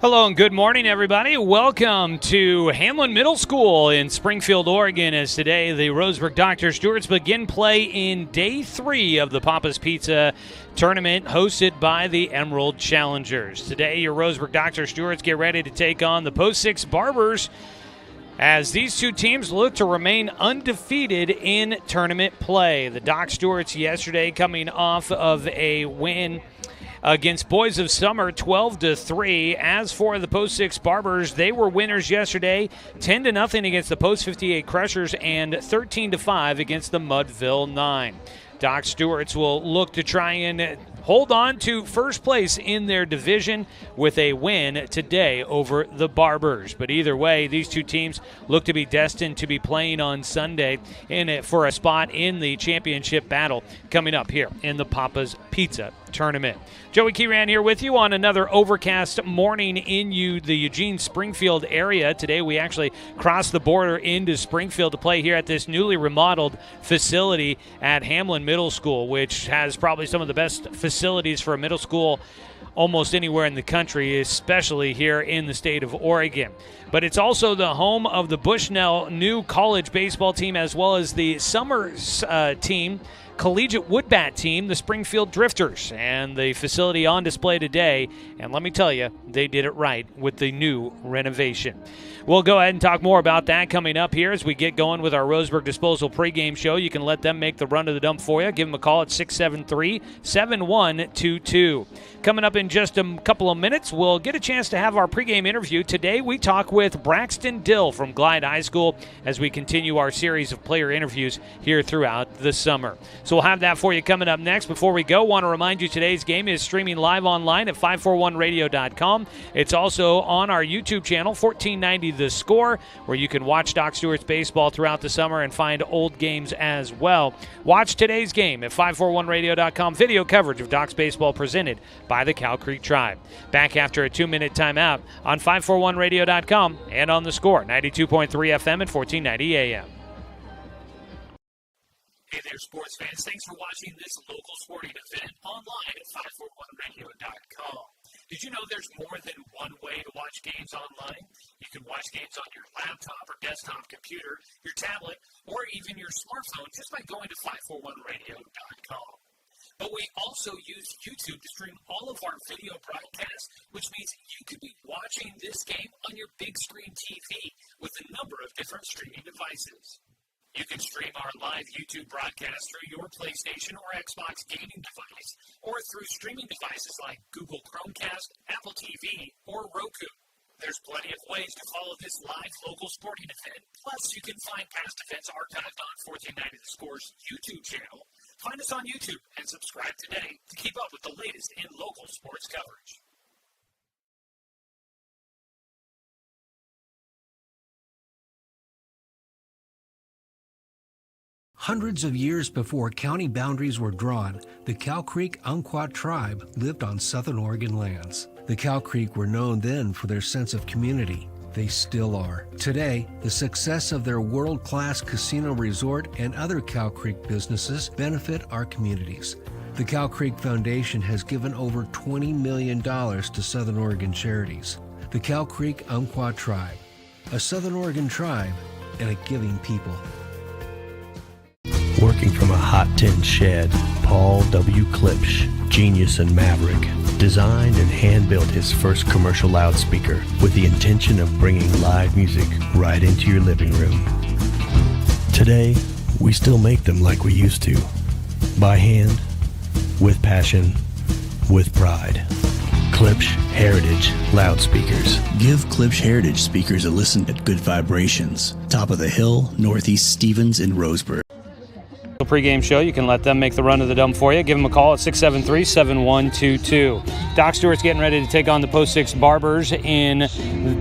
Hello and good morning, everybody. Welcome to Hamlin Middle School in Springfield, Oregon, as today the Roseburg Dr. Stewarts begin play in Day 3 of the Papa's Pizza tournament hosted by the Emerald Challengers. Today, your Roseburg Dr. Stewarts get ready to take on the Post 6 Barbers as these two teams look to remain undefeated in tournament play. The Doc Stewarts yesterday coming off of a win against Boys of Summer, 12-3. As for the Post 6 Barbers, they were winners yesterday, 10-0 against the Post 58 Crushers and 13-5 against the Mudville 9. Doc Stewarts will look to try and hold on to first place in their division with a win today over the Barbers. But either way, these two teams look to be destined to be playing on Sunday for a spot in the championship battle coming up here in the Papa's Pizza tournament. Joey Keyran here with you on another overcast morning in the Eugene-Springfield area. Today we actually crossed the border into Springfield to play here at this newly remodeled facility at Hamlin Middle School, which has probably some of the best facilities for a middle school almost anywhere in the country, especially here in the state of Oregon. But it's also the home of the Bushnell new college baseball team, as well as the summer team, collegiate woodbat team, the Springfield Drifters, and the facility on display today. And let me tell you, they did it right with the new renovation. We'll go ahead and talk more about that coming up here as we get going with our Roseburg Disposal pregame show. You can let them make the run to the dump for you. Give them a call at 673-7122. Coming up in just a couple of minutes, we'll get a chance to have our pregame interview. Today we talk with Braxton Dill from Glide High School as we continue our series of player interviews here throughout the summer. So we'll have that for you coming up next. Before we go, want to remind you today's game is streaming live online at 541radio.com. It's also on our YouTube channel, 1490 The Score, where you can watch Doc Stewart's baseball throughout the summer and find old games as well. Watch today's game at 541radio.com. Video coverage of Doc's baseball presented by the Cow Creek Tribe. Back after a 2-minute timeout on 541radio.com and on The Score, 92.3 FM and 1490 AM. Hey there, sports fans. Thanks for watching this local sporting event online at 541radio.com. Did you know there's more than one way to watch games online? You can watch games on your laptop or desktop computer, your tablet, or even your smartphone just by going to 541radio.com. But we also use YouTube to stream all of our video broadcasts, which means you could be watching this game on your big screen TV with a number of different streaming devices. You can stream our live YouTube broadcast through your PlayStation or Xbox gaming device, or through streaming devices like Google Chromecast, Apple TV, or Roku. There's plenty of ways to follow this live local sporting event. Plus, you can find past events archived on 1490 The Score's YouTube channel. Find us on YouTube and subscribe today to keep up with the latest in local sports coverage. Hundreds of years before county boundaries were drawn, the Cow Creek Umpqua tribe lived on southern Oregon lands. The Cow Creek were known then for their sense of community. They still are. Today, the success of their world-class casino resort and other Cow Creek businesses benefit our communities. The Cow Creek Foundation has given over $20 million to Southern Oregon charities. The Cow Creek Umpqua tribe, a Southern Oregon tribe and a giving people. Working from a hot tin shed, Paul W. Klipsch, genius and maverick, designed and hand-built his first commercial loudspeaker with the intention of bringing live music right into your living room. Today, we still make them like we used to. By hand, with passion, with pride. Klipsch Heritage Loudspeakers. Give Klipsch Heritage speakers a listen at Good Vibrations. Top of the Hill, Northeast Stevens in Roseburg. Pregame show. You can let them make the run to the dump for you. Give them a call at 673-7122. Doc Stewart's getting ready to take on the Post 6 Barbers in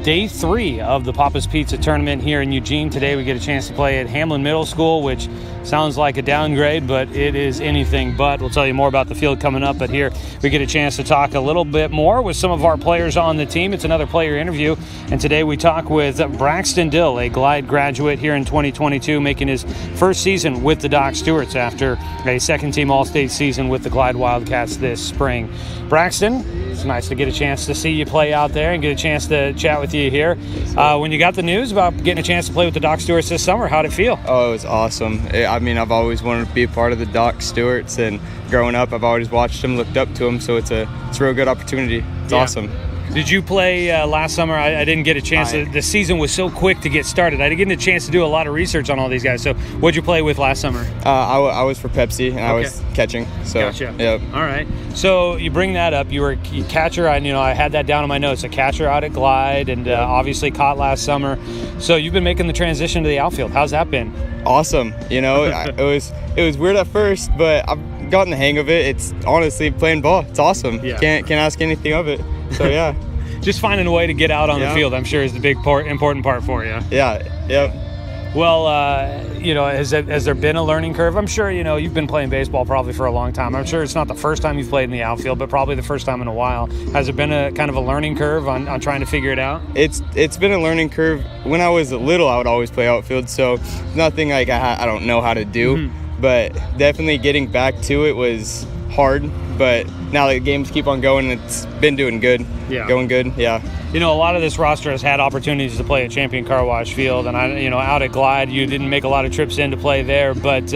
Day 3 of the Papa's Pizza tournament here in Eugene. Today we get a chance to play at Hamlin Middle School, which sounds like a downgrade, but it is anything but. We'll tell you more about the field coming up, but here we get a chance to talk a little bit more with some of our players on the team. It's another player interview, and today we talk with Braxton Dill, a Glide graduate here in 2022, making his first season with the Doc Stewarts. Stewarts after a second-team All-State season with the Glide Wildcats this spring. Braxton, it's nice to get a chance to see you play out there and get a chance to chat with you here. When you got the news about getting a chance to play with the Doc Stewarts this summer, how'd it feel? Oh, it was awesome. I mean, I've always wanted to be a part of the Doc Stewarts, and growing up, I've always watched them, looked up to them, so it's a real good opportunity. It's awesome. Did you play last summer? I didn't get a chance. The season was so quick to get started. I didn't get a chance to do a lot of research on all these guys. So what'd you play with last summer? I was for Pepsi, and I was catching. So, gotcha. Yep. All right. So you bring that up. You were a catcher. I had that down in my notes. A catcher out at Glide, and obviously caught last summer. So you've been making the transition to the outfield. How's that been? Awesome. It was weird at first, but I've gotten the hang of it. It's honestly playing ball. It's awesome. Yeah. Can't ask anything of it. So yeah. Just finding a way to get out on the field, I'm sure, is the big important part for you. Yeah. Yep. Well, has there been a learning curve? I'm sure, you've been playing baseball probably for a long time. I'm sure it's not the first time you've played in the outfield, but probably the first time in a while. Has there been a kind of a learning curve on trying to figure it out? It's been a learning curve. When I was little, I would always play outfield, so nothing like I don't know how to do. Mm-hmm. But definitely getting back to it was hard, but now that the games keep on going, it's been doing good. Yeah. Going good, yeah. A lot of this roster has had opportunities to play at Champion Car Wash Field, and out at Glide, you didn't make a lot of trips in to play there, but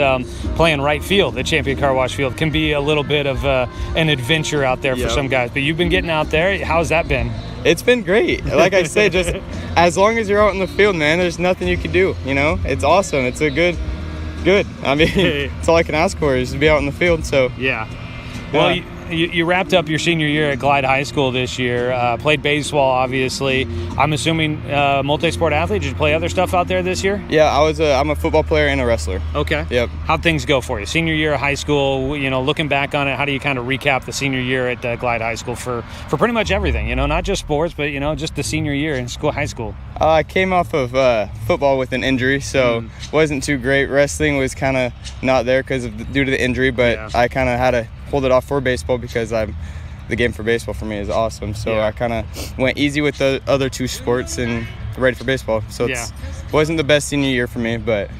playing right field at Champion Car Wash Field can be a little bit of an adventure out there for some guys. But you've been getting out there. How's that been? It's been great. Like I said, just as long as you're out in the field, man, there's nothing you can do. It's awesome. It's a good. I mean, it's all I can ask for is to be out in the field. So yeah. Well, you wrapped up your senior year at Glide High School this year. Played baseball, obviously. I'm assuming multi-sport athlete. Did you play other stuff out there this year? Yeah, I'm a football player and a wrestler. Okay. Yep. How'd things go for you? Senior year of high school, looking back on it, how do you kind of recap the senior year at Glide High School for pretty much everything? Not just sports, but, just the senior year in high school. I came off of football with an injury, so wasn't too great. Wrestling was kind of not there due to the injury, but I kind of had to hold it off for baseball because the game for baseball for me is awesome. So I kind of went easy with the other two sports and ready for baseball. So it wasn't the best senior year for me, but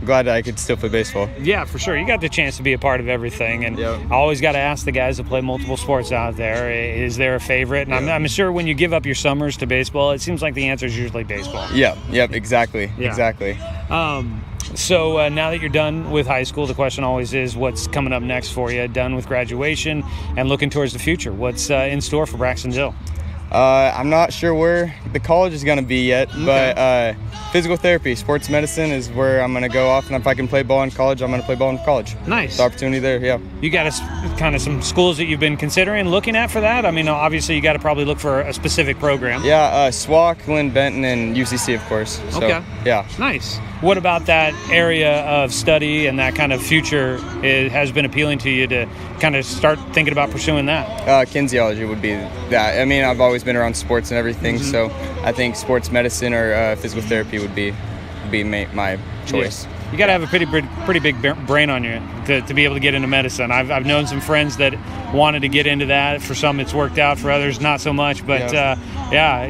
glad that I could still play baseball. Yeah, for sure. You got the chance to be a part of everything, and I always got to ask the guys that play multiple sports out there, is there a favorite? And I'm sure when you give up your summers to baseball, it seems like the answer is usually baseball. Yeah, exactly. So now that you're done with high school, the question always is, what's coming up next for you? Done with graduation and looking towards the future. What's in store for Braxton Dill? I'm not sure where the college is going to be yet, but physical therapy, sports medicine is where I'm going to go off, and if I can play ball in college, I'm going to play ball in college. Nice. The opportunity there, yeah. You got kind of some schools that you've been considering looking at for that? I mean, obviously you got to probably look for a specific program. Yeah, SWAC, Lynn Benton, and UCC, of course. So, okay. Yeah. Nice. What about that area of study and that kind of future has been appealing to you to kind of start thinking about pursuing that? Kinesiology would be that. I mean, I've always been around sports and everything, so I think sports medicine or physical therapy would be my choice. Yeah. You got to have a pretty big brain on you to be able to get into medicine. I've known some friends that wanted to get into that. For some, it's worked out. For others, not so much. But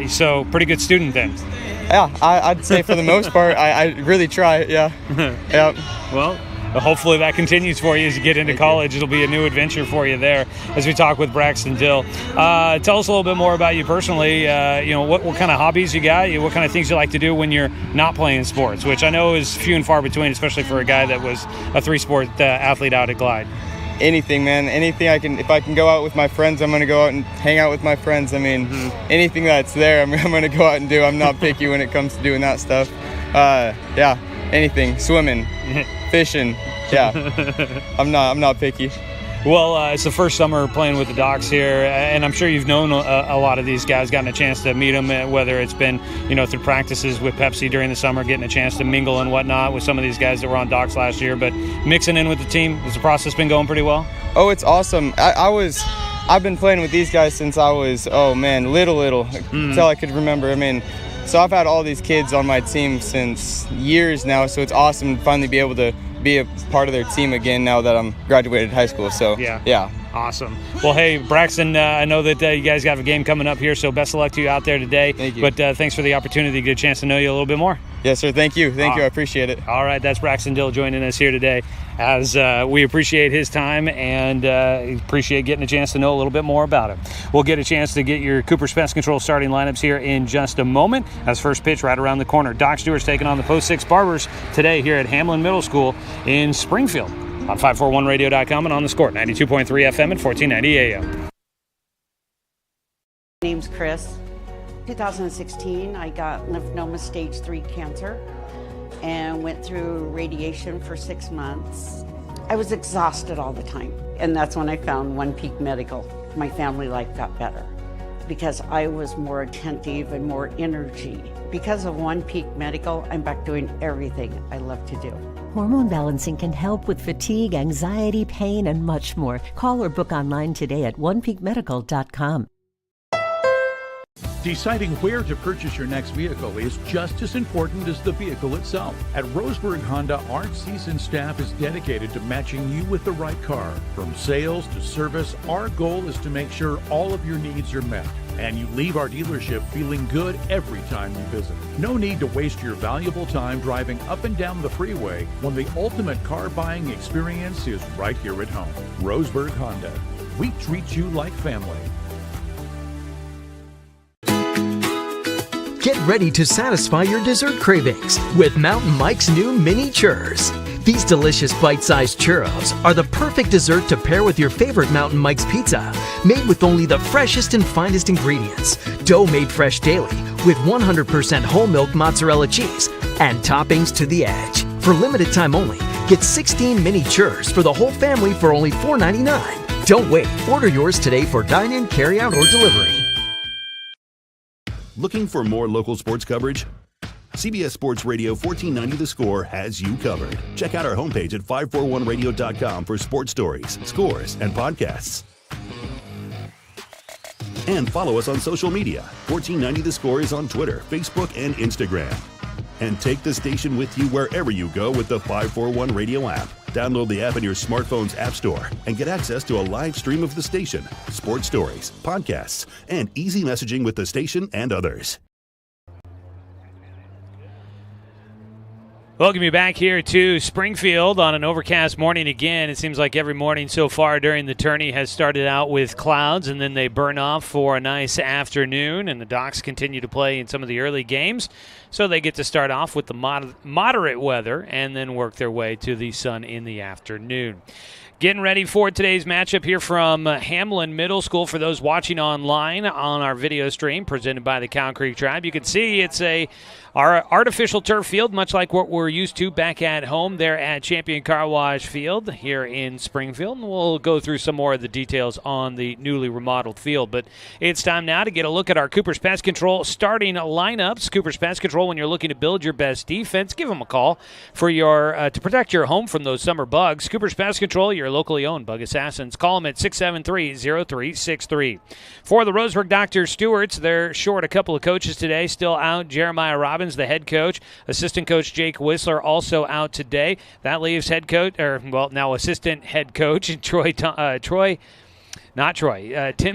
so pretty good student then. Yeah, I'd say for the most part, I really try. Yeah. Yep. Well, hopefully that continues for you as you get into college. It'll be a new adventure for you there as we talk with Braxton Dill. Tell us a little bit more about you personally. What kind of hobbies you got? What kind of things you like to do when you're not playing sports, which I know is few and far between, especially for a guy that was a 3-sport athlete out at Glide. Anything, man. Anything if I can go out with my friends, I'm going to go out and hang out with my friends. I mean, anything that's there, I'm going to go out and do. I'm not picky when it comes to doing that stuff. Anything. Swimming, fishing. Yeah. I'm not picky. Well, it's the first summer playing with the Docs here, and I'm sure you've known a lot of these guys, gotten a chance to meet them, whether it's been, through practices with Pepsi during the summer, getting a chance to mingle and whatnot with some of these guys that were on Docs last year, but mixing in with the team, has the process been going pretty well? Oh, it's awesome. I've been playing with these guys since I was, little, until I could remember. I mean, so I've had all these kids on my team since years now, so it's awesome to finally be able to be a part of their team again now that I'm graduated high school. So yeah. Awesome. Well, hey, Braxton, I know that you guys have a game coming up here, so best of luck to you out there today. Thank you. But thanks for the opportunity to get a chance to know you a little bit more. Yes, sir. Thank you. Thank you. I appreciate it. All right, that's Braxton Dill joining us here today as we appreciate his time and appreciate getting a chance to know a little bit more about him. We'll get a chance to get your Cooper's Pest Control starting lineups here in just a moment as first pitch right around the corner. Doc Stewart's taking on the Post 6 Barbers today here at Hamlin Middle School in Springfield on 541radio.com and on the Score, 92.3 FM and 1490 AM. My name's Chris. 2016, I got lymphoma stage 3 cancer and went through radiation for 6 months. I was exhausted all the time, and that's when I found One Peak Medical. My family life got better because I was more attentive and more energy. Because of One Peak Medical, I'm back doing everything I love to do. Hormone balancing can help with fatigue, anxiety, pain, and much more. Call or book online today at onepeakmedical.com. Deciding where to purchase your next vehicle is just as important as the vehicle itself. At Roseburg Honda, our seasoned staff is dedicated to matching you with the right car. From sales to service, our goal is to make sure all of your needs are met, and you leave our dealership feeling good every time you visit. No need to waste your valuable time driving up and down the freeway when the ultimate car buying experience is right here at home. Roseburg Honda. We treat you like family. Get ready to satisfy your dessert cravings with Mountain Mike's new mini churros. These delicious bite-sized churros are the perfect dessert to pair with your favorite Mountain Mike's pizza, made with only the freshest and finest ingredients, dough made fresh daily with 100% whole milk mozzarella cheese, and toppings to the edge. For limited time only, get 16 mini churros for the whole family for only $4.99. Don't wait. Order yours today for dine-in, carry-out, or delivery. Looking for more local sports coverage? CBS Sports Radio 1490 The Score has you covered. Check out our homepage at 541radio.com for sports stories, scores, and podcasts. And follow us on social media. 1490 The Score is on Twitter, Facebook, and Instagram. And take the station with you wherever you go with the 541 Radio app. Download the app in your smartphone's app store and get access to a live stream of the station, sports stories, podcasts, and easy messaging with the station and others. Welcome you back here to Springfield on an overcast morning again. It seems like every morning so far during the tourney has started out with clouds, and then they burn off for a nice afternoon, and the Docs continue to play in some of the early games. So they get to start off with the moderate weather and then work their way to the sun in the afternoon. Getting ready for today's matchup here from Hamlin Middle School. For those watching online on our video stream presented by the Cow Creek Tribe, you can see it's our artificial turf field, much like what we're used to back at home there at Champion Car Wash Field here in Springfield. And we'll go through some more of the details on the newly remodeled field. But it's time now to get a look at our Cooper's Pest Control starting lineups. Cooper's Pest Control, when you're looking to build your best defense, give them a call for your to protect your home from those summer bugs. Cooper's Pest Control, your locally owned bug assassins. Call them at 673-0363. For the Roseburg Dr. Stewarts, they're short a couple of coaches today. Still out, Jeremiah Robbins, the head coach. Assistant coach Jake Whistler also out today. That leaves head coach, now assistant head coach Tim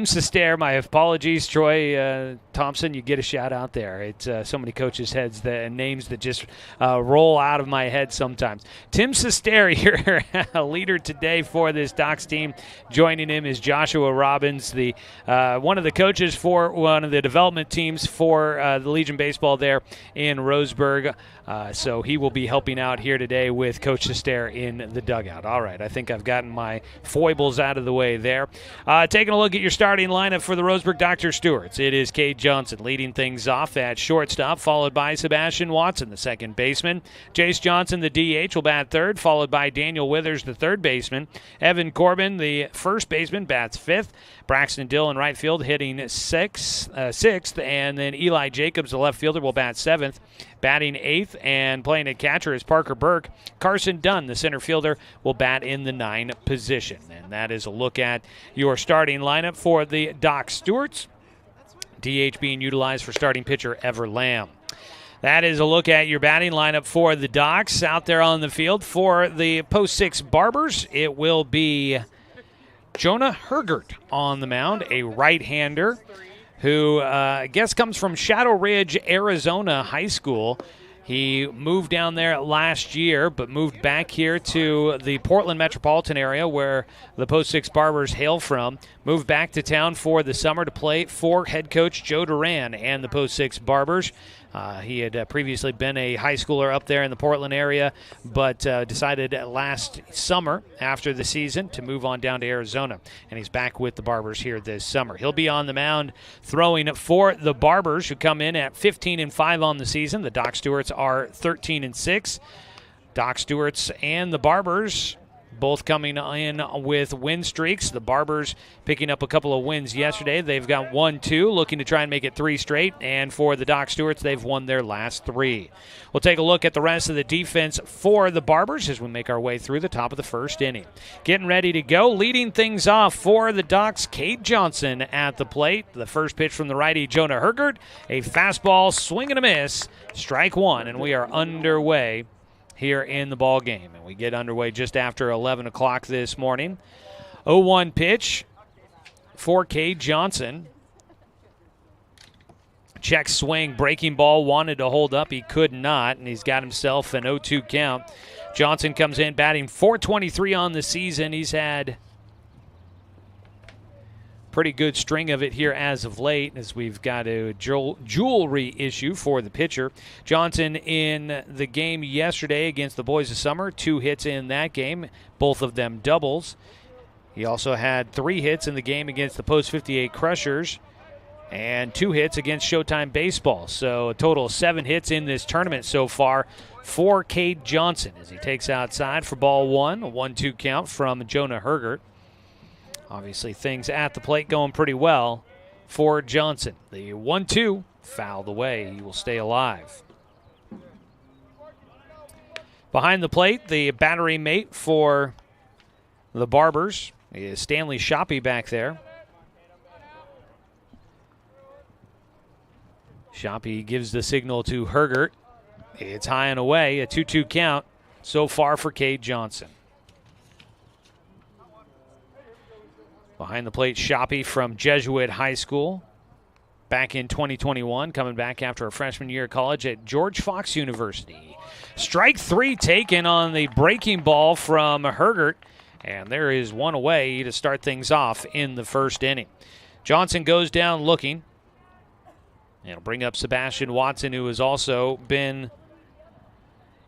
Sester, my apologies. Troy Thompson, you get a shout out there. It's so many coaches' heads, names that just roll out of my head sometimes. Tim Sester, your leader today for this Docs team. Joining him is Joshua Robbins, the one of the coaches for one of the development teams for the Legion Baseball there in Roseburg. So he will be helping out here today with Coach Sester in the dugout. All right, I think I've gotten my foibles out of the way there. Taking a look at your starting lineup for the Roseburg Dr. Stewarts. It is Cade Johnson leading things off at shortstop, followed by Sebastian Watson, the second baseman. Jace Johnson, the DH, will bat third, followed by Daniel Withers, the third baseman. Evan Corbin, the first baseman, bats fifth. Braxton Dill in right field hitting sixth, and then Eli Jacobs, the left fielder, will bat seventh. Batting eighth and playing at catcher is Parker Burke. Carson Dunn, the center fielder, will bat in the 9 position. And that is a look at your starting lineup for the Doc Stewarts. DH being utilized for starting pitcher Ever Lamb. That is a look at your batting lineup for the Docs out there on the field. For the Post 6 Barbers, it will be Jonah Hergert on the mound, a right-hander who I guess comes from Shadow Ridge, Arizona High School. He moved down there last year, but moved back here to the Portland metropolitan area where the Post 6 Barbers hail from. Moved back to town for the summer to play for head coach Joe Duran and the Post 6 Barbers. He had previously been a high schooler up there in the Portland area, but decided last summer after the season to move on down to Arizona, and he's back with the Barbers here this summer. He'll be on the mound throwing for the Barbers, who come in at 15-5 on the season. The Doc Stewarts are 13-6. Doc Stewarts and the Barbers both coming in with win streaks. The Barbers picking up a couple of wins yesterday. They've got 1-2, looking to try and make it 3 straight. And for the Doc Stewarts, they've won their last 3. We'll take a look at the rest of the defense for the Barbers as we make our way through the top of the first inning. Getting ready to go. Leading things off for the Docs, Cade Johnson at the plate. The first pitch from the righty, Jonah Hergert. A fastball, swing and a miss. Strike 1, and we are underway here in the ball game. And we get underway just after 11 o'clock this morning. 0-1 pitch for Cade Johnson. Check swing, breaking ball, wanted to hold up. He could not, and he's got himself an 0-2 count. Johnson comes in batting .423 on the season. He's had pretty good string of it here as of late, as we've got a jewelry issue for the pitcher. Johnson in the game yesterday against the Boys of Summer, 2 hits in that game, both of them doubles. He also had 3 hits in the game against the Post 58 Crushers and 2 hits against Showtime Baseball. So a total of 7 hits in this tournament so far for Cade Johnson as he takes outside for ball 1, a 1-2 count from Jonah Hergert. Obviously, things at the plate going pretty well for Johnson. The 1-2 fouled away. He will stay alive. Behind the plate, the battery mate for the Barbers is Stanley Shoppy back there. Shoppy gives the signal to Hergert. It's high and away, a 2-2 count so far for Cade Johnson. Behind the plate, Shoppy from Jesuit High School. Back in 2021, coming back after a freshman year of college at George Fox University. Strike 3 taken on the breaking ball from Hergert. And there is one away to start things off in the first inning. Johnson goes down looking. It'll bring up Sebastian Watson, who has also been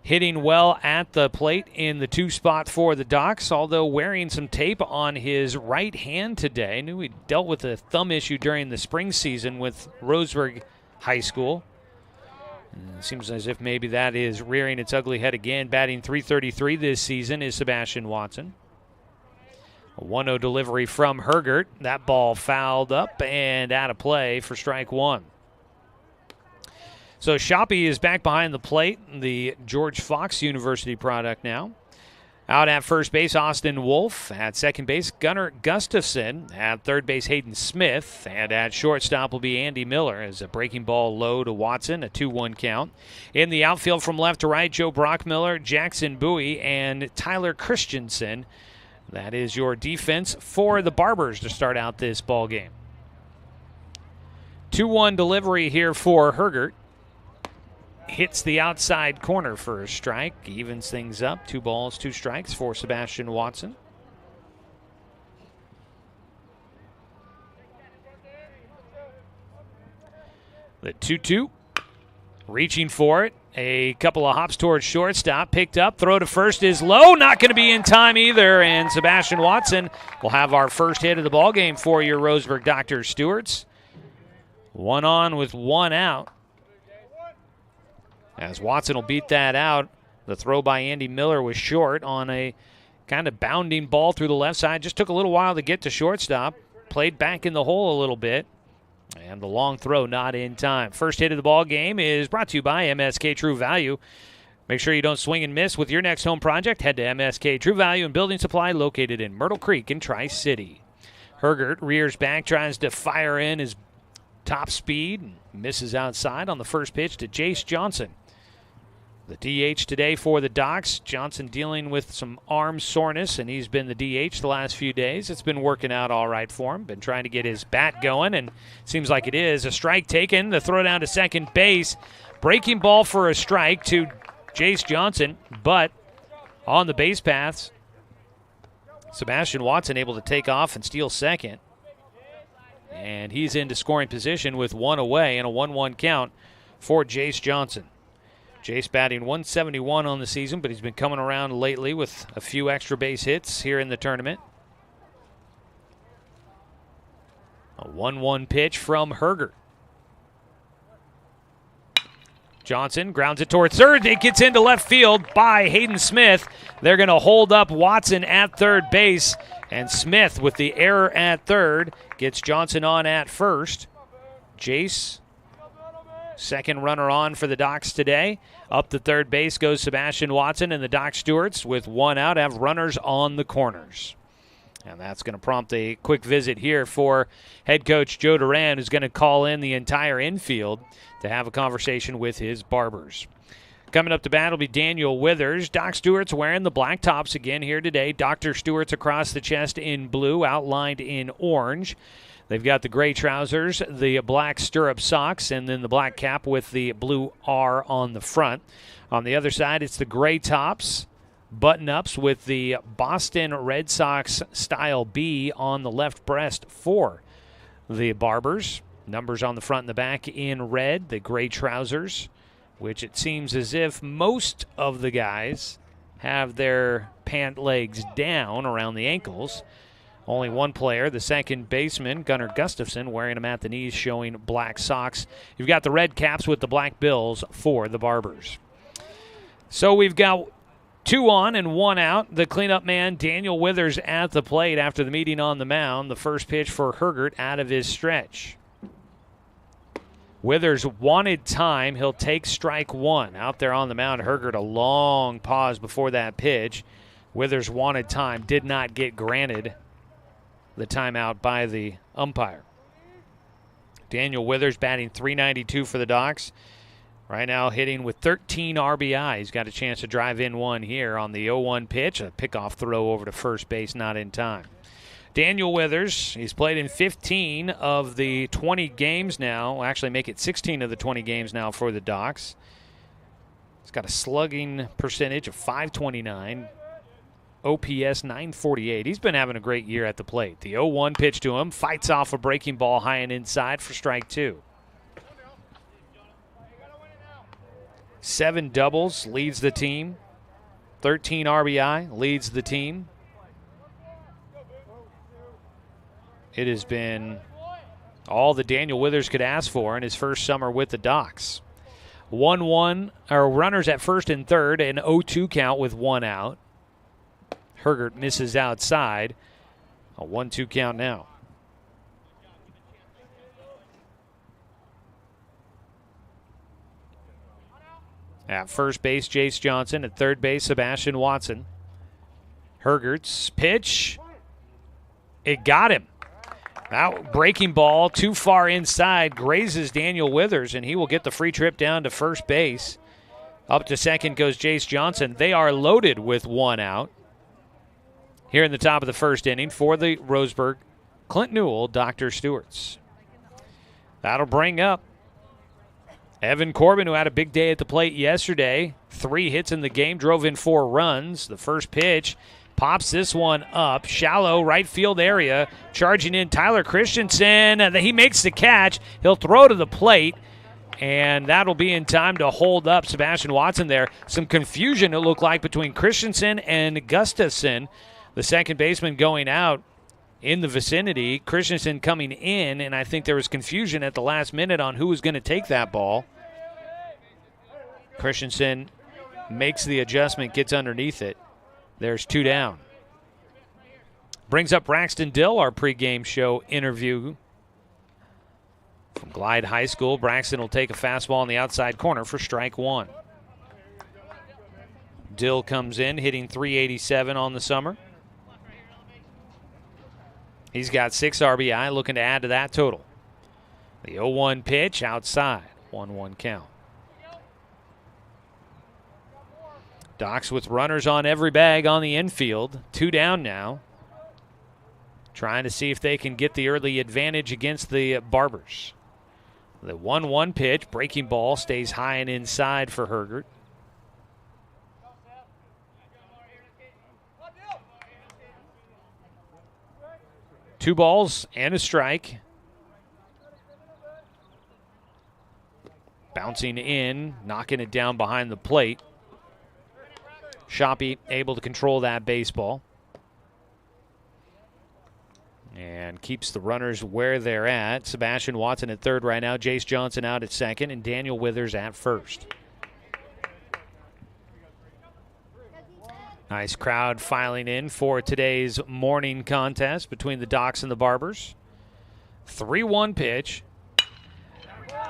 hitting well at the plate in the 2 spot for the Docs, although wearing some tape on his right hand today. Knew he dealt with a thumb issue during the spring season with Roseburg High School. It seems as if maybe that is rearing its ugly head again. Batting .333 this season is Sebastian Watson. A 1-0 delivery from Hergert. That ball fouled up and out of play for strike 1. So Shoppy is back behind the plate, the George Fox University product now. Out at first base, Austin Wolf. At second base, Gunnar Gustafson. At third base, Hayden Smith. And at shortstop will be Andy Miller as a breaking ball low to Watson, a 2-1 count. In the outfield from left to right, Joe Brockmiller, Jackson Bowie, and Tyler Christensen. That is your defense for the Barbers to start out this ball game. 2-1 delivery here for Hergert. Hits the outside corner for a strike. Evens things up. 2 balls, 2 strikes for Sebastian Watson. The 2-2. Reaching for it. A couple of hops towards shortstop. Picked up. Throw to first is low. Not going to be in time either. And Sebastian Watson will have our first hit of the ball game for your Roseburg Dr. Stewarts. 1 on with 1 out. As Watson will beat that out. The throw by Andy Miller was short on a kind of bounding ball through the left side. Just took a little while to get to shortstop. Played back in the hole a little bit. And the long throw not in time. First hit of the ball game is brought to you by MSK True Value. Make sure you don't swing and miss with your next home project. Head to MSK True Value and Building Supply located in Myrtle Creek in Tri-City. Hergert rears back, tries to fire in his top speed. And misses outside on the first pitch to Jace Johnson. The DH today for the Docs. Johnson dealing with some arm soreness, and he's been the DH the last few days. It's been working out all right for him. Been trying to get his bat going, and seems like it is. A strike taken. The throw down to second base. Breaking ball for a strike to Jace Johnson, but on the base paths, Sebastian Watson able to take off and steal second. And he's into scoring position with one away and a 1-1 count for Jace Johnson. Jace batting 171 on the season, but he's been coming around lately with a few extra base hits here in the tournament. A 1-1 pitch from Hergert. Johnson grounds it towards third. It gets into left field by Hayden Smith. They're going to hold up Watson at third base, and Smith with the error at third gets Johnson on at first. Jace, second runner on for the Docs today. Up to third base goes Sebastian Watson, and the Doc Stewarts, with one out, have runners on the corners. And that's going to prompt a quick visit here for head coach Joe Duran, who's going to call in the entire infield to have a conversation with his Barbers. Coming up to bat will be Daniel Withers. Doc Stewart's wearing the black tops again here today. Dr. Stewart's across the chest in blue, outlined in orange. They've got the gray trousers, the black stirrup socks, and then the black cap with the blue R on the front. On the other side, it's the gray tops, button-ups with the Boston Red Sox style B on the left breast for the Barbers. Numbers on the front and the back in red, the gray trousers, which it seems as if most of the guys have their pant legs down around the ankles. Only one player, the second baseman, Gunnar Gustafson, wearing them at the knees, showing black socks. You've got the red caps with the black bills for the Barbers. So we've got 2 on and 1 out. The cleanup man, Daniel Withers, at the plate after the meeting on the mound. The first pitch for Hergert out of his stretch. Withers wanted time. He'll take strike one. Out there on the mound, Hergert, a long pause before that pitch. Withers wanted time, did not get granted the timeout by the umpire. Daniel Withers batting .392 for the Docs. Right now hitting with 13 RBI. He's got a chance to drive in one here on the 0-1 pitch. A pickoff throw over to first base, not in time. Daniel Withers, he's played in 15 of the 20 games now. Will actually make it 16 of the 20 games now for the Docs. He's got a slugging percentage of .529. OPS .948. He's been having a great year at the plate. The 0-1 pitch to him. Fights off a breaking ball high and inside for strike two. 7 doubles, leads the team. 13 RBI, leads the team. It has been all that Daniel Withers could ask for in his first summer with the Docs. 1-1, or runners at first and third, an 0-2 count with 1 out. Hergert misses outside. A 1-2 count now. At first base, Jace Johnson. At third base, Sebastian Watson. Hergert's pitch. It got him. Now, breaking ball too far inside, grazes Daniel Withers, and he will get the free trip down to first base. Up to second goes Jace Johnson. They are loaded with 1 out. Here in the top of the first inning for the Roseburg, Clint Newell, Dr. Stewart's. That'll bring up Evan Corbin, who had a big day at the plate yesterday. 3 hits in the game, drove in 4 runs. The first pitch pops this one up. Shallow right field area. Charging in Tyler Christensen. He makes the catch. He'll throw to the plate. And that'll be in time to hold up Sebastian Watson there. Some confusion, it looked like, between Christensen and Gustafson. The second baseman going out in the vicinity. Christensen coming in, and I think there was confusion at the last minute on who was going to take that ball. Christensen makes the adjustment, gets underneath it. There's 2 down. Brings up Braxton Dill, our pregame show interview from Glide High School. Braxton will take a fastball on the outside corner for strike 1. Dill comes in, hitting .387 on the summer. He's got 6 RBI, looking to add to that total. The 0-1 pitch outside, 1-1 count. Docks with runners on every bag on the infield. 2 down now. Trying to see if they can get the early advantage against the Barbers. The 1-1 pitch, breaking ball, stays high and inside for Hergert. Two balls and a strike. Bouncing in, knocking it down behind the plate. Shoppy able to control that baseball. And keeps the runners where they're at. Sebastian Watson at third right now. Jace Johnson out at second. And Daniel Withers at first. Nice crowd filing in for today's morning contest between the Docks and the Barbers. 3-1 pitch.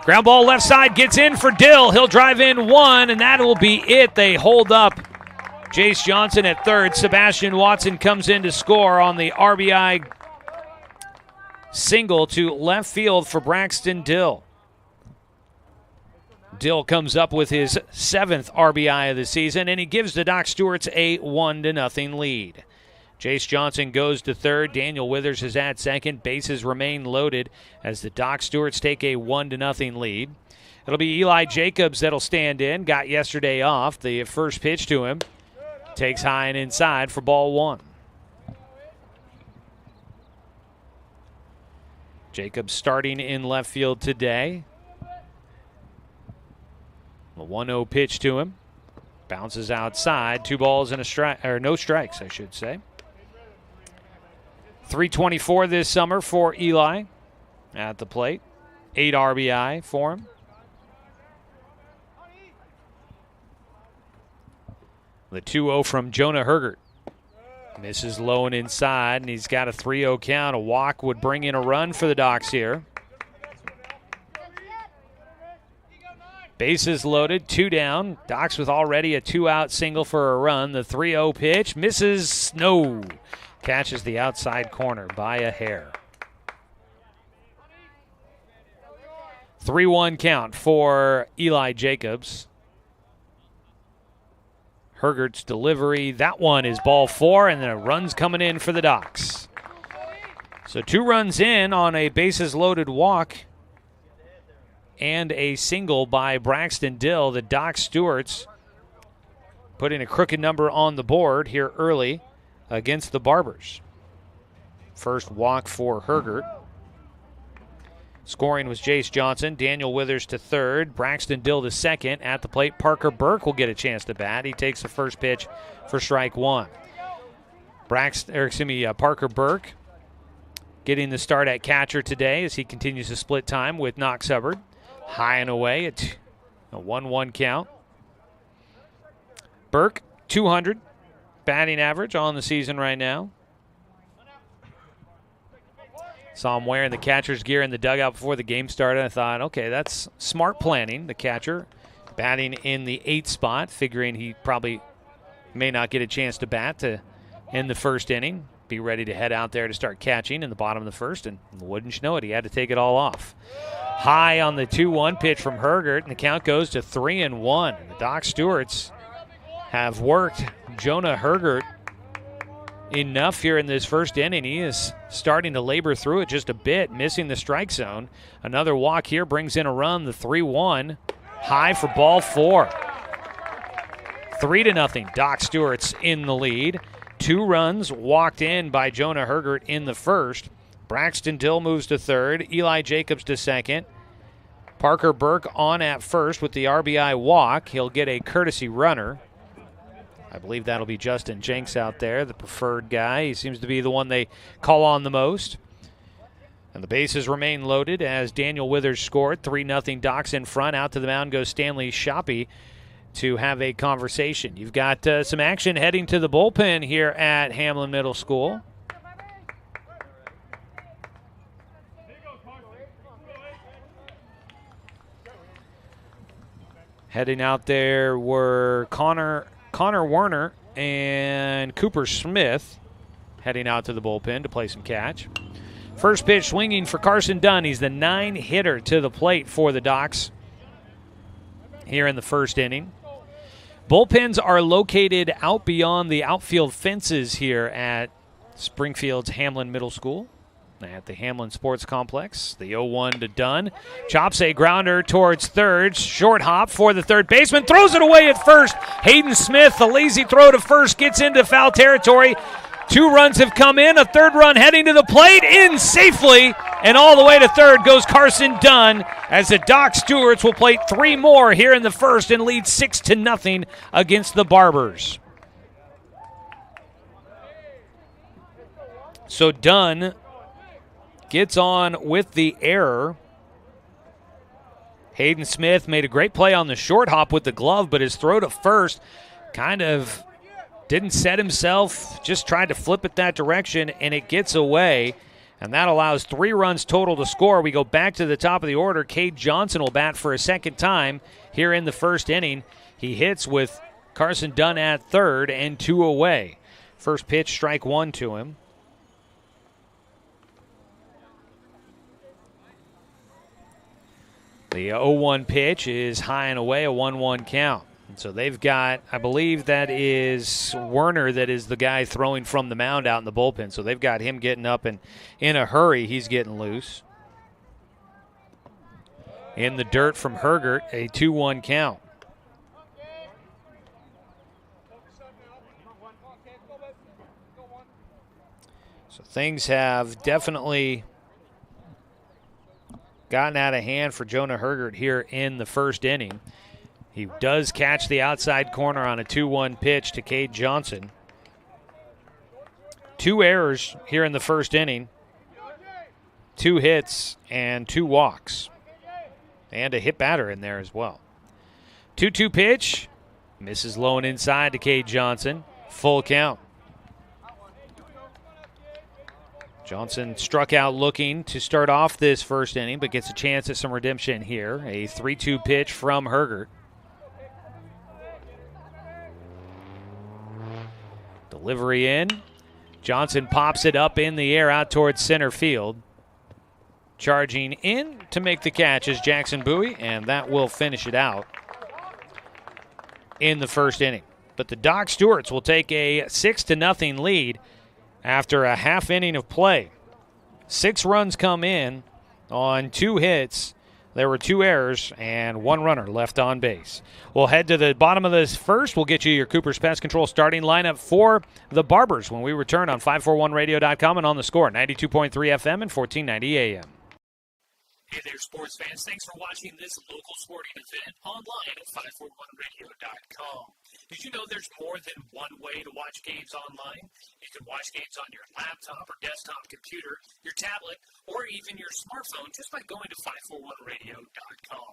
Ground ball left side gets in for Dill. He'll drive in 1, and that will be it. They hold up Jace Johnson at third. Sebastian Watson comes in to score on the RBI single to left field for Braxton Dill. Dill comes up with his 7th RBI of the season, and he gives the Dock Stewarts a 1-0 lead. Jace Johnson goes to third. Daniel Withers is at second. Bases remain loaded as the Dock Stewarts take a 1-0 lead. It'll be Eli Jacobs that'll stand in. Got yesterday off. The first pitch to him takes high and inside for ball 1. Jacobs starting in left field today. A 1-0 pitch to him. Bounces outside. 2 balls and a strike, or no strikes, I should say. 324 this summer for Eli at the plate. 8 RBI for him. The 2-0 from Jonah Hergert. Misses low and inside, and he's got a 3-0 count. A walk would bring in a run for the Docks here. Bases loaded, 2 down. Docks with already a 2-out single for a run. The 3-0 pitch misses. No. Catches the outside corner by a hair. 3-1 count for Eli Jacobs. Hergert's delivery. That one is ball 4, and then a run's coming in for the Docks. So 2 runs in on a bases-loaded walk and a single by Braxton Dill. The Dock Stewarts putting a crooked number on the board here early against the Barbers. First walk for Hergert. Scoring was Jace Johnson. Daniel Withers to third. Braxton Dill to second. At the plate, Parker Burke will get a chance to bat. He takes the first pitch for strike 1. Parker Burke getting the start at catcher today as he continues to split time with Knox Hubbard. High and away at a 1-1 count. Burke, 200 batting average on the season right now. Saw him wearing the catcher's gear in the dugout before the game started. I thought, okay, that's smart planning. The catcher batting in the 8th spot, figuring he probably may not get a chance to bat to end the first inning. Be ready to head out there to start catching in the bottom of the first, and wouldn't you know it, he had to take it all off. High on the 2-1 pitch from Hergert, and the count goes to 3-1. The Dock Stewarts have worked Jonah Hergert enough here in this first inning. He is starting to labor through it just a bit, missing the strike zone. Another walk here brings in a run, the 3-1. High for ball 4. 3-0. Dock Stewarts in the lead. 2 runs walked in by Jonah Hergert in the first. Braxton Dill moves to third. Eli Jacobs to second. Parker Burke on at first with the RBI walk. He'll get a courtesy runner. I believe that'll be Justin Jenks out there, the preferred guy. He seems to be the one they call on the most. And the bases remain loaded as Daniel Withers scored. 3-0 Docks in front. Out to the mound goes Stanley Shoppy to have a conversation. You've got some action heading to the bullpen here at Hamlin Middle School. Heading out there were Connor Werner and Cooper Smith heading out to the bullpen to play some catch. First pitch swinging for Carson Dunn. He's the 9-hitter to the plate for the Docks here in the first inning. Bullpens are located out beyond the outfield fences here at Springfield's Hamlin Middle School at the Hamlin Sports Complex. The 0-1 to Dunn. Chops a grounder towards third. Short hop for the third baseman. Throws it away at first. Hayden Smith, the lazy throw to first, gets into foul territory. 2 runs have come in. A third run heading to the plate. In safely. And all the way to third goes Carson Dunn as the Doc Stewarts will plate 3 more here in the first and lead 6-0 against the Barbers. So Dunn gets on with the error. Hayden Smith made a great play on the short hop with the glove, but his throw to first kind of didn't set himself, just tried to flip it that direction, and it gets away. And that allows 3 runs total to score. We go back to the top of the order. Cade Johnson will bat for a second time here in the first inning. He hits with Carson Dunn at third and 2 away. First pitch, strike 1 to him. The 0-1 pitch is high and away, a 1-1 count. And so they've got, I believe that is Werner that is the guy throwing from the mound out in the bullpen. So they've got him getting up and in a hurry. He's getting loose. In the dirt from Hergert, a 2-1 count. So things have definitely gotten out of hand for Jonah Hergert here in the first inning. He does catch the outside corner on a 2-1 pitch to Cade Johnson. 2 errors here in the first inning. 2 hits and 2 walks. And a hit batter in there as well. 2-2 pitch. Misses low and inside to Cade Johnson. Full count. Johnson struck out looking to start off this first inning, but gets a chance at some redemption here. A 3-2 pitch from Hergert. Delivery in. Johnson pops it up in the air out towards center field. Charging in to make the catch is Jackson Bowie, and that will finish it out in the first inning. But the Doc Stewarts will take a 6-0 lead after a half inning of play. 6 runs come in on 2 hits. There were 2 errors and 1 runner left on base. We'll head to the bottom of this first. We'll get you your Cooper's Pest Control starting lineup for the Barbers when we return on 541radio.com and on the Score, 92.3 FM and 1490 AM. Hey there, sports fans. Thanks for watching this local sporting event online at 541radio.com. Did you know there's more than one way to watch games online? You can watch games on your laptop or desktop computer, your tablet, or even your smartphone just by going to 541radio.com.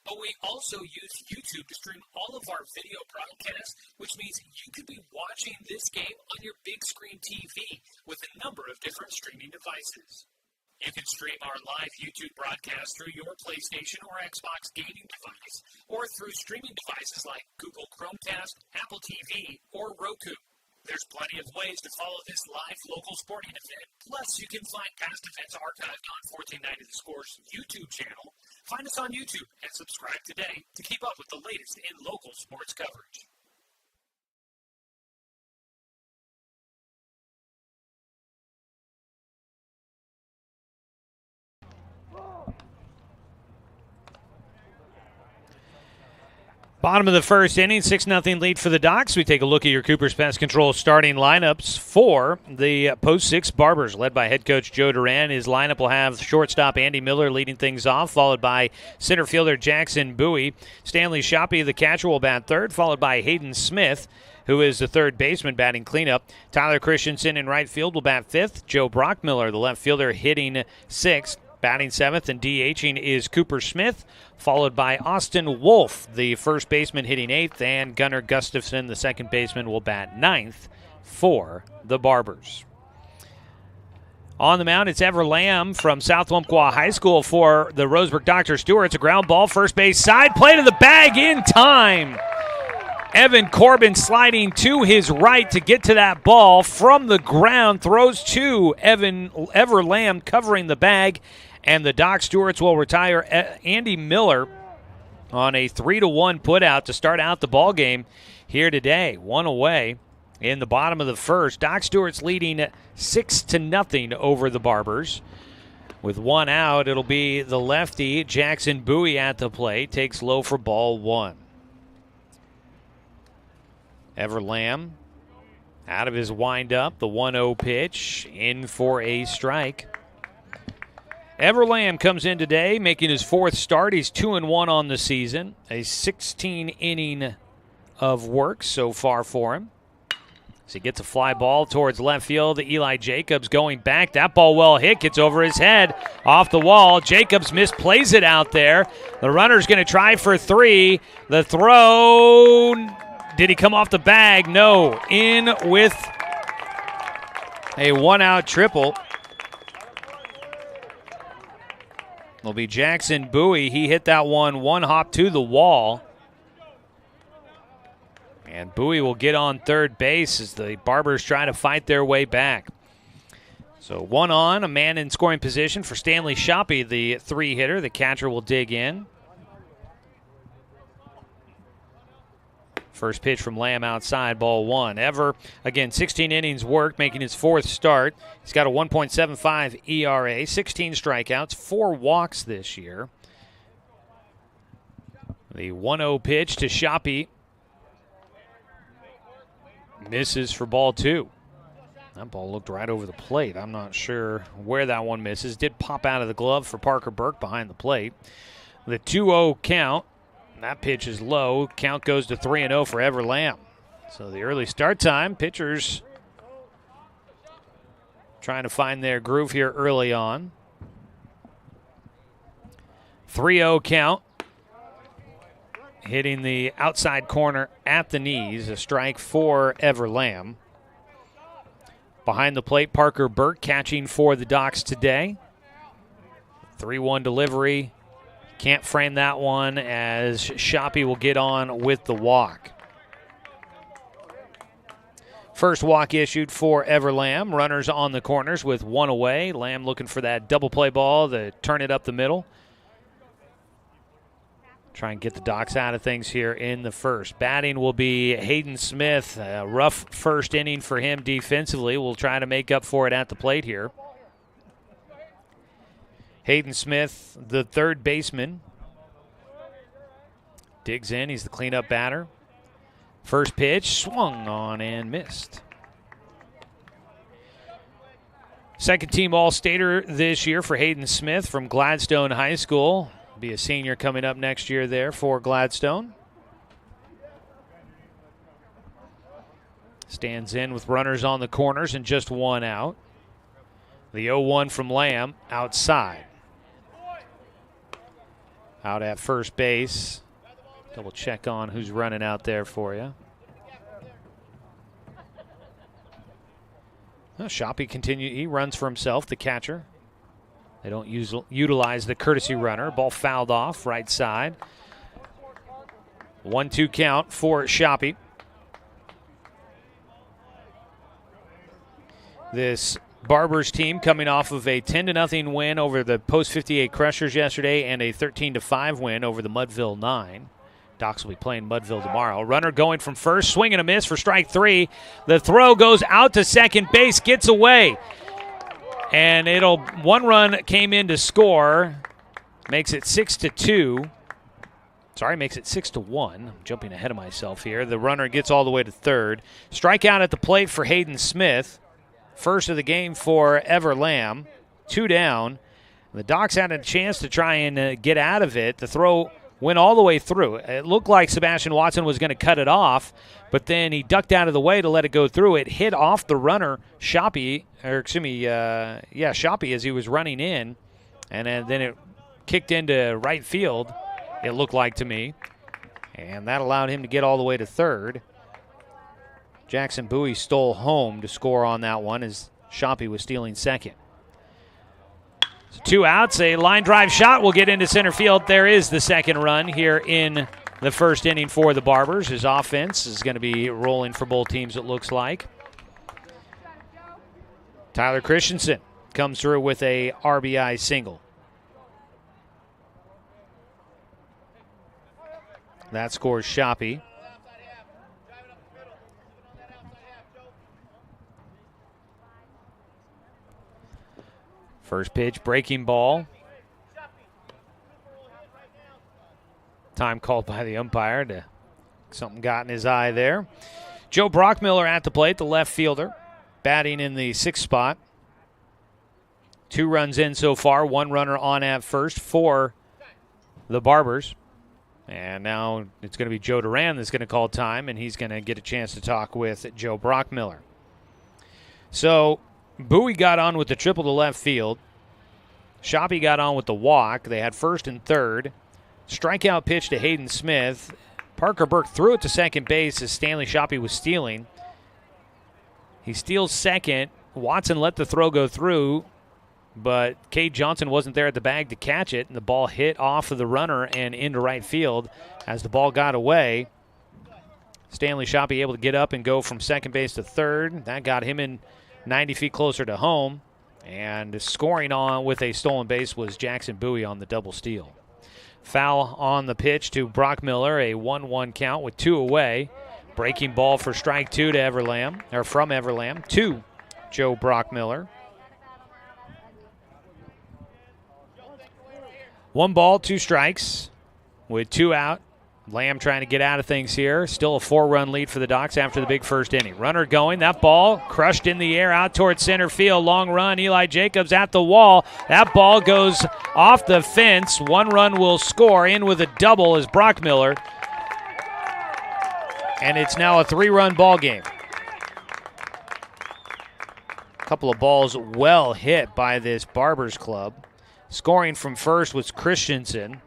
But we also use YouTube to stream all of our video broadcasts, which means you could be watching this game on your big screen TV with a number of different streaming devices. You can stream our live YouTube broadcast through your PlayStation or Xbox gaming device, or through streaming devices like Google Chromecast, Apple TV, or Roku. There's plenty of ways to follow this live local sporting event. Plus, you can find past events archived on 1490 The Score's YouTube channel. Find us on YouTube and subscribe today to keep up with the latest in local sports coverage. Bottom of the first inning, 6-0 lead for the Docs. We take a look at your Cooper's Pest Control starting lineups for the Post 6 Barbers, led by head coach Joe Duran. His lineup will have shortstop Andy Miller leading things off, followed by center fielder Jackson Bowie. Stanley Shoppy, the catcher, will bat third, followed by Hayden Smith, who is the third baseman batting cleanup. Tyler Christensen in right field will bat fifth. Joe Brockmiller, the left fielder, hitting sixth. Batting seventh and DHing is Cooper Smith, followed by Austin Wolf, the first baseman, hitting eighth, and Gunnar Gustafson, the second baseman, will bat ninth for the Barbers. On the mound, it's Ever Lamb from South Umpqua High School for the Roseburg Dr. Stewart. It's a ground ball, first base side, play to the bag in time. Evan Corbin sliding to his right to get to that ball from the ground, throws to Ever Lamb covering the bag, and the Doc Stewarts will retire Andy Miller on a 3-1 putout to start out the ball game here today. One away in the bottom of the first. Doc Stewart's leading 6-0 over the Barbers. With one out, it'll be the lefty, Jackson Bowie, at the plate. Takes low for ball one. Ever Lamb out of his windup. The 1-0 pitch in for a strike. Ever Lamb comes in today, making his fourth start. He's 2-1 on the season. A 16-inning of work so far for him. As he gets a fly ball towards left field. Eli Jacobs going back. That ball well hit. Gets over his head. Off the wall. Jacobs misplays it out there. The runner's going to try for three. The throw. Did he come off the bag? No. In with a one-out triple. Will be Jackson Bowie. He hit that one hop to the wall. And Bowie will get on third base as the Barbers try to fight their way back. So one on, a man in scoring position for Stanley Shoppy, the three-hitter. The catcher will dig in. First pitch from Lamb outside, ball one. Ever, again, 16 innings worked, making his fourth start. He's got a 1.75 ERA, 16 strikeouts, 4 walks this year. The 1-0 pitch to Shoppy. Misses for ball two. That ball looked right over the plate. I'm not sure where that one misses. Did pop out of the glove for Parker Burke behind the plate. The 2-0 count. That pitch is low. Count goes to 3-0 for Ever Lamb. So the early start time, pitchers trying to find their groove here early on. 3-0 count. Hitting the outside corner at the knees. A strike for Ever Lamb. Behind the plate, Parker Burke catching for the Docs today. 3-1 delivery. Can't frame that one as Shoppy will get on with the walk. First walk issued for Ever Lamb. Runners on the corners with one away. Lamb looking for that double play ball to turn it up the middle. Try and get the Docs out of things here in the first. Batting will be Hayden Smith. A rough first inning for him defensively. We'll try to make up for it at the plate here. Hayden Smith, the third baseman. Digs in. He's the cleanup batter. First pitch, swung on and missed. Second team All-Stater this year for Hayden Smith from Gladstone High School. Be a senior coming up next year there for Gladstone. Stands in with runners on the corners and just one out. The 0-1 from Lamb outside. Out at first base. Double check on who's running out there for you. Shoppy continue. He runs for himself, the catcher. They don't utilize the courtesy runner. Ball fouled off, right side. 1-2 count for Shoppy. This Barbers team coming off of a 10-0 win over the Post 58 Crushers yesterday and a 13-5 win over the Mudville 9. Docs will be playing Mudville tomorrow. Runner going from first, swing and a miss for strike three. The throw goes out to second base, gets away. And one run came in to score, makes it 6-2. Sorry, makes it 6-1. I'm jumping ahead of myself here. The runner gets all the way to third. Strikeout at the plate for Hayden Smith. First of the game for Ever Lamb. 2 down. The Docs had a chance to try and get out of it. The throw went all the way through. It looked like Sebastian Watson was going to cut it off, but then he ducked out of the way to let it go through. It hit off the runner, Shoppy, as he was running in, and then it kicked into right field, it looked like to me, and that allowed him to get all the way to third. Jackson Bowie stole home to score on that one as Shoppy was stealing second. So 2 outs, a line drive shot will get into center field. There is the second run here in the first inning for the Barbers. His offense is going to be rolling for both teams, it looks like. Tyler Christensen comes through with a RBI single. That scores Shoppy. First pitch, breaking ball. Time called by the umpire. Something got in his eye there. Joe Brockmiller at the plate, the left fielder, batting in the 6th spot. 2 runs in so far, 1 runner on at first for the Barbers. And now it's going to be Joe Duran that's going to call time, and he's going to get a chance to talk with Joe Brockmiller. So Bowie got on with the triple to left field. Shoppy got on with the walk. They had first and third. Strikeout pitch to Hayden Smith. Parker Burke threw it to second base as Stanley Shoppy was stealing. He steals second. Watson let the throw go through, but Cade Johnson wasn't there at the bag to catch it, and the ball hit off of the runner and into right field. As the ball got away, Stanley Shoppy able to get up and go from second base to third. That got him in 90 feet closer to home. And scoring on with a stolen base was Jackson Bowie on the double steal. Foul on the pitch to Brockmiller, a 1-1 count with 2 away. Breaking ball for strike 2 to Everlam, or from Everlam to Joe Brockmiller. 1 ball, 2 strikes with 2 out. Lamb trying to get out of things here. Still a 4-run lead for the Docs after the big first inning. Runner going. That ball crushed in the air out towards center field. Long run. Eli Jacobs at the wall. That ball goes off the fence. 1 run will score. In with a double is Brockmiller. And it's now a 3-run ball game. A couple of balls well hit by this Barbers club. Scoring from first was Christensen.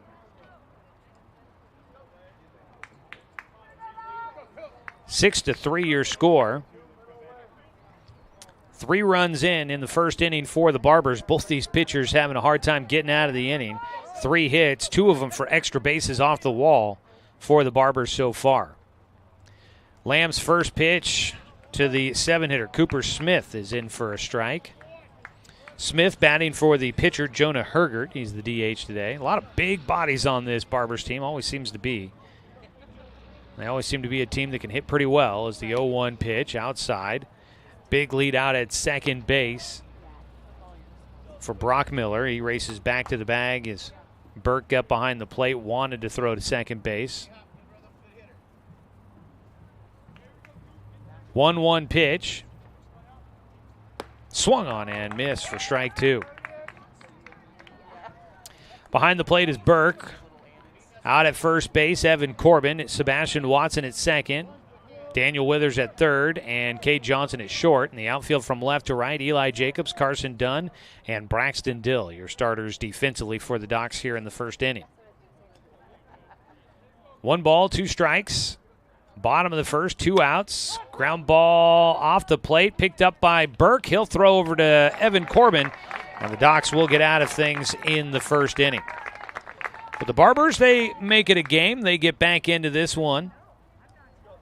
6-3 your score. 3 runs in the first inning for the Barbers. Both these pitchers having a hard time getting out of the inning. 3 hits, 2 of them for extra bases off the wall for the Barbers so far. Lamb's first pitch to the 7-hitter, Cooper Smith, is in for a strike. Smith batting for the pitcher, Jonah Hergert. He's the DH today. A lot of big bodies on this Barbers team, always seems to be. They always seem to be a team that can hit pretty well. As the 0-1 pitch outside. Big lead out at second base for Brockmiller. He races back to the bag as Burke got behind the plate, wanted to throw to second base. 1-1 pitch. Swung on and missed for strike 2. Behind the plate is Burke. Out at first base, Evan Corbin. Sebastian Watson at second. Daniel Withers at third. And Cade Johnson at short. In the outfield from left to right, Eli Jacobs, Carson Dunn, and Braxton Dill, your starters defensively for the Docs here in the first inning. 1 ball, 2 strikes. Bottom of the first, 2 outs. Ground ball off the plate, picked up by Burke. He'll throw over to Evan Corbin. And the Docs will get out of things in the first inning. But the Barbers, they make it a game. They get back into this one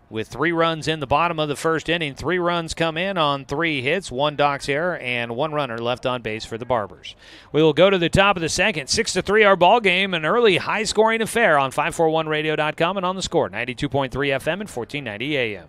with 3 runs in the bottom of the first inning. 3 runs come in on 3 hits, 1 Docs error, and 1 runner left on base for the Barbers. We will go to the top of the second. 6-3 our ball game, an early high-scoring affair on 541radio.com and on the Score, 92.3 FM and 1490 AM.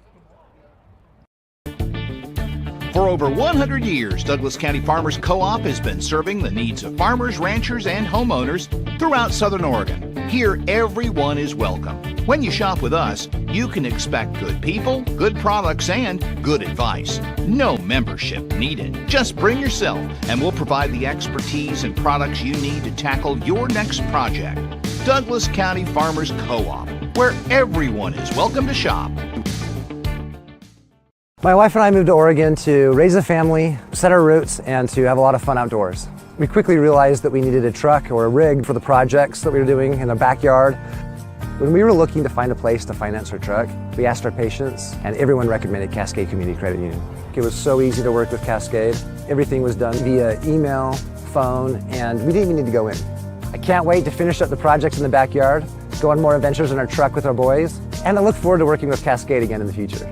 For over 100 years, Douglas County Farmers Co-op has been serving the needs of farmers, ranchers, and homeowners throughout Southern Oregon. Here, everyone is welcome. When you shop with us, you can expect good people, good products, and good advice. No membership needed. Just bring yourself, and we'll provide the expertise and products you need to tackle your next project. Douglas County Farmers Co-op, where everyone is welcome to shop. My wife and I moved to Oregon to raise a family, set our roots, and to have a lot of fun outdoors. We quickly realized that we needed a truck or a rig for the projects that we were doing in the backyard. When we were looking to find a place to finance our truck, we asked our patients, and everyone recommended Cascade Community Credit Union. It was so easy to work with Cascade. Everything was done via email, phone, and we didn't even need to go in. I can't wait to finish up the projects in the backyard, go on more adventures in our truck with our boys, and I look forward to working with Cascade again in the future.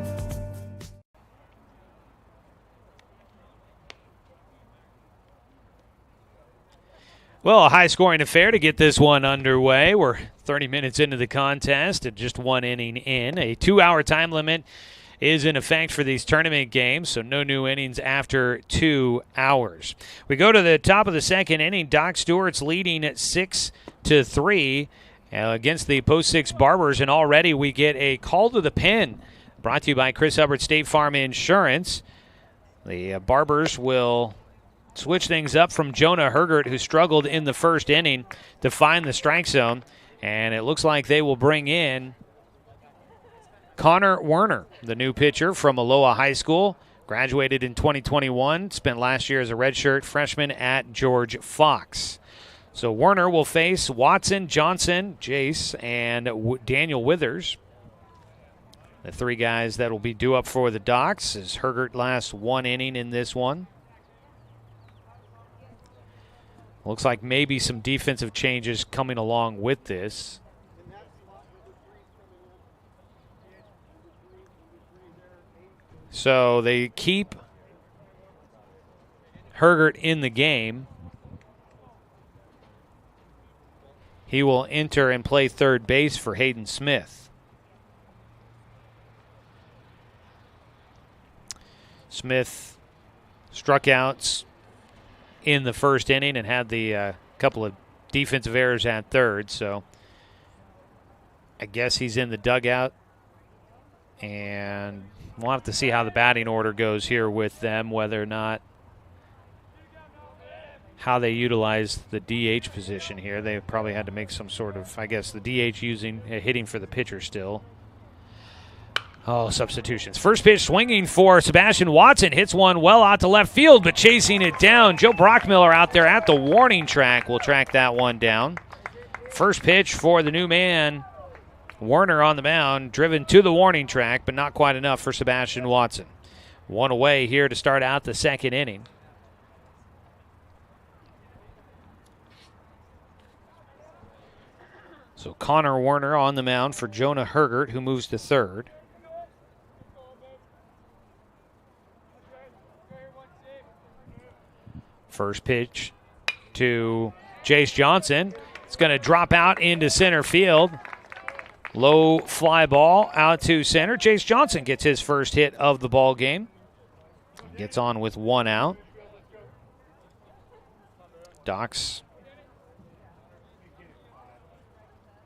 Well, a high-scoring affair to get this one underway. We're 30 minutes into the contest and just one inning in. A 2-hour time limit is in effect for these tournament games, so no new innings after 2 hours. We go to the top of the second inning. Doc Stewart's leading at 6-3 against the post 6 Barbers, and already we get a call to the pen brought to you by Chris Hubbard State Farm Insurance. The Barbers will switch things up from Jonah Hergert, who struggled in the first inning to find the strike zone. And it looks like they will bring in Connor Werner, the new pitcher from Aloha High School. Graduated in 2021, spent last year as a redshirt freshman at George Fox. So Werner will face Watson, Johnson, Jace, and Daniel Withers. The 3 guys that will be due up for the Docs as Hergert lasts 1 inning in this one. Looks like maybe some defensive changes coming along with this. So they keep Hergert in the game. He will enter and play third base for Hayden Smith. Smith struck outs in the first inning and had the couple of defensive errors at third, so I guess he's in the dugout, and we'll have to see how the batting order goes here with them, whether or not how they utilize the DH position here. They probably had to make some sort of, I guess, the DH hitting for the pitcher still. Oh, substitutions. First pitch swinging for Sebastian Watson. Hits one well out to left field, but chasing it down. Joe Brockmiller out there at the warning track will track that one down. First pitch for the new man, Werner on the mound, driven to the warning track, but not quite enough for Sebastian Watson. 1 away here to start out the second inning. So Connor Werner on the mound for Jonah Hergert, who moves to third. First pitch to Jace Johnson. It's going to drop out into center field. Low fly ball out to center. Jace Johnson gets his first hit of the ball game. Gets on with 1 out. Docs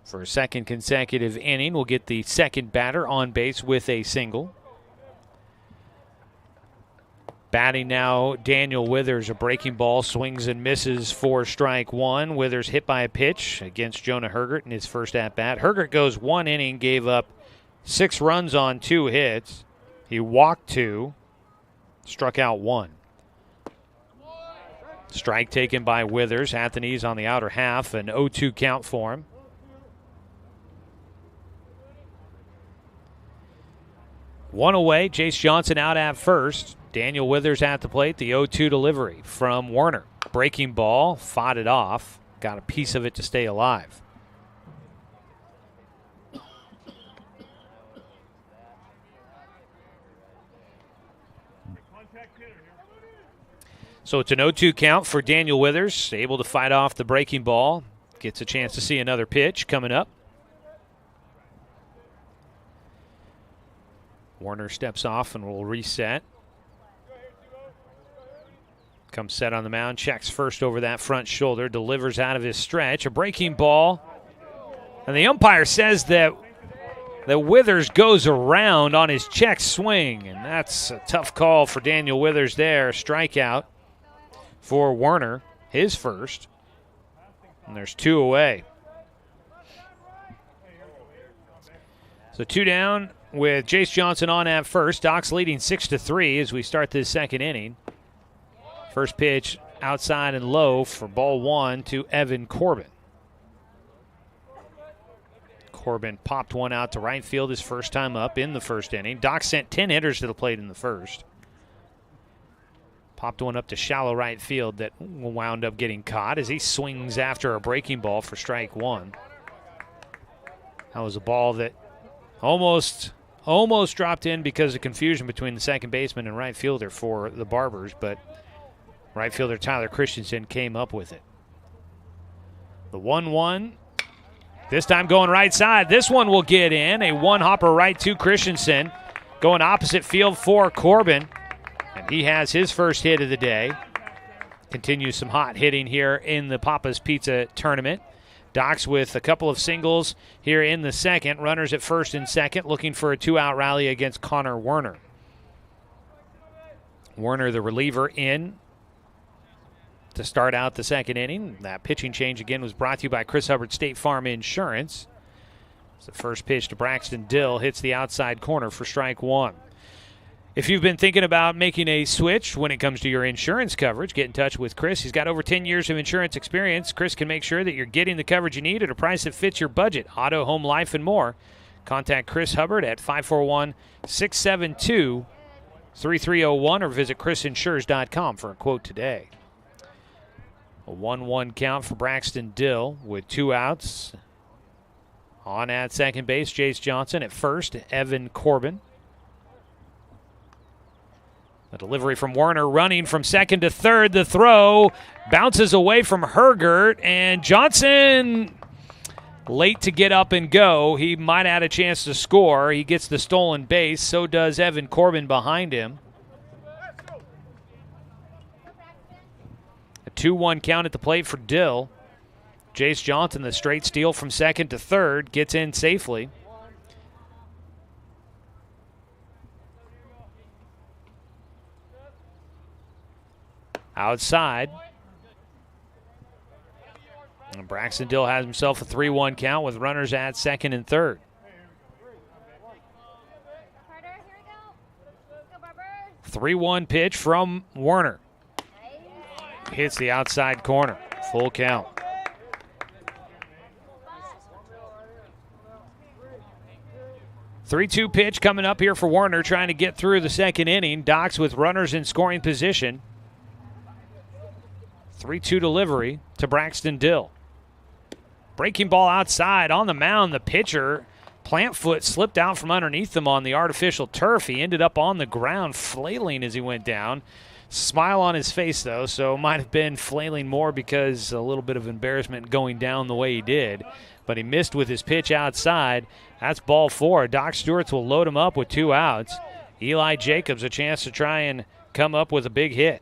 for a second consecutive inning will get the second batter on base with a single. Batting now, Daniel Withers, a breaking ball, swings and misses for strike 1. Withers hit by a pitch against Jonah Hergert in his first at-bat. Hergert goes 1 inning, gave up 6 runs on 2 hits. He walked 2, struck out 1. Strike taken by Withers. Anthony's on the outer half, an 0-2 count for him. One away, Jace Johnson out at first. Daniel Withers at the plate, the 0-2 delivery from Werner. Breaking ball, fought it off, got a piece of it to stay alive. So it's an 0-2 count for Daniel Withers, able to fight off the breaking ball. Gets a chance to see another pitch coming up. Werner steps off and will reset. Comes set on the mound, checks first over that front shoulder, delivers out of his stretch. A breaking ball. And the umpire says that Withers goes around on his check swing. And that's a tough call for Daniel Withers there. Strikeout for Werner, his first. And there's 2 away. So 2 down with Jace Johnson on at first. Doc's leading 6-3 as we start this second inning. First pitch outside and low for ball 1 to Evan Corbin. Corbin popped one out to right field his first time up in the first inning. Doc sent 10 hitters to the plate in the first. Popped one up to shallow right field that wound up getting caught as he swings after a breaking ball for strike 1. That was a ball that almost dropped in because of confusion between the second baseman and right fielder for the Barbers, but right fielder Tyler Christensen came up with it. The 1-1. This time going right side. This one will get in. A one-hopper right to Christensen. Going opposite field for Corbin. And he has his first hit of the day. Continues some hot hitting here in the Papa's Pizza tournament. Docs with a couple of singles here in the second. Runners at first and second, looking for a two-out rally against Connor Werner. Werner, the reliever, in to start out the second inning. That pitching change again was brought to you by Chris Hubbard State Farm Insurance. It's the first pitch to Braxton Dill, hits the outside corner for strike one. If you've been thinking about making a switch when it comes to your insurance coverage, get in touch with Chris. He's got over 10 years of insurance experience. Chris can make sure that you're getting the coverage you need at a price that fits your budget. Auto, home, life, and more. Contact Chris Hubbard at 541-672-3301 or visit chrisinsures.com for a quote today. A 1-1 count for Braxton Dill with two outs. On at second base, Jace Johnson. At first, Evan Corbin. A delivery from Werner running from second to third. The throw bounces away from Hergert, and Johnson late to get up and go. He might have had a chance to score. He gets the stolen base. So does Evan Corbin behind him. A 2-1 count at the plate for Dill. Jace Johnson, the straight steal from second to third, gets in safely. Outside. And Braxton Dill has himself a 3-1 count with runners at second and third. Go, 3-1 pitch from Werner. Hits the outside corner. Full count. Three-two pitch coming up here for Werner, trying to get through the second inning. Docs with runners in scoring position. 3-2 delivery to Braxton Dill. Breaking ball outside on the mound. The pitcher, plant foot, slipped out from underneath him on the artificial turf. He ended up on the ground flailing as he went down. Smile on his face, though, so might have been flailing more because a little bit of embarrassment going down the way he did. But he missed with his pitch outside. That's ball four. Doc Stewart's will load him up with two outs. Eli Jacobs a chance to try and come up with a big hit.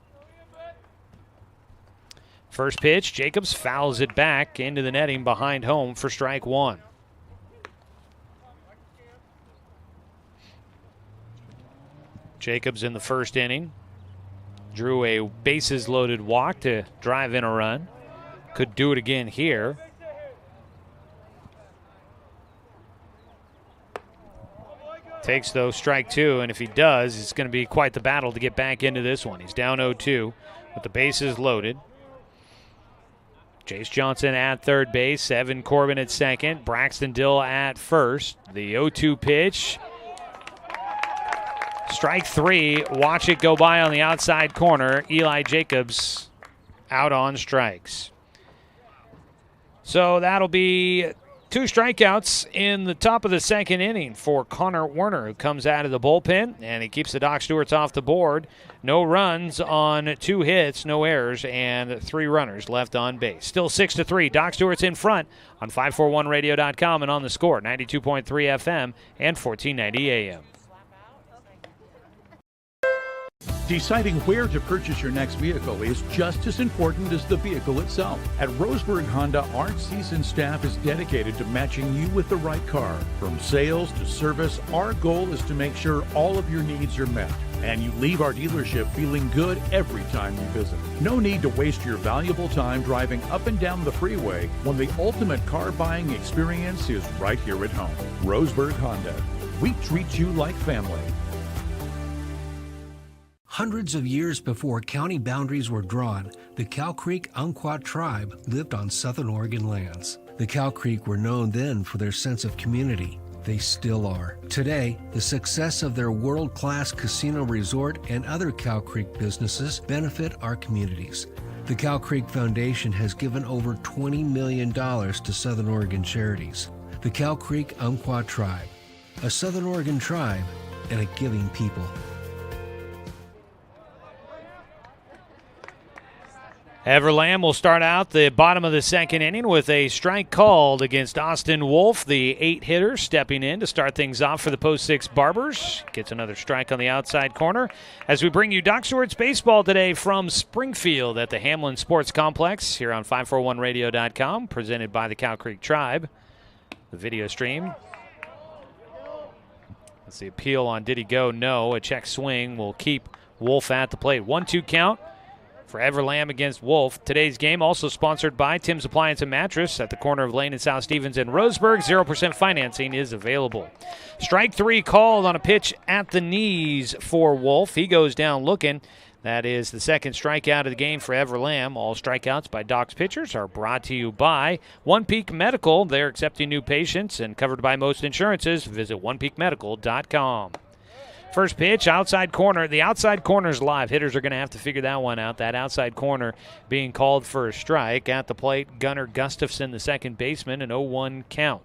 First pitch, Jacobs fouls it back into the netting behind home for strike one. Jacobs in the first inning drew a bases-loaded walk to drive in a run. Could do it again here. Takes, though, strike two, and if he does, it's going to be quite the battle to get back into this one. He's down 0-2 with the bases loaded. Jace Johnson at third base, Evan Corbin at second, Braxton Dill at first. The 0-2 pitch. Strike three. Watch it go by on the outside corner. Eli Jacobs out on strikes. So that'll be two strikeouts in the top of the second inning for Connor Werner, who comes out of the bullpen, and he keeps the Doc Stewarts off the board. No runs on two hits, no errors, and three runners left on base. Still 6-3. Doc Stewart's in front on 541radio.com and on the Score, 92.3 FM and 1490 AM. Deciding where to purchase your next vehicle is just as important as the vehicle itself. At Roseburg Honda, our seasoned staff is dedicated to matching you with the right car. From sales to service, our goal is to make sure all of your needs are met, and you leave our dealership feeling good every time you visit. No need to waste your valuable time driving up and down the freeway when the ultimate car buying experience is right here at home. Roseburg Honda. We treat you like family. Hundreds of years before county boundaries were drawn, the Cow Creek Umpqua tribe lived on Southern Oregon lands. The Cow Creek were known then for their sense of community. They still are. Today, the success of their world-class casino resort and other Cow Creek businesses benefit our communities. The Cow Creek Foundation has given over $20 million to Southern Oregon charities. The Cow Creek Umpqua tribe, a Southern Oregon tribe and a giving people. Everlam will start out the bottom of the second inning with a strike called against Austin Wolf, the 8-hitter, stepping in to start things off for the Post 6 Barbers. Gets another strike on the outside corner as we bring you Doc Stewart's baseball today from Springfield at the Hamlin Sports Complex here on 541radio.com, presented by the Cow Creek Tribe. The video stream. That's the appeal on did he go? No. A check swing will keep Wolf at the plate. 1-2 count for Everlam against Wolf. Today's game also sponsored by Tim's Appliance and Mattress at the corner of Lane and South Stevens in Roseburg. 0% financing is available. Strike 3 called on a pitch at the knees for Wolf. He goes down looking. That is the second strikeout of the game for Everlam. All strikeouts by Doc's pitchers are brought to you by One Peak Medical. They're accepting new patients and covered by most insurances. Visit onepeakmedical.com. First pitch, outside corner. The outside corner's live. Hitters are going to have to figure that one out. That outside corner being called for a strike. At the plate, Gunnar Gustafson, the second baseman, an 0-1 count.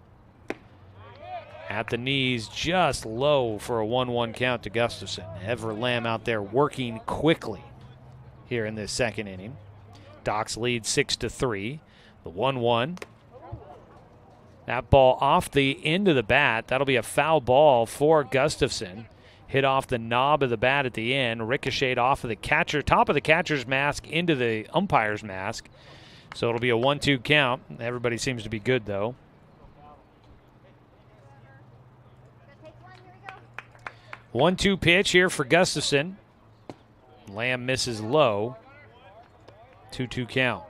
At the knees, just low for a 1-1 count to Gustafson. Everlam out there working quickly here in this second inning. Docs lead 6-3. The 1-1. That ball off the end of the bat. That'll be a foul ball for Gustafson. Hit off the knob of the bat at the end, ricocheted off of the catcher, top of the catcher's mask into the umpire's mask. So it'll be a 1-2 count. Everybody seems to be good, though. One-two pitch here for Gustafson. Lamb misses low. 2-2 count.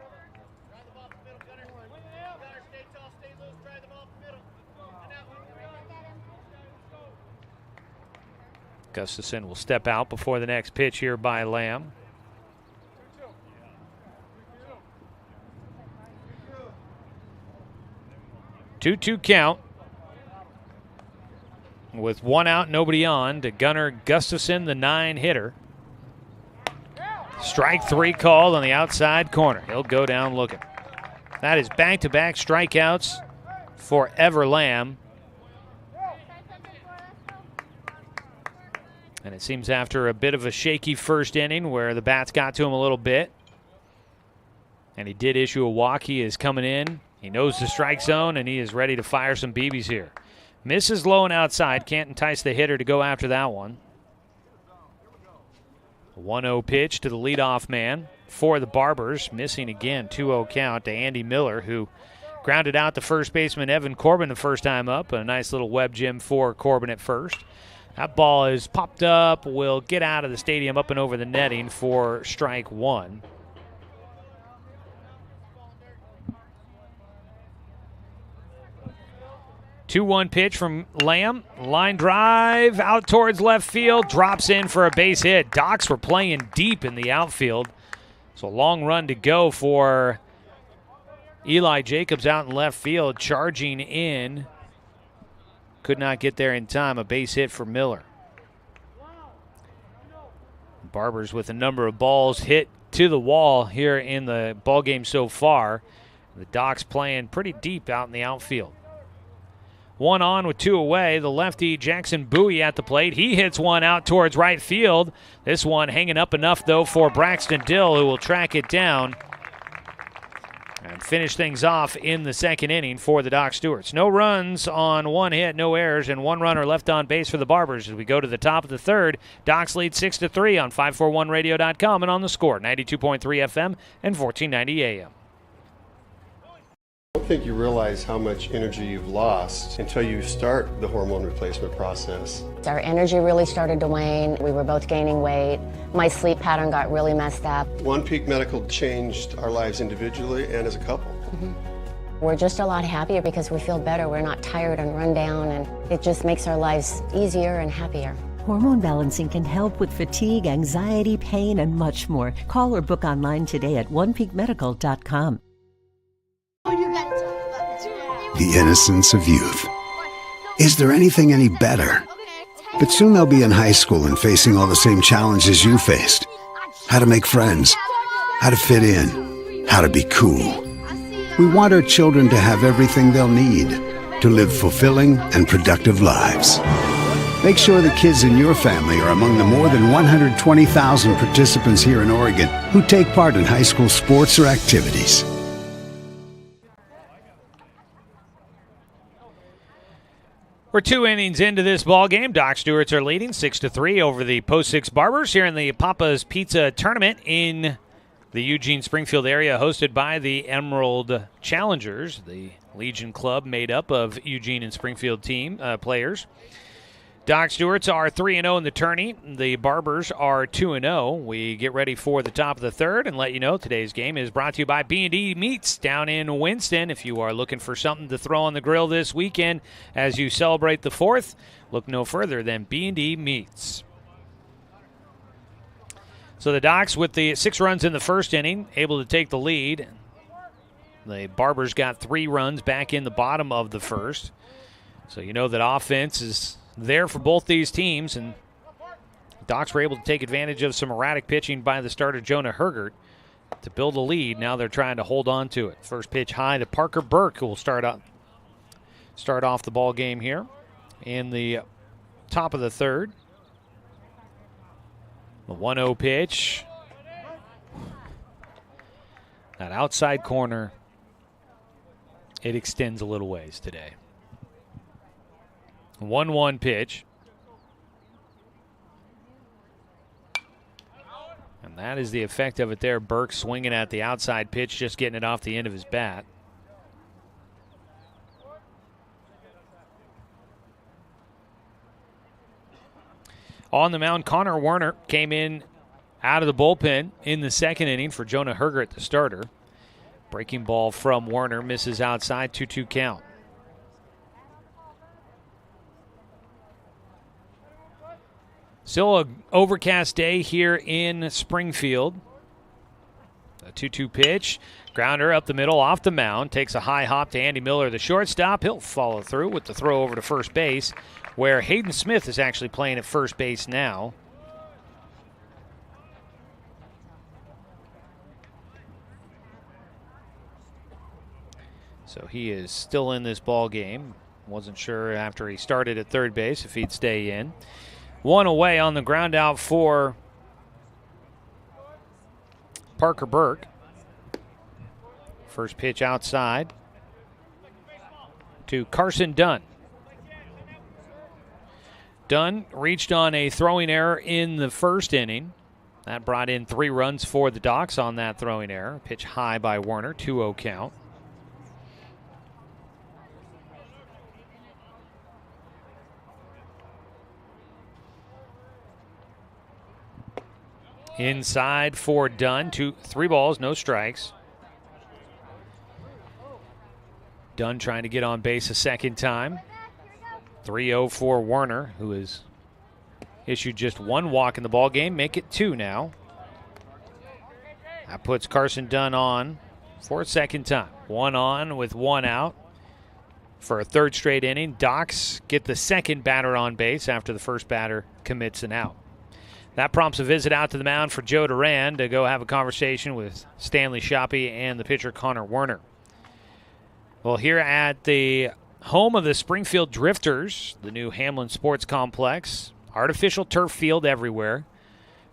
Gustafson will step out before the next pitch here by Lamb. Two-two count. With one out, nobody on to Gunnar Gustafson, the 9-hitter. Strike 3 called on the outside corner. He'll go down looking. That is back-to-back strikeouts for Everlam. And it seems after a bit of a shaky first inning where the bats got to him a little bit, and he did issue a walk, he is coming in. He knows the strike zone, and he is ready to fire some BBs here. Misses low and outside. Can't entice the hitter to go after that one. A 1-0 pitch to the leadoff man for the Barbers. Missing again. 2-0 count to Andy Miller, who grounded out the first baseman Evan Corbin the first time up. A nice little web gem for Corbin at first. That ball is popped up, will get out of the stadium up and over the netting for strike 1. Two-one pitch from Lamb. Line drive out towards left field. Drops in for a base hit. Docs were playing deep in the outfield. So a long run to go for Eli Jacobs out in left field. Charging in. Could not get there in time. A base hit for Miller. Barbers with a number of balls hit to the wall here in the ball game so far. The Docs playing pretty deep out in the outfield. One on with two away. The lefty Jackson Bowie at the plate. He hits one out towards right field. This one hanging up enough, though, for Braxton Dill, who will track it down and finish things off in the second inning for the Doc Stewarts. No runs on one hit, no errors, and one runner left on base for the Barbers as we go to the top of the third. Docs lead 6-3 on 541radio.com and on the Score, 92.3 FM and 1490 AM. I don't think you realize how much energy you've lost until you start the hormone replacement process. Our energy really started to wane. We were both gaining weight. My sleep pattern got really messed up. One Peak Medical changed our lives individually and as a couple. We're just a lot happier because we feel better. We're not tired and run down, and it just makes our lives easier and happier. Hormone balancing can help with fatigue, anxiety, pain, and much more. Call or book online today at onepeakmedical.com. The innocence of youth. Is there anything any better? But soon they'll be in high school and facing all the same challenges you faced. How to make friends, how to fit in, how to be cool. We want our children to have everything they'll need to live fulfilling and productive lives. Make sure the kids in your family are among the more than 120,000 participants here in Oregon who take part in high school sports or activities. We're 2 innings into this ball game. Doc Stewarts are leading 6-3 over the Post 6 Barbers here in the Papa's Pizza Tournament in the Eugene-Springfield area, hosted by the Emerald Challengers, the Legion Club made up of Eugene and Springfield team players. Doc Stewarts are 3-0 in the tourney. The Barbers are 2-0. We get ready for the top of the third and let you know today's game is brought to you by B&D Meats down in Winston. If you are looking for something to throw on the grill this weekend as you celebrate the 4th, look no further than B&D Meats. So the Docs with the 6 runs in the first inning, able to take the lead. The Barbers got 3 runs back in the bottom of the first. So you know that offense is there for both these teams, and Docs were able to take advantage of some erratic pitching by the starter Jonah Hergert to build a lead. Now they're trying to hold on to it. First pitch high to Parker Burke, who will start off the ball game here in the top of the third. The 1-0 pitch. That outside corner, it extends a little ways today. 1-1 pitch. And that is the effect of it there. Burke swinging at the outside pitch, just getting it off the end of his bat. On the mound, Connor Werner came in out of the bullpen in the second inning for Jonah Hergert, the starter. Breaking ball from Werner, misses outside, 2-2 count. Still an overcast day here in Springfield. A 2-2 pitch. Grounder up the middle off the mound. Takes a high hop to Andy Miller, the shortstop. He'll follow through with the throw over to first base, where Hayden Smith is actually playing at first base now. So he is still in this ball game. Wasn't sure after he started at third base if he'd stay in. 1 away on the ground out for Parker Burke. First pitch outside to Carson Dunn. Dunn reached on a throwing error in the first inning. That brought in 3 runs for the Docs on that throwing error. Pitch high by Werner, 2-0 count. Inside for Dunn, 3 balls, no strikes. Dunn trying to get on base a second time. 3-0 for Werner, who has issued just 1 walk in the ball game. Make it 2 now. That puts Carson Dunn on for a second time. 1 on with 1 out for a 3rd straight inning. Docs get the second batter on base after the first batter commits an out. That prompts a visit out to the mound for Joe Duran to go have a conversation with Stanley Shoppy and the pitcher Connor Werner. Well, here at the home of the Springfield Drifters, the new Hamlin Sports Complex, artificial turf field everywhere.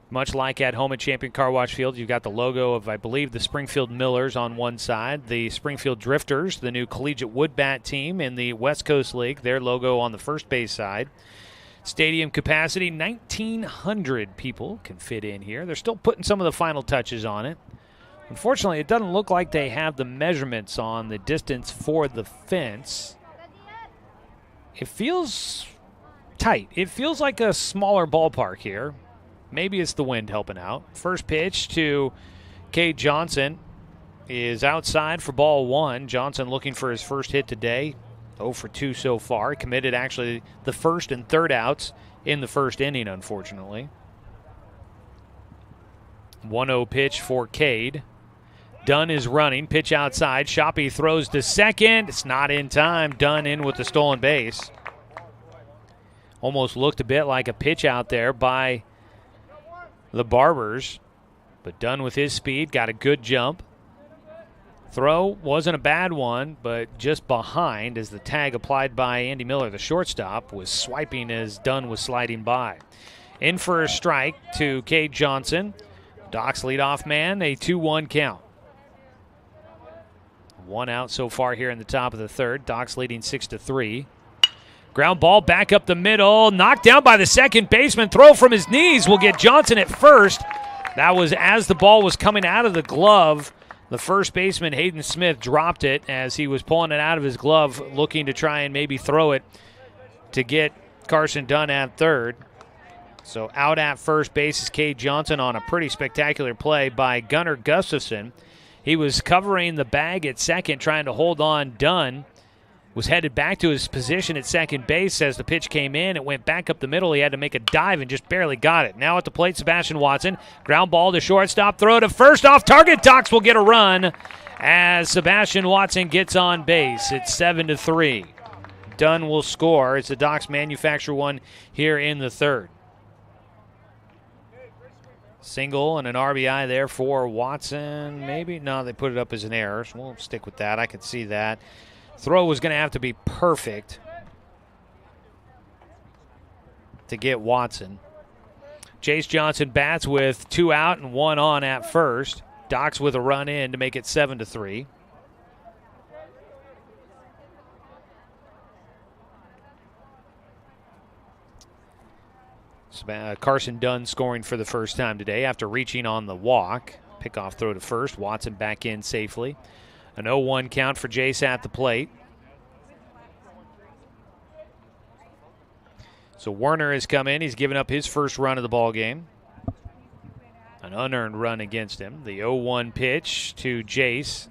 Much like at home at Champion Car Wash Field, you've got the logo of, I believe, the Springfield Millers on one side, the Springfield Drifters, the new collegiate wood bat team in the West Coast League, their logo on the first base side. Stadium capacity, 1,900 people can fit in here. They're still putting some of the final touches on it. Unfortunately, it doesn't look like they have the measurements on the distance for the fence. It feels tight. It feels like a smaller ballpark here. Maybe it's the wind helping out. First pitch to Cade Johnson is outside for ball 1. Johnson looking for his first hit today. 0 for 2 so far. Committed actually the first and third outs in the first inning, unfortunately. 1-0 pitch for Cade. Dunn is running. Pitch outside. Shoppy throws to second. It's not in time. Dunn in with the stolen base. Almost looked a bit like a pitch out there by the Barbers. But Dunn with his speed got a good jump. Throw wasn't a bad one, but just behind as the tag applied by Andy Miller, the shortstop, was swiping as Dunn was sliding by. In for a strike to Cade Johnson. Doc's leadoff man, a 2-1 count. 1 out so far here in the top of the third. Doc's leading 6-3. Ground ball back up the middle, knocked down by the second baseman. Throw from his knees will get Johnson at first. That was as the ball was coming out of the glove. The first baseman, Hayden Smith, dropped it as he was pulling it out of his glove, looking to try and maybe throw it to get Carson Dunn at third. So out at first base is Cade Johnson on a pretty spectacular play by Gunnar Gustafson. He was covering the bag at second, trying to hold on. Dunn was headed back to his position at second base as the pitch came in. It went back up the middle. He had to make a dive and just barely got it. Now at the plate, Sebastian Watson. Ground ball to shortstop. Throw to first off target. Docs will get a run as Sebastian Watson gets on base. It's 7-3. Dunn will score as the Docs manufacture one here in the third. Single and an RBI there for Watson. Maybe? No, they put it up as an error. So we'll stick with that. I could see that. Throw was going to have to be perfect to get Watson. Chase Johnson bats with 2 out and 1 on at first. Docs with a run in to make it 7-3. Carson Dunn scoring for the first time today after reaching on the walk. Pickoff throw to first. Watson back in safely. An 0-1 count for Jace at the plate. So Werner has come in. He's given up his first run of the ball game. An unearned run against him. The 0-1 pitch to Jace.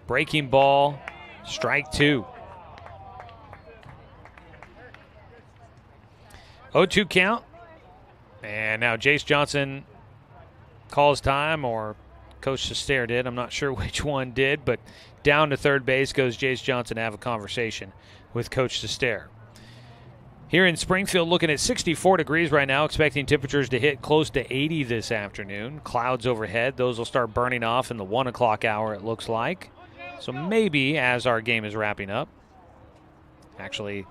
Breaking ball, strike 2. 0-2 count. And now Jace Johnson calls time, or Coach Sestair did. I'm not sure which one did, but down to third base goes Jace Johnson to have a conversation with Coach Sestair. Here in Springfield, looking at 64 degrees right now, expecting temperatures to hit close to 80 this afternoon. Clouds overhead. Those will start burning off in the 1 o'clock hour, it looks like. So maybe as our game is wrapping up. Actually,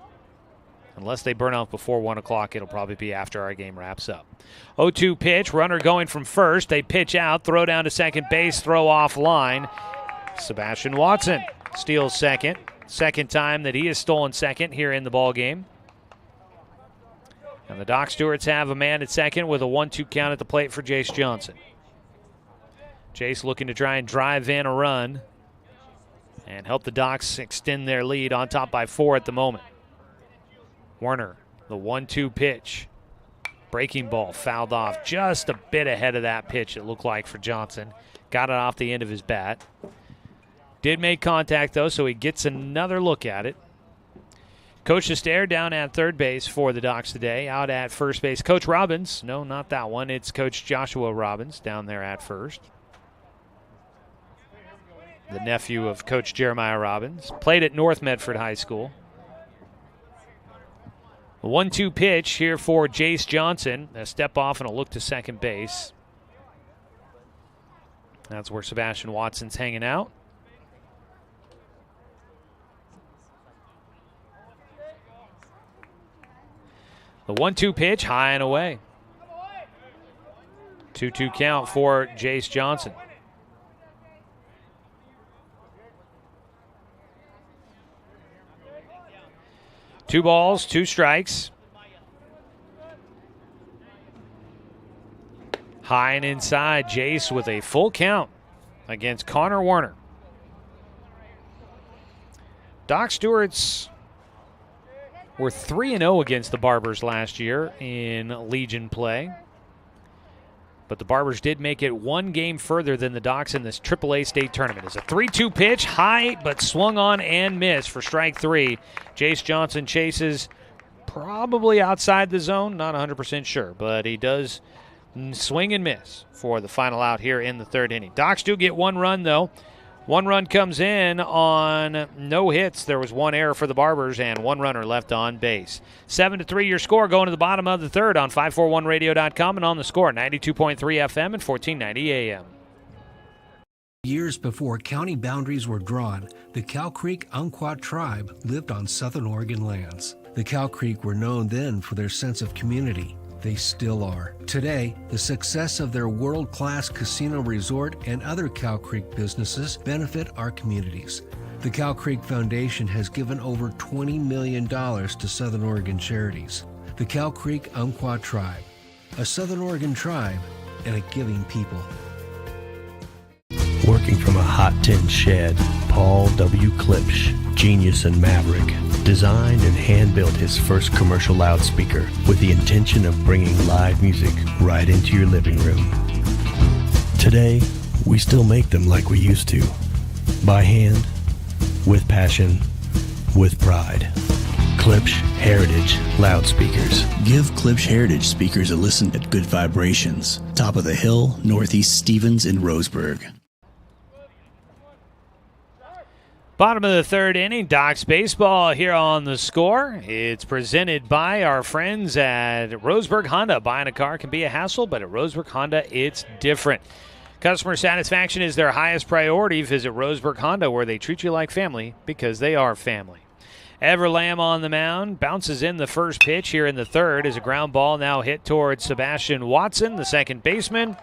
unless they burn off before 1 o'clock, it'll probably be after our game wraps up. 0-2 pitch, runner going from first. They pitch out, throw down to second base, throw off line. Sebastian Watson steals second. Second time that he has stolen second here in the ball game. And the Doc Stewarts have a man at second with a 1-2 count at the plate for Jace Johnson. Jace looking to try and drive in a run and help the Docs extend their lead, on top by 4 at the moment. Werner, the 1-2 pitch. Breaking ball fouled off just a bit ahead of that pitch, it looked like, for Johnson. Got it off the end of his bat. Did make contact, though, so he gets another look at it. Coach Sestair down at third base for the Docs today. Out at first base, Coach Robbins. No, not that one. It's Coach Joshua Robbins down there at first. The nephew of Coach Jeremiah Robbins. Played at North Medford High School. A 1-2 pitch here for Jace Johnson. A step off and a look to second base. That's where Sebastian Watson's hanging out. The 1-2 pitch, high and away. 2-2 count for Jace Johnson. Two balls, 2 strikes. High and inside, Jace with a full count against Connor Werner. Doc Stewart's were 3-0 against the Barbers last year in Legion play. But the Barbers did make it 1 game further than the Docs in this AAA state tournament. It's a 3-2 pitch, high but swung on and missed for strike 3. Jace Johnson chases probably outside the zone, not 100% sure, but he does swing and miss for the final out here in the third inning. Docs do get 1 run, though. 1 run comes in on no hits. There was 1 error for the Barbers and 1 runner left on base. 7-3 your score going to the bottom of the third on 541radio.com and on the Score, 92.3 FM and 1490 AM. Years before county boundaries were drawn, the Cow Creek Umpqua tribe lived on Southern Oregon lands. The Cow Creek were known then for their sense of community. They still are. Today, the success of their world-class casino resort and other Cow Creek businesses benefit our communities. The Cow Creek Foundation has given over $20 million to Southern Oregon charities. The Cow Creek Umpqua tribe, a Southern Oregon tribe and a giving people. Working from a hot tin shed, Paul W. Klipsch, genius and maverick, designed and hand-built his first commercial loudspeaker with the intention of bringing live music right into your living room. Today, we still make them like we used to, by hand, with passion, with pride. Klipsch Heritage Loudspeakers. Give Klipsch Heritage speakers a listen at Good Vibrations, top of the hill, Northeast Stevens in Roseburg. Bottom of the third inning, Docs baseball here on The Score. It's presented by our friends at Roseburg Honda. Buying a car can be a hassle, but at Roseburg Honda, it's different. Customer satisfaction is their highest priority. Visit Roseburg Honda, where they treat you like family because they are family. Everlam on the mound, bounces in the first pitch here in the third as a ground ball now hit towards Sebastian Watson, the second baseman.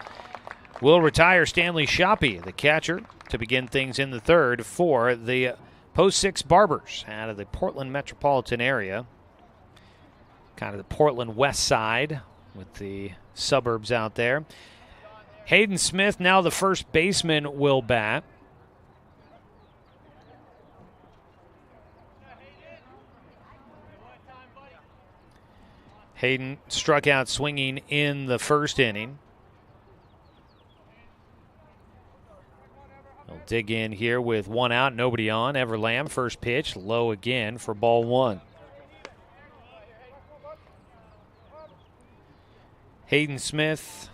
Will retire Stanley Shoppy, the catcher, to begin things in the third for the Post 6 Barbers out of the Portland metropolitan area. Kind of the Portland west side with the suburbs out there. Hayden Smith, now the first baseman, will bat. Hayden struck out swinging in the first inning. They'll dig in here with one out, nobody on. Everlam, first pitch, low again for ball one. Hayden Smith,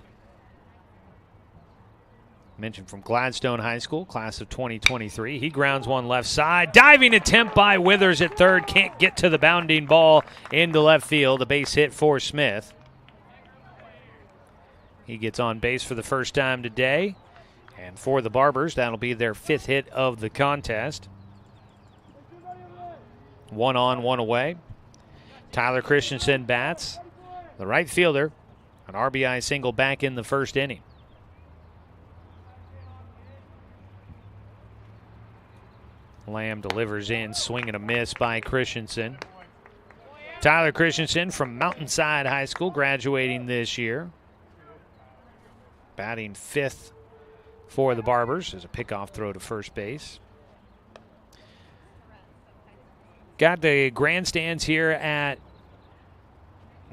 mentioned from Gladstone High School, class of 2023. He grounds one left side. Diving attempt by Withers at third. Can't get to the bounding ball into left field. A base hit for Smith. He gets on base for the first time today. And for the Barbers, that'll be their fifth hit of the contest. One on, one away. Tyler Christensen bats. The right fielder, an RBI single back in the first inning. Lamb delivers in, swing and a miss by Christensen. Tyler Christensen from Mountainside High School, graduating this year. Batting fifth for the Barbers as a pickoff throw to first base. Got the grandstands here at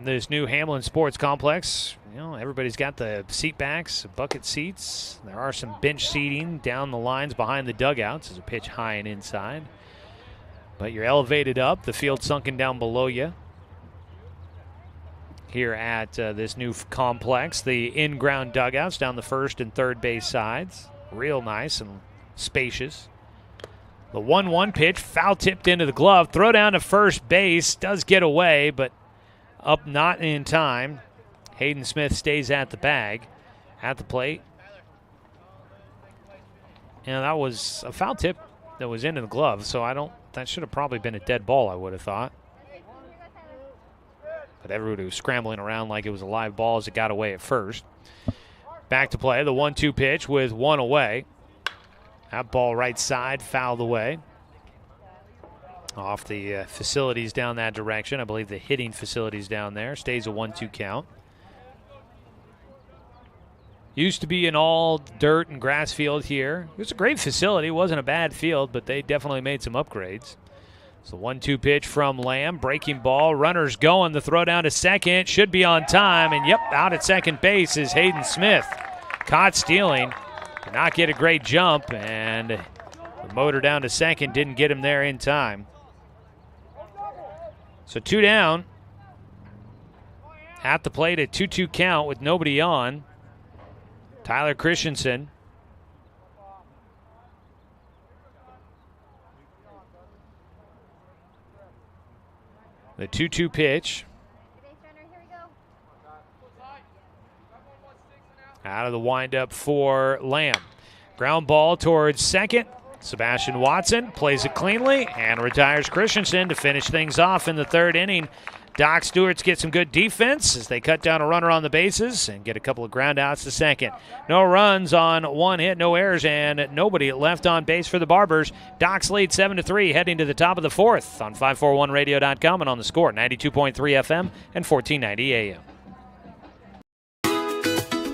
this new Hamlin Sports Complex. You know, everybody's got the seat backs, bucket seats. There are some bench seating down the lines behind the dugouts as a pitch high and inside. But you're elevated up, the field sunken down below you. Here at this new complex, the in-ground dugouts down the first and third base sides. Real nice and spacious. The 1-1 pitch, foul tipped into the glove. Throw down to first base, does get away, but up not in time. Hayden Smith stays at the bag, at the plate. And that was a foul tip that was into the glove, so that should have probably been a dead ball, I would have thought. But everybody was scrambling around like it was a live ball as it got away at first. Back to play, the 1-2 pitch with one away. That ball right side, fouled away. Off the facilities down that direction. I believe the hitting facilities down there. Stays a 1-2 count. Used to be an all dirt and grass field here. It was a great facility. It wasn't a bad field, but they definitely made some upgrades. So 1-2 pitch from Lamb, breaking ball, runners going, the throw down to second, should be on time, and yep, out at second base is Hayden Smith. Caught stealing, did not get a great jump, and the motor down to second didn't get him there in time. So two down, at the plate, a 2-2 count with nobody on. Tyler Christensen. The 2-2 pitch. Out of the windup for Lamb. Ground ball towards second. Sebastian Watson plays it cleanly and retires Christensen to finish things off in the third inning. Doc Stewart's get some good defense as they cut down a runner on the bases and get a couple of ground outs to second. No runs on one hit, no errors, and nobody left on base for the Barbers. Doc's lead 7-3 heading to the top of the fourth on 541radio.com and on the Score, 92.3 FM and 1490 AM.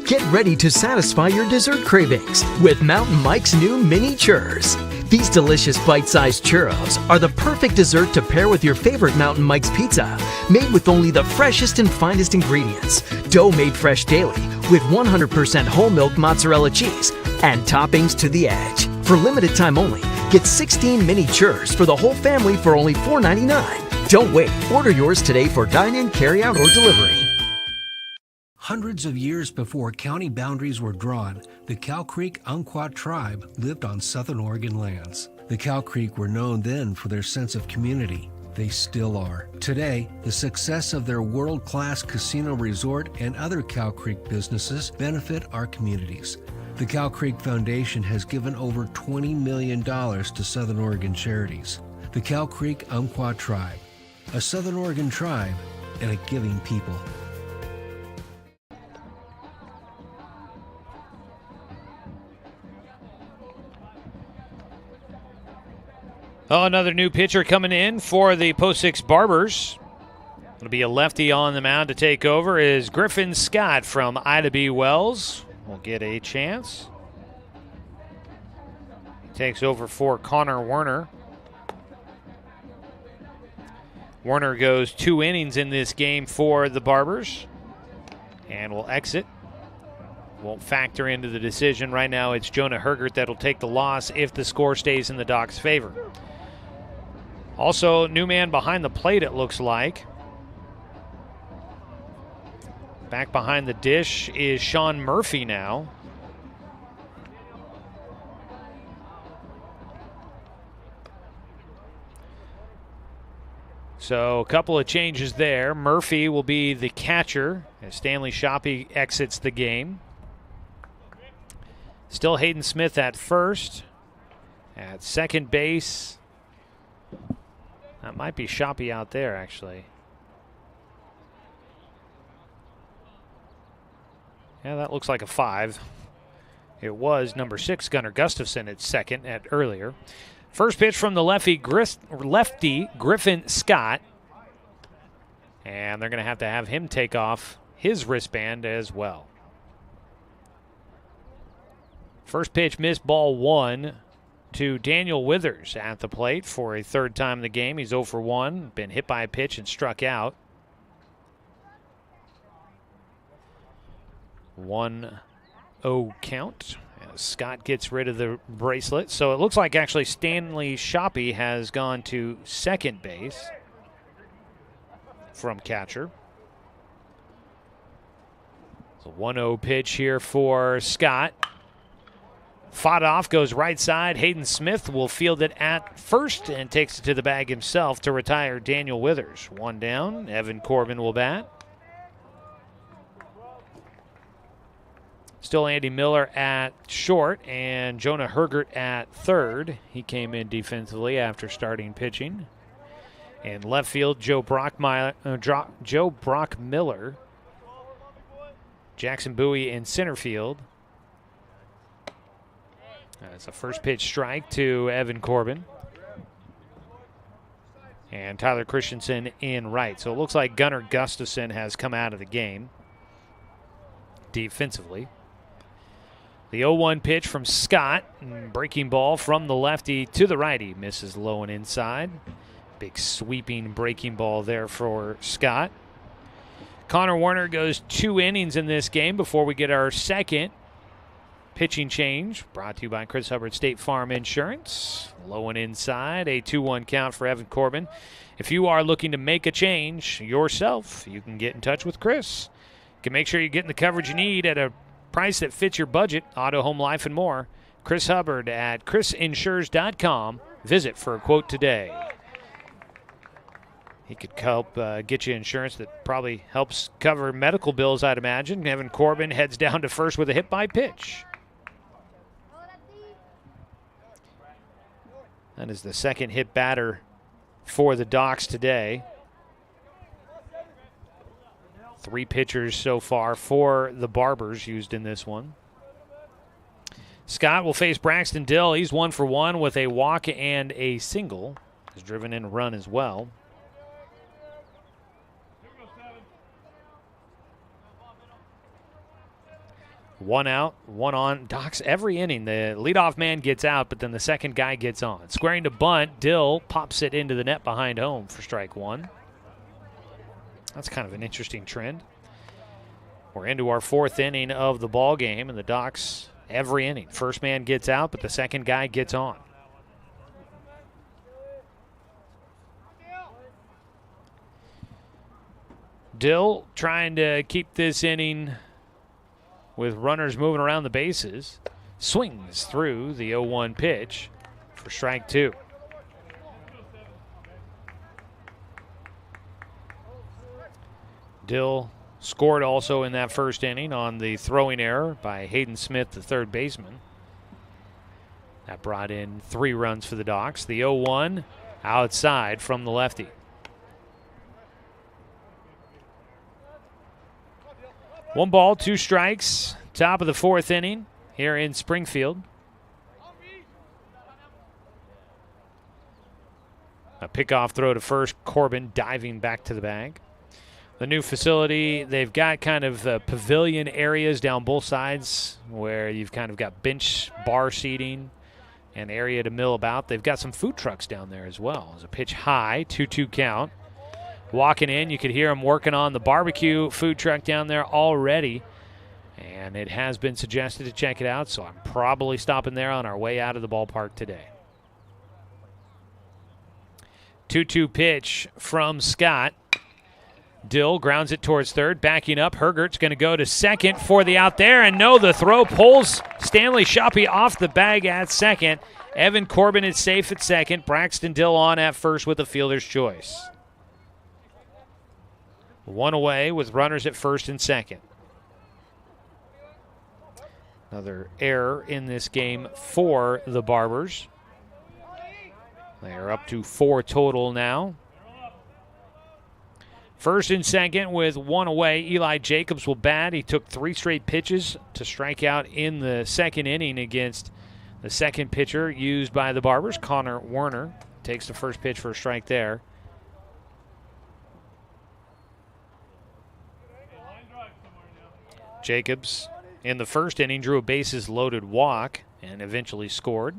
Get ready to satisfy your dessert cravings with Mountain Mike's new mini churros. These delicious bite-sized churros are the perfect dessert to pair with your favorite Mountain Mike's pizza. Made with only the freshest and finest ingredients. Dough made fresh daily with 100% whole milk mozzarella cheese and toppings to the edge. For limited time only, get 16 mini churros for the whole family for only $4.99. Don't wait. Order yours today for dine-in, carry-out, or delivery. Hundreds of years before county boundaries were drawn, the Cow Creek Umpqua tribe lived on Southern Oregon lands. The Cow Creek were known then for their sense of community. They still are. Today, the success of their world-class casino resort and other Cow Creek businesses benefit our communities. The Cow Creek Foundation has given over $20 million to Southern Oregon charities. The Cow Creek Umpqua tribe, a Southern Oregon tribe and a giving people. Oh, another new pitcher coming in for the Post 6 Barbers. It'll be a lefty on the mound to take over is Griffin Scott from Ida B. Wells. Will get a chance. He takes over for Connor Werner. Werner goes 2 innings in this game for the Barbers and will exit. Won't factor into the decision. Right now it's Jonah Hergert that'll take the loss if the score stays in the Doc's favor. Also, new man behind the plate, it looks like. Back behind the dish is Sean Murphy now. So a couple of changes there. Murphy will be the catcher as Stanley Shoppy exits the game. Still Hayden Smith at first. At second base, that might be Shoppy out there, actually. Yeah, that looks like a 5. It was number 6, Gunnar Gustafson, at second at earlier. First pitch from the lefty Griffin Scott. And they're going to have him take off his wristband as well. First pitch missed, ball 1 to Daniel Withers at the plate for a third time in the game. He's 0 for 1, been hit by a pitch and struck out. 1-0 count as Scott gets rid of the bracelet. So it looks like actually Stanley Shoppy has gone to second base from catcher. So 1-0 pitch here for Scott. Fought off, goes right side. Hayden Smith will field it at first and takes it to the bag himself to retire Daniel Withers. 1 down. Evan Corbin will bat. Still Andy Miller at short and Jonah Hergert at third. He came in defensively after starting pitching. In left field, Joe Brockmiller. Jackson Bowie in center field. That's a first pitch strike to Evan Corbin. And Tyler Christensen in right. So it looks like Gunnar Gustafson has come out of the game defensively. The 0-1 pitch from Scott. Breaking ball from the lefty to the righty. Misses low and inside. Big sweeping breaking ball there for Scott. Connor Werner goes 2 innings in this game before we get our second pitching change, brought to you by Chris Hubbard State Farm Insurance. Low and inside, a 2-1 count for Evan Corbin. If you are looking to make a change yourself, you can get in touch with Chris. You can make sure you're getting the coverage you need at a price that fits your budget, auto, home, life, and more. Chris Hubbard at chrisinsures.com. Visit for a quote today. He could help get you insurance that probably helps cover medical bills, I'd imagine. Evan Corbin heads down to first with a hit by pitch. That is the second hit batter for the Docs today. 3 pitchers so far for the Barbers used in this one. Scott will face Braxton Dill. He's 1 for 1 with a walk and a single. He's driven in a run as well. One out, one on. Docs every inning. The leadoff man gets out, but then the second guy gets on. Squaring to bunt, Dill pops it into the net behind home for strike 1. That's kind of an interesting trend. We're into our 4th inning of the ball game, and the Docs every inning. First man gets out, but the second guy gets on. Dill trying to keep this inning with runners moving around the bases. Swings through the 0-1 pitch for strike 2. Dill scored also in that first inning on the throwing error by Hayden Smith, the third baseman. That brought in 3 runs for the Docs. The 0-1 outside from the lefty. One ball, 2 strikes. Top of the 4th inning here in Springfield. A pickoff throw to first. Corbin diving back to the bag. The new facility, they've got kind of pavilion areas down both sides where you've kind of got bench bar seating and area to mill about. They've got some food trucks down there as well. There's a pitch high, 2-2 count. Walking in, you could hear them working on the barbecue food truck down there already. And it has been suggested to check it out, so I'm probably stopping there on our way out of the ballpark today. 2-2 pitch from Scott. Dill grounds it towards third, backing up. Hergert's going to go to second for the out there, and no, the throw pulls Stanley Shoppy off the bag at second. Evan Corbin is safe at second. Braxton Dill on at first with a fielder's choice. 1 away with runners at first and second. Another error in this game for the Barbers. They are up to 4 total now. First and second with 1 away. Eli Jacobs will bat. He took 3 straight pitches to strike out in the second inning against the second pitcher used by the Barbers. Connor Werner takes the first pitch for a strike there. Jacobs in the first inning drew a bases loaded walk and eventually scored.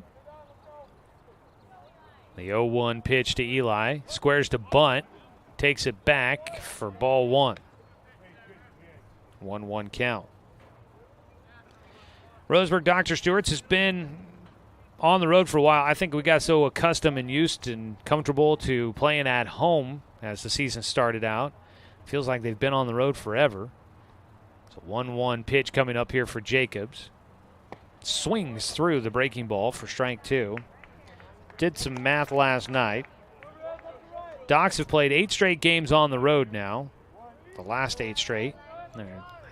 The 0-1 pitch to Eli. Squares to bunt. Takes it back for ball 1. 1-1 count. Roseburg Dr. Stewart's has been on the road for a while. I think we got so accustomed and used and comfortable to playing at home as the season started out. Feels like they've been on the road forever. It's a 1-1 pitch coming up here for Jacobs. Swings through the breaking ball for strike 2. Did some math last night. Docs have played 8 straight games on the road now. The last 8 straight. I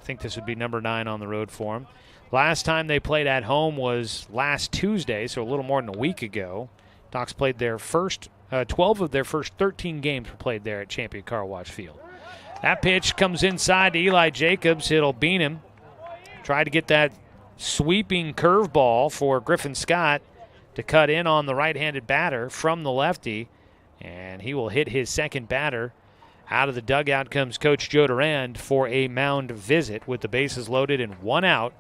think this would be number 9 on the road for them. Last time they played at home was last Tuesday, so a little more than a week ago. Docs played their first, 12 of their first 13 games were played there at Champion Car Wash Field. That pitch comes inside to Eli Jacobs. It'll beat him. Try to get that sweeping curveball for Griffin Scott to cut in on the right-handed batter from the lefty. And he will hit his second batter. Out of the dugout comes Coach Joe Durand for a mound visit with the bases loaded and 1 out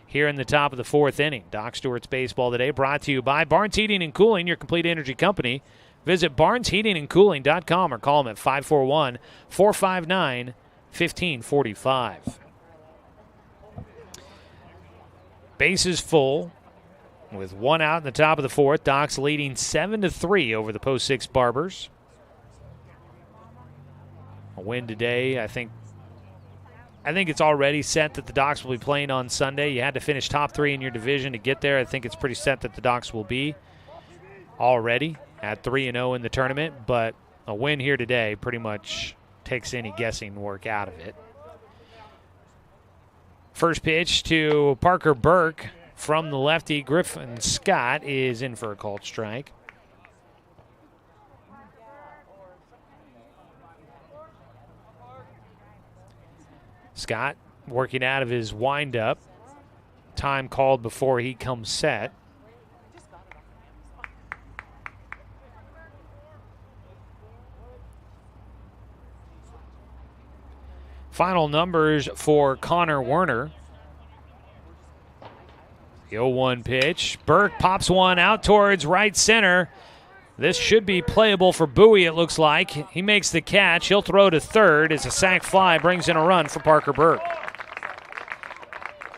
here in the top of the 4th inning. Doc Stewart's Baseball Today brought to you by Barnes Heating and Cooling, your complete energy company. Visit barnesheatingandcooling.com or call them at 541-459-1545. Bases full. With 1 out in the top of the 4th, Docs leading 7-3 over the post 6 Barbers. A win today, I think it's already set that the Docs will be playing on Sunday. You had to finish top 3 in your division to get there. I think it's pretty set that the Docs will be already at 3-0 in the tournament, but a win here today pretty much takes any guessing work out of it. First pitch to Parker Burke. From the lefty, Griffin Scott is in for a called strike. Scott working out of his windup. Time called before he comes set. Final numbers for Connor Werner. The 0-1 pitch. Burke pops one out towards right center. This should be playable for Bowie, it looks like. He makes the catch. He'll throw to third as a sac fly brings in a run for Parker Burke.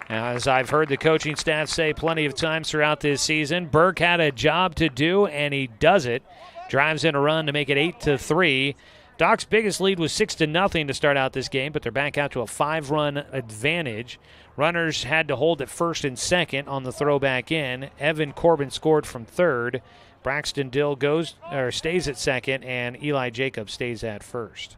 Now, as I've heard the coaching staff say plenty of times throughout this season, Burke had a job to do, and he does it. Drives in a run to make it 8-3. Doc's biggest lead was 6-0 to start out this game, but they're back out to a 5-run advantage. Runners had to hold at first and second on the throw back in. Evan Corbin scored from third. Braxton Dill stays at second, and Eli Jacobs stays at first.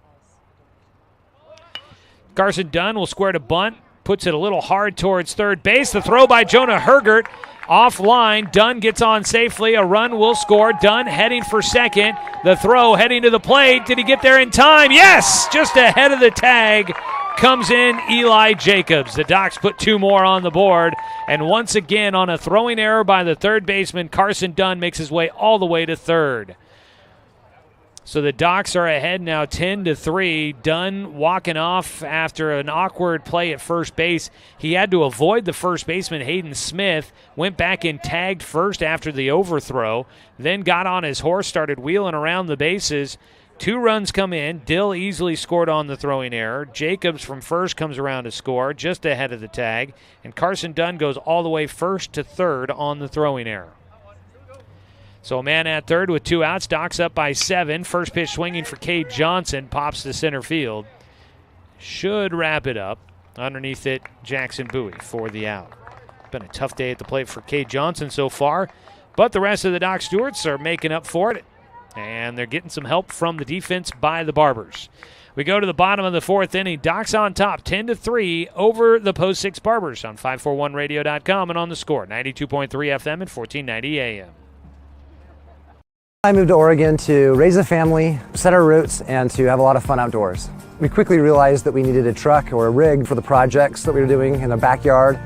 Carson Dunn will square to bunt, puts it a little hard towards third base. The throw by Jonah Hergert offline. Dunn gets on safely. A run will score. Dunn heading for second. The throw heading to the plate. Did he get there in time? Yes! Just ahead of the tag comes in Eli Jacobs. The Docs put 2 more on the board. And once again, on a throwing error by the third baseman, Carson Dunn makes his way all the way to third. So the Docs are ahead now 10-3. Dunn walking off after an awkward play at first base. He had to avoid the first baseman, Hayden Smith. Went back and tagged first after the overthrow. Then got on his horse, started wheeling around the bases. 2 runs come in. Dill easily scored on the throwing error. Jacobs from first comes around to score just ahead of the tag. And Carson Dunn goes all the way first to third on the throwing error. So a man at third with 2 outs. Doc's up by 7. First pitch swinging for Cade Johnson. Pops to center field. Should wrap it up. Underneath it, Jackson Bowie for the out. Been a tough day at the plate for Cade Johnson so far. But the rest of the Doc Stewarts are making up for it. And they're getting some help from the defense by the Barbers. We go to the bottom of the 4th inning. Docs on top, 10-3 over the Post 6 Barbers on 541radio.com and on the Score, 92.3 FM and 1490 AM. I moved to Oregon to raise a family, set our roots, and to have a lot of fun outdoors. We quickly realized that we needed a truck or a rig for the projects that we were doing in the backyard.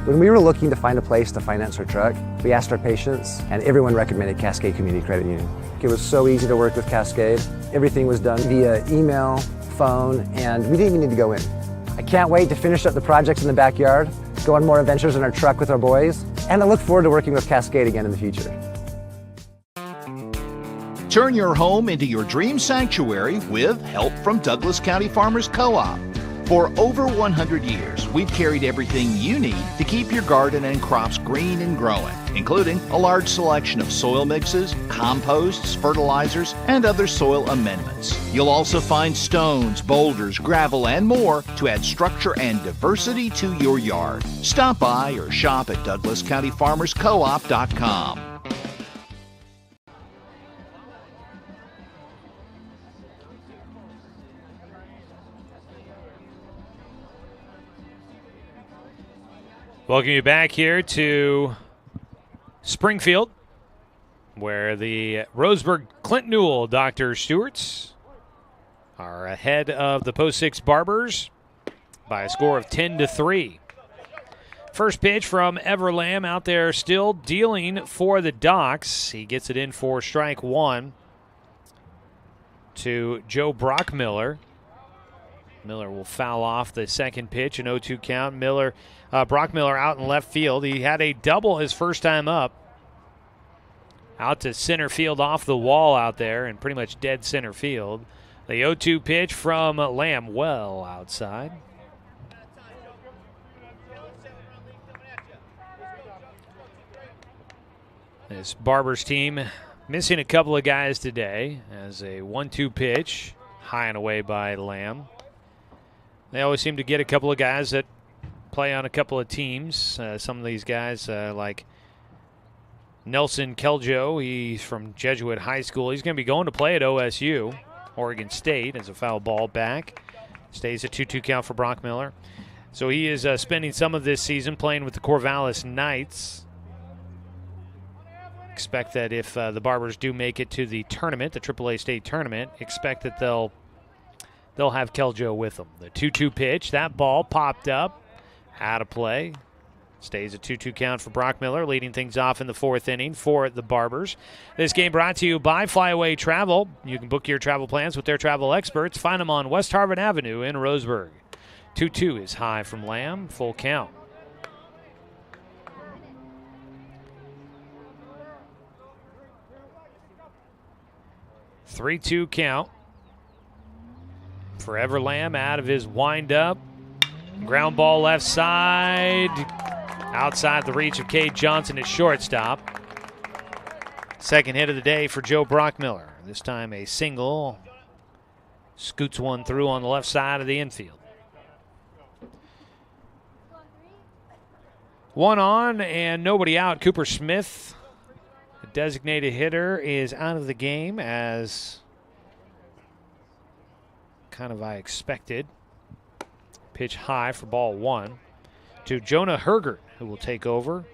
When we were looking to find a place to finance our truck, we asked our patients, and everyone recommended Cascade Community Credit Union. It was so easy to work with Cascade. Everything was done via email, phone, and we didn't even need to go in. I can't wait to finish up the projects in the backyard, go on more adventures in our truck with our boys, and I look forward to working with Cascade again in the future. Turn your home into your dream sanctuary with help from Douglas County Farmers Co-op. For over 100 years, we've carried everything you need to keep your garden and crops green and growing, including a large selection of soil mixes, composts, fertilizers, and other soil amendments. You'll also find stones, boulders, gravel, and more to add structure and diversity to your yard. Stop by or shop at DouglasCountyFarmersCoop.com. Welcome you back here to Springfield, where the Roseburg Clint Newell Dr. Stewarts are ahead of the Post 6 Barbers by a score of 10-3. First pitch from Ever Lamb out there still dealing for the Docs. He gets it in for strike 1 to Joe Brockmiller. Miller will foul off the second pitch, an 0-2 count. Brockmiller out in left field. He had a double his first time up. Out to center field off the wall out there and pretty much dead center field. The 0-2 pitch from Lamb well outside. This Barbers team missing a couple of guys today as a 1-2 pitch high and away by Lamb. They always seem to get a couple of guys that play on a couple of teams. Some of these guys like Nelson Keljo, he's from Jesuit High School. He's going to be going to play at OSU, Oregon State, as a foul ball back. Stays a 2-2 count for Brockmiller. So he is spending some of this season playing with the Corvallis Knights. Expect that if the Barbers do make it to the tournament, the AAA state tournament, expect that they'll they'll have Keljo with them. The 2-2 pitch, that ball popped up, out of play. Stays a 2-2 count for Brock Miller, leading things off in the 4th inning for the Barbers. This game brought to you by Flyaway Travel. You can book your travel plans with their travel experts. Find them on West Harvard Avenue in Roseburg. 2-2 is high from Lamb, full count. Three-two count. Forever Lamb out of his windup. Ground ball left side. Outside the reach of Cade Johnson at shortstop. Second hit of the day for Joe Brockmiller. This time a single. Scoots one through on the left side of the infield. One on and nobody out. Cooper Smith, the designated hitter, is out of the game as kind of I expected. Pitch high for ball one to Jonah Hergert, who will take over.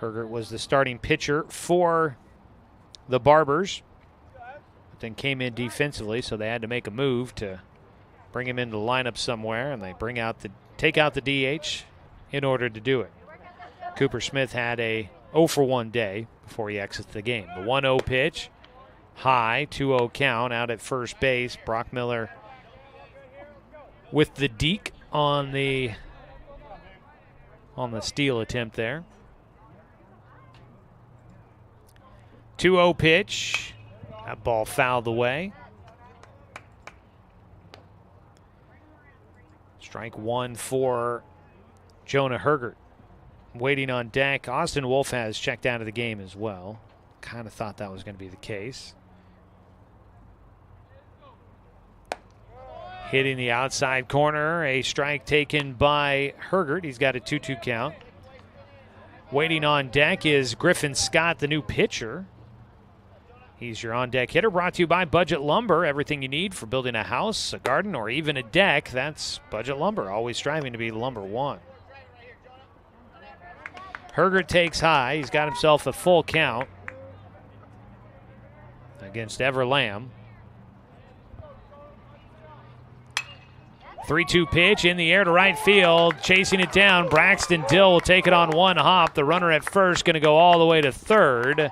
Hergert was the starting pitcher for the Barbers, but then came in defensively, so they had to make a move to bring him into the lineup somewhere, and they take out the DH in order to do it. Cooper Smith had a 0-for-1 day before he exits the game. The 1-0 pitch, high, 2-0 count out at first base. Brock Miller with the deke on the steal attempt there. 2-0 pitch. That ball fouled away. Strike one for Jonah Hergert. Waiting on deck. Austin Wolf has checked out of the game as well. Kind of thought that was going to be the case. Hitting the outside corner. A strike taken by Hergert. He's got a 2-2 count. Waiting on deck is Griffin Scott, the new pitcher. He's your on-deck hitter, brought to you by Budget Lumber. Everything you need for building a house, a garden, or even a deck, that's Budget Lumber. Always striving to be lumber one. Hergert takes high. He's got himself a full count against Ever Lamb. 3-2 pitch in the air to right field. Chasing it down, Braxton Dill will take it on one hop. The runner at first going to go all the way to third.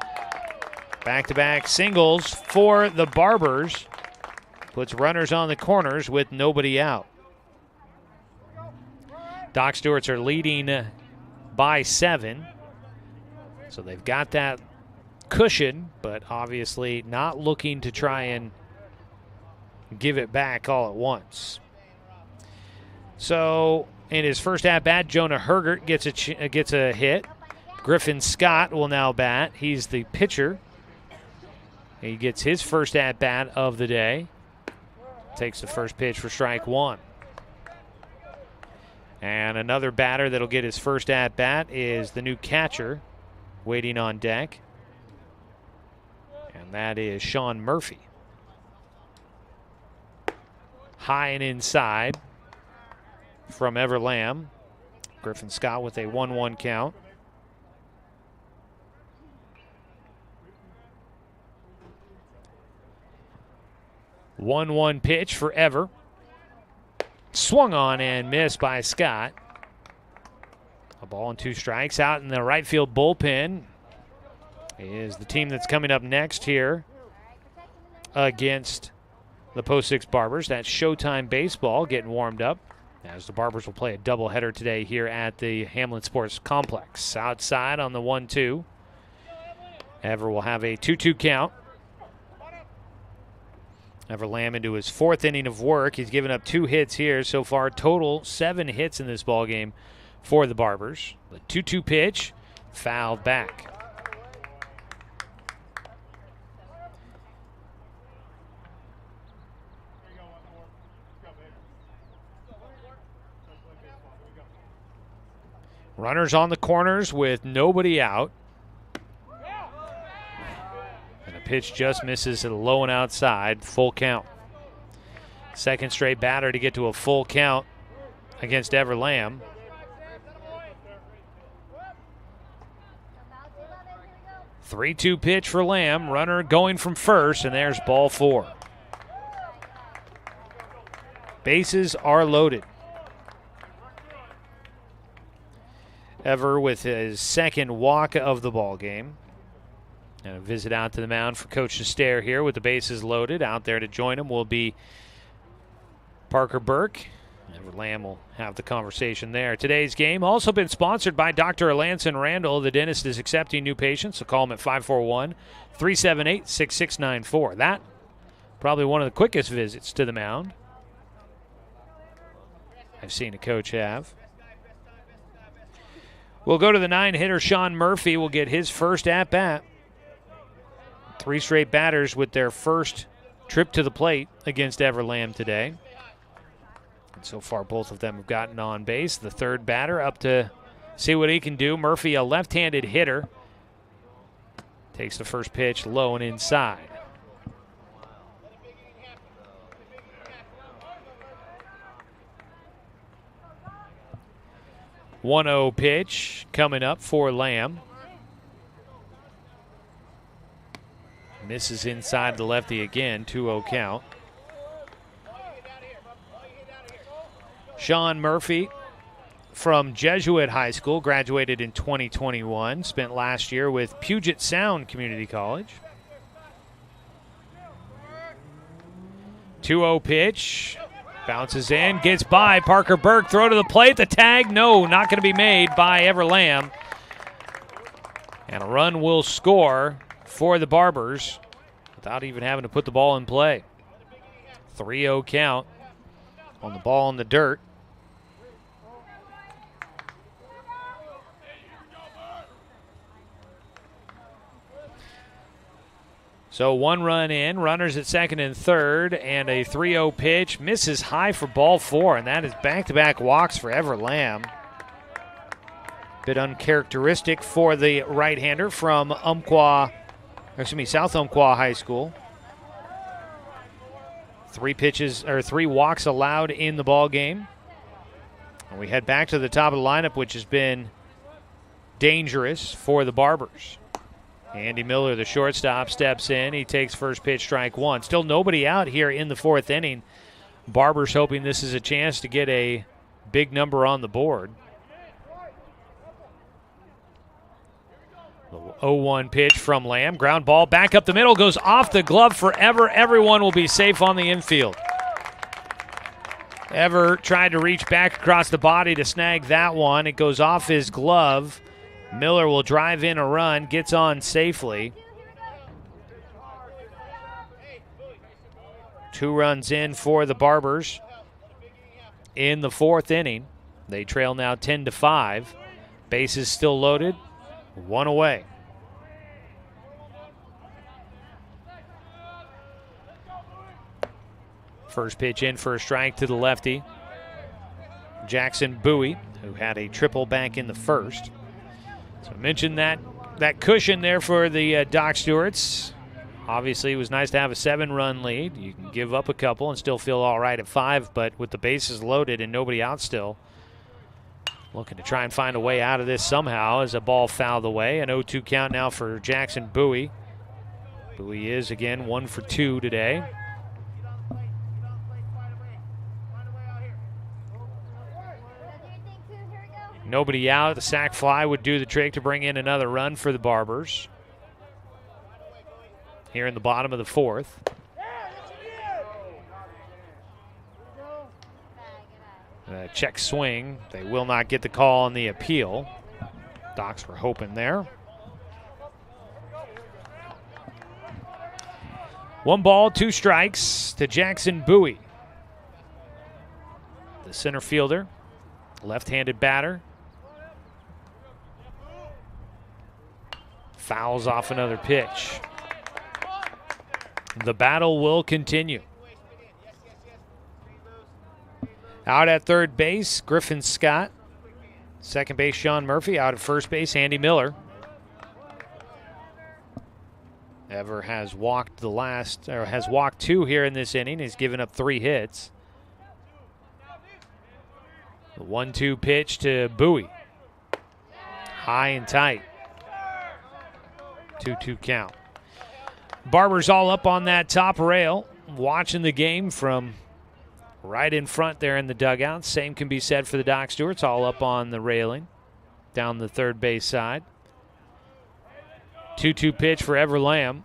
Back-to-back singles for the Barbers. Puts runners on the corners with nobody out. Doc Stewarts are leading by 7. So they've got that cushion, but obviously not looking to try and give it back all at once. So in his first at-bat, Jonah Hergert gets a hit. Griffin Scott will now bat. He's the pitcher. He gets his first at-bat of the day. Takes the first pitch for strike one. And another batter that'll get his first at-bat is the new catcher waiting on deck. And that is Sean Murphy. High and inside from Ever Lamb. Griffin Scott with a 1-1 count. One pitch for Ever. Swung on and missed by Scott. A ball and 2 strikes. Out in the right field bullpen is the team that's coming up next here against the Post 6 Barbers. That's Showtime Baseball getting warmed up as the Barbers will play a doubleheader today here at the Hamlin Sports Complex. Outside on the 1-2. Ever will have a 2-2 count. Ever Lamb into his 4th inning of work. He's given up 2 hits here so far. Total 7 hits in this ballgame for the Barbers. The 2-2 pitch fouled back. Runners on the corners with nobody out. Pitch just misses to the low and outside. Full count. Second straight batter to get to a full count against Ever Lamb. Three-two pitch for Lamb. Runner going from first, and there's ball 4. Bases are loaded. Ever with his second walk of the ball game. And a visit out to the mound for Coach Stair here with the bases loaded. Out there to join him will be Parker Burke. Ever Lamb will have the conversation there. Today's game also been sponsored by Dr. Alanson Randall. The dentist is accepting new patients, so call him at 541-378-6694. That probably one of the quickest visits to the mound I've seen a coach have. We'll go to the 9-hitter. Sean Murphy will get his first at-bat. 3 straight batters with their first trip to the plate against Ever Lamb today. And so far, both of them have gotten on base. The third batter up to see what he can do. Murphy, a left-handed hitter, takes the first pitch low and inside. One-0 pitch coming up for Lamb. Misses inside the lefty again, 2-0 count. Sean Murphy from Jesuit High School, graduated in 2021, spent last year with Puget Sound Community College. 2-0 pitch, bounces in, gets by Parker Burke, throw to the plate, the tag, no, not going to be made by Ever Lamb. And a run will score for the Barbers without even having to put the ball in play. 3-0 count on the ball in the dirt. So 1 run in, runners at second and third, and a 3-0 pitch misses high for ball 4, and that is back-to-back walks for Ever Lamb. Bit uncharacteristic for the right-hander from South Umpqua High School. 3 walks allowed in the ball game. And we head back to the top of the lineup, which has been dangerous for the Barbers. Andy Miller, the shortstop, steps in. He takes first pitch, strike 1. Still nobody out here in the 4th inning. Barbers hoping this is a chance to get a big number on the board. The 0-1 pitch from Lamb. Ground ball back up the middle, goes off the glove forever. Everyone will be safe on the infield. Ever tried to reach back across the body to snag that one. It goes off his glove. Miller will drive in a run, gets on safely. 2 runs in for the Barbers in the 4th inning. They trail now 10-5. Bases still loaded. 1 away. First pitch in for a strike to the lefty. Jackson Bowie, who had a triple back in the first. So I mentioned that cushion there for the Doc Stewarts. Obviously, it was nice to have a 7-run lead. You can give up a couple and still feel all right at 5, but with the bases loaded and nobody out still, looking to try and find a way out of this somehow as a ball fouled away. An 0-2 count now for Jackson Bowie. Bowie is, again, 1 for 2 today. Nobody out. The sac fly would do the trick to bring in another run for the Barbers. Here in the bottom of the 4th. Check swing. They will not get the call on the appeal. Docs were hoping there. 1 ball, 2 strikes to Jackson Bowie. The center fielder, left-handed batter. Fouls off another pitch. The battle will continue. Out at third base, Griffin Scott. Second base, Sean Murphy. Out at first base, Andy Miller. Ever has walked has walked 2 here in this inning. He's given up 3 hits. The 1-2 pitch to Bowie. High and tight. 2-2 count. Barbers all up on that top rail, watching the game from right in front there in the dugout. Same can be said for the Doc Stewarts, all up on the railing down the third base side. 2-2 pitch for Ever Lamb.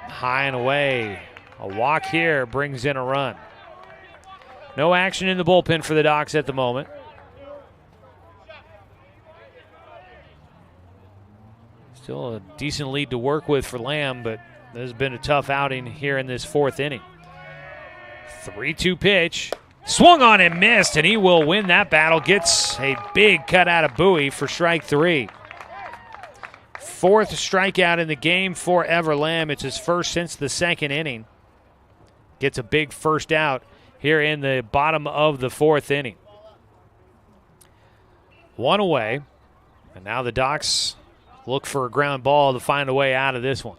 High and away. A walk here brings in a run. No action in the bullpen for the Docs at the moment. Still a decent lead to work with for Lamb, but this has been a tough outing here in this fourth inning. 3-2 pitch. Swung on and missed, and he will win that battle. Gets a big cut out of Bowie for strike 3. Fourth strikeout in the game for Ever Lamb. It's his first since the second inning. Gets a big first out here in the bottom of the fourth inning. One away, and now the Docs look for a ground ball to find a way out of this one.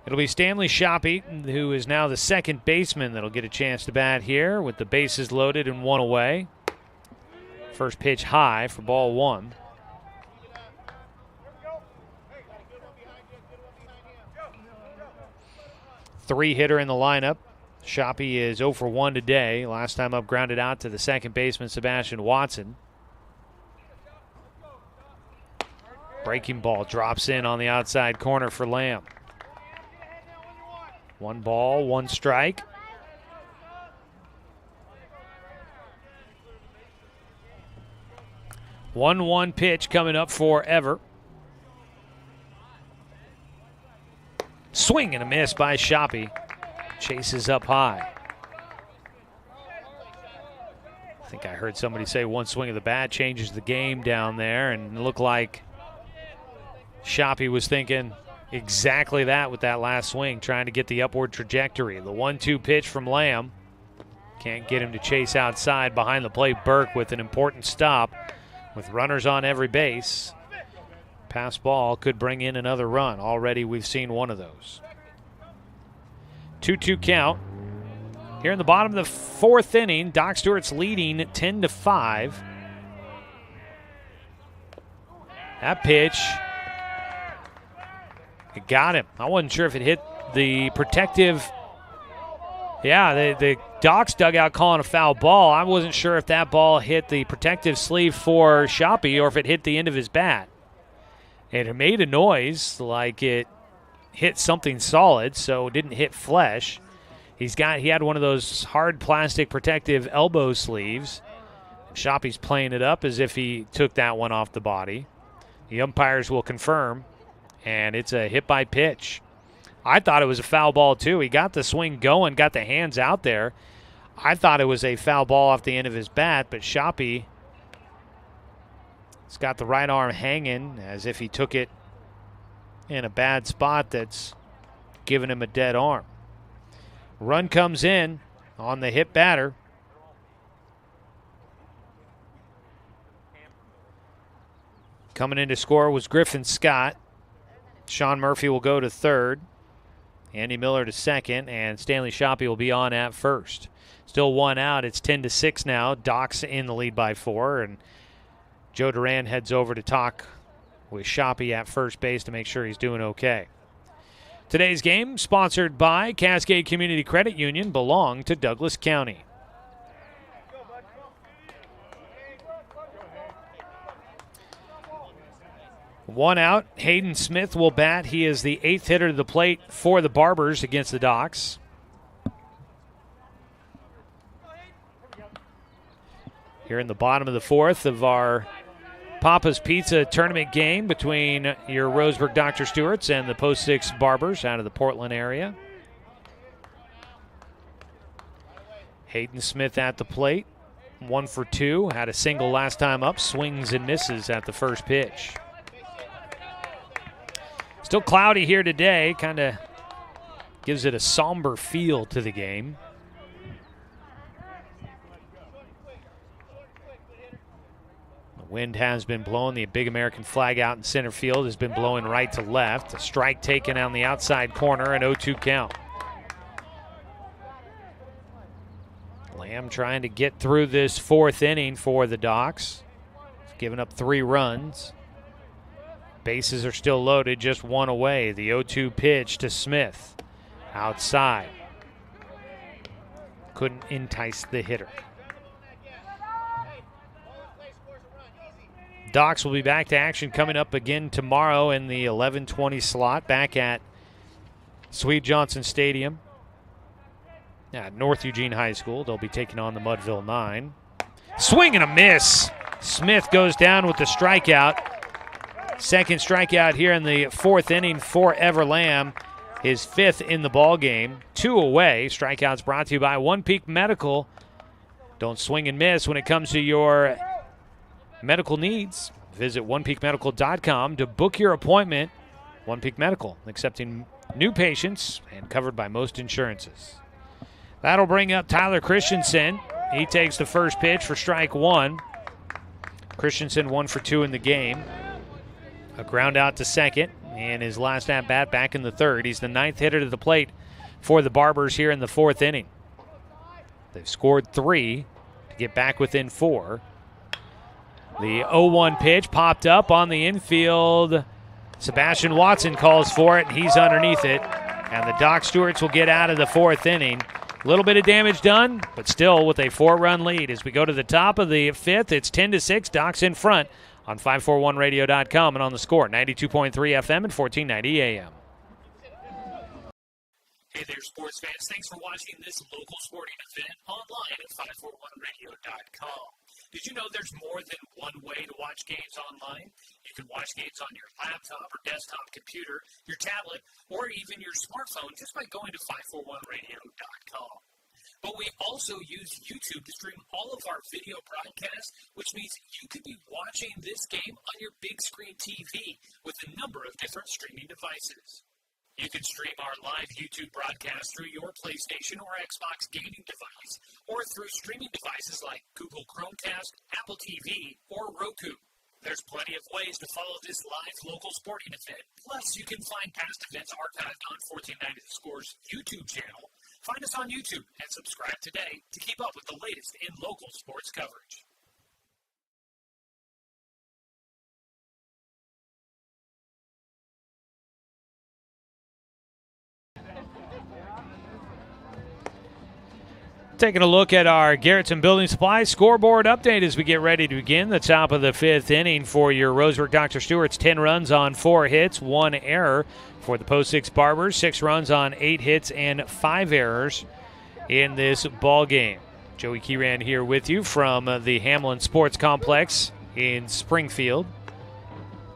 It'll be Stanley Shoppy, who is now the second baseman, that'll get a chance to bat here with the bases loaded and one away. First pitch high for ball 1. Three-hitter in the lineup. Shoppy is 0 for 1 today. Last time up, grounded out to the second baseman, Sebastian Watson. Breaking ball drops in on the outside corner for Lamb. 1 ball, 1 strike. One pitch coming up for Ever. Swing and a miss by Shoppy. Chases up high. I think I heard somebody say one swing of the bat changes the game down there, and it looked like Shoppy was thinking exactly that with that last swing, trying to get the upward trajectory. The 1-2 pitch from Lamb. Can't get him to chase outside. Behind the plate, Burke with an important stop with runners on every base. Pass ball could bring in another run. Already we've seen one of those. 2-2 count. Here in the bottom of the fourth inning, Doc Stewart's leading 10-5. That pitch, it got him. I wasn't sure if it hit the protective. Yeah, the Docs dugout calling a foul ball. I wasn't sure if that ball hit the protective sleeve for Shoppy or if it hit the end of his bat. And it made a noise like it hit something solid, so it didn't hit flesh. He had one of those hard plastic protective elbow sleeves. Shoppy's playing it up as if he took that one off the body. The umpires will confirm, and it's a hit by pitch. I thought it was a foul ball too. He got the swing going, got the hands out there. I thought it was a foul ball off the end of his bat, but Shoppy has got the right arm hanging as if he took it in a bad spot that's giving him a dead arm. Run comes in on the hit batter. Coming in to score was Griffin Scott. Sean Murphy will go to third. Andy Miller to second, and Stanley Shoppy will be on at first. Still one out. It's 10-6 now. Doc's in the lead by 4, and Joe Duran heads over to talk with Shoppy at first base to make sure he's doing okay. Today's game sponsored by Cascade Community Credit Union, belong to Douglas County. One out. Hayden Smith will bat. He is the 8th hitter to the plate for the Barbers against the Docs. Here in the bottom of the fourth of our Papa's Pizza tournament game between your Roseburg Dr. Stewarts and the Post 6 Barbers out of the Portland area. Hayden Smith at the plate. 1 for 2. Had a single last time up. Swings and misses at the first pitch. Still cloudy here today, kind of gives it a somber feel to the game. The wind has been blowing. The big American flag out in center field has been blowing right to left. A strike taken on the outside corner, an 0-2 count. Lamb trying to get through this fourth inning for the Docs. He's given up 3 runs. Bases are still loaded, just 1 away. The 0-2 pitch to Smith. Outside. Couldn't entice the hitter. Docs will be back to action coming up again tomorrow in the 11:20 slot back at Swede Johnson Stadium at North Eugene High School. They'll be taking on the Mudville 9. Swing and a miss. Smith goes down with the strikeout. Second strikeout here in the 4th inning for Everlam. His 5th in the ball game. 2 away. Strikeouts brought to you by One Peak Medical. Don't swing and miss when it comes to your medical needs. Visit onepeakmedical.com to book your appointment. One Peak Medical, accepting new patients and covered by most insurances. That'll bring up Tyler Christensen. He takes the first pitch for strike 1. Christensen 1 for 2 in the game. A ground out to second, and his last at-bat back in the 3rd. He's the 9th hitter to the plate for the Barbers here in the 4th inning. They've scored 3 to get back within 4. The 0-1 pitch popped up on the infield. Sebastian Watson calls for it, and he's underneath it. And the Doc Stewarts will get out of the 4th inning. A little bit of damage done, but still with a 4-run lead. As we go to the top of the 5th, it's 10-6. Docs in front on 541radio.com and on the Score, 92.3 FM and 1490 AM. Hey there, sports fans. Thanks for watching this local sporting event online at 541radio.com. Did you know there's more than one way to watch games online? You can watch games on your laptop or desktop computer, your tablet, or even your smartphone just by going to 541radio.com. But we also use YouTube to stream all of our video broadcasts, which means you could be watching this game on your big screen TV with a number of different streaming devices. You can stream our live YouTube broadcast through your PlayStation or Xbox gaming device, or through streaming devices like Google Chromecast, Apple TV, or Roku. There's plenty of ways to follow this live local sporting event. Plus, you can find past events archived on 1490 The Score's YouTube channel. Find us on YouTube and subscribe today to keep up with the latest in local sports coverage. Taking a look at our Garrison Building Supply scoreboard update as we get ready to begin the top of the 5th inning for your Roseburg Dr. Stewart's. 10 runs on 4 hits, 1 error for the Post 6 Barbers. 6 runs on 8 hits and 5 errors in this ball game. Joey Keyran here with you from the Hamlin Sports Complex in Springfield,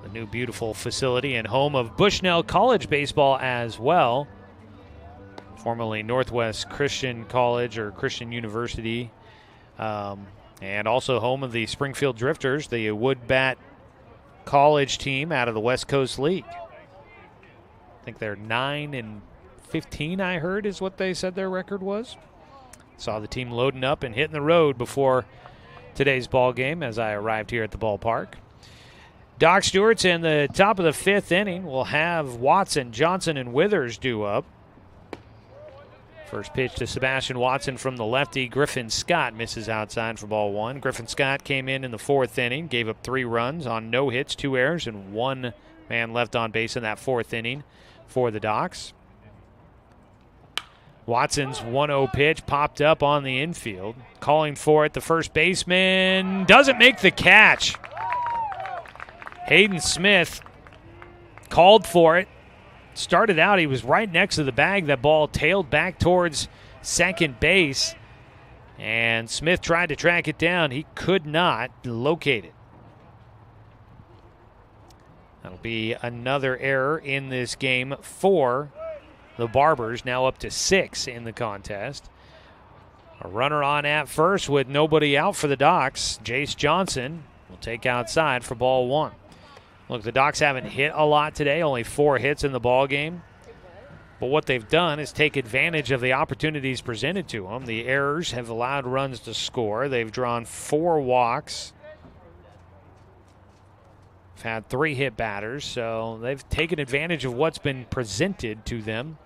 the new beautiful facility and home of Bushnell College baseball as well. Formerly Northwest Christian College or Christian University, and also home of the Springfield Drifters, the Woodbat College team out of the West Coast League. I think they're 9-15, I heard, is what they said their record was. Saw the team loading up and hitting the road before today's ball game as I arrived here at the ballpark. Doc Stewart's in the top of the 5th inning. We'll have Watson, Johnson, and Withers due up. First pitch to Sebastian Watson from the lefty. Griffin Scott misses outside for ball 1. Griffin Scott came in the 4th inning, gave up 3 runs on no hits, 2 errors, and 1 man left on base in that 4th inning for the Docs. Watson's 1-0 pitch popped up on the infield. Calling for it, the first baseman doesn't make the catch. Hayden Smith called for it. Started out, he was right next to the bag. That ball tailed back towards second base, and Smith tried to track it down. He could not locate it. That'll be another error in this game for the Barbers, now up to 6 in the contest. A runner on at first with nobody out for the Docs. Jace Johnson will take outside for ball 1. Look, the Docs haven't hit a lot today, only 4 hits in the ball game. But what they've done is take advantage of the opportunities presented to them. The errors have allowed runs to score. They've drawn 4 walks. They've had 3 hit batters, so they've taken advantage of what's been presented to them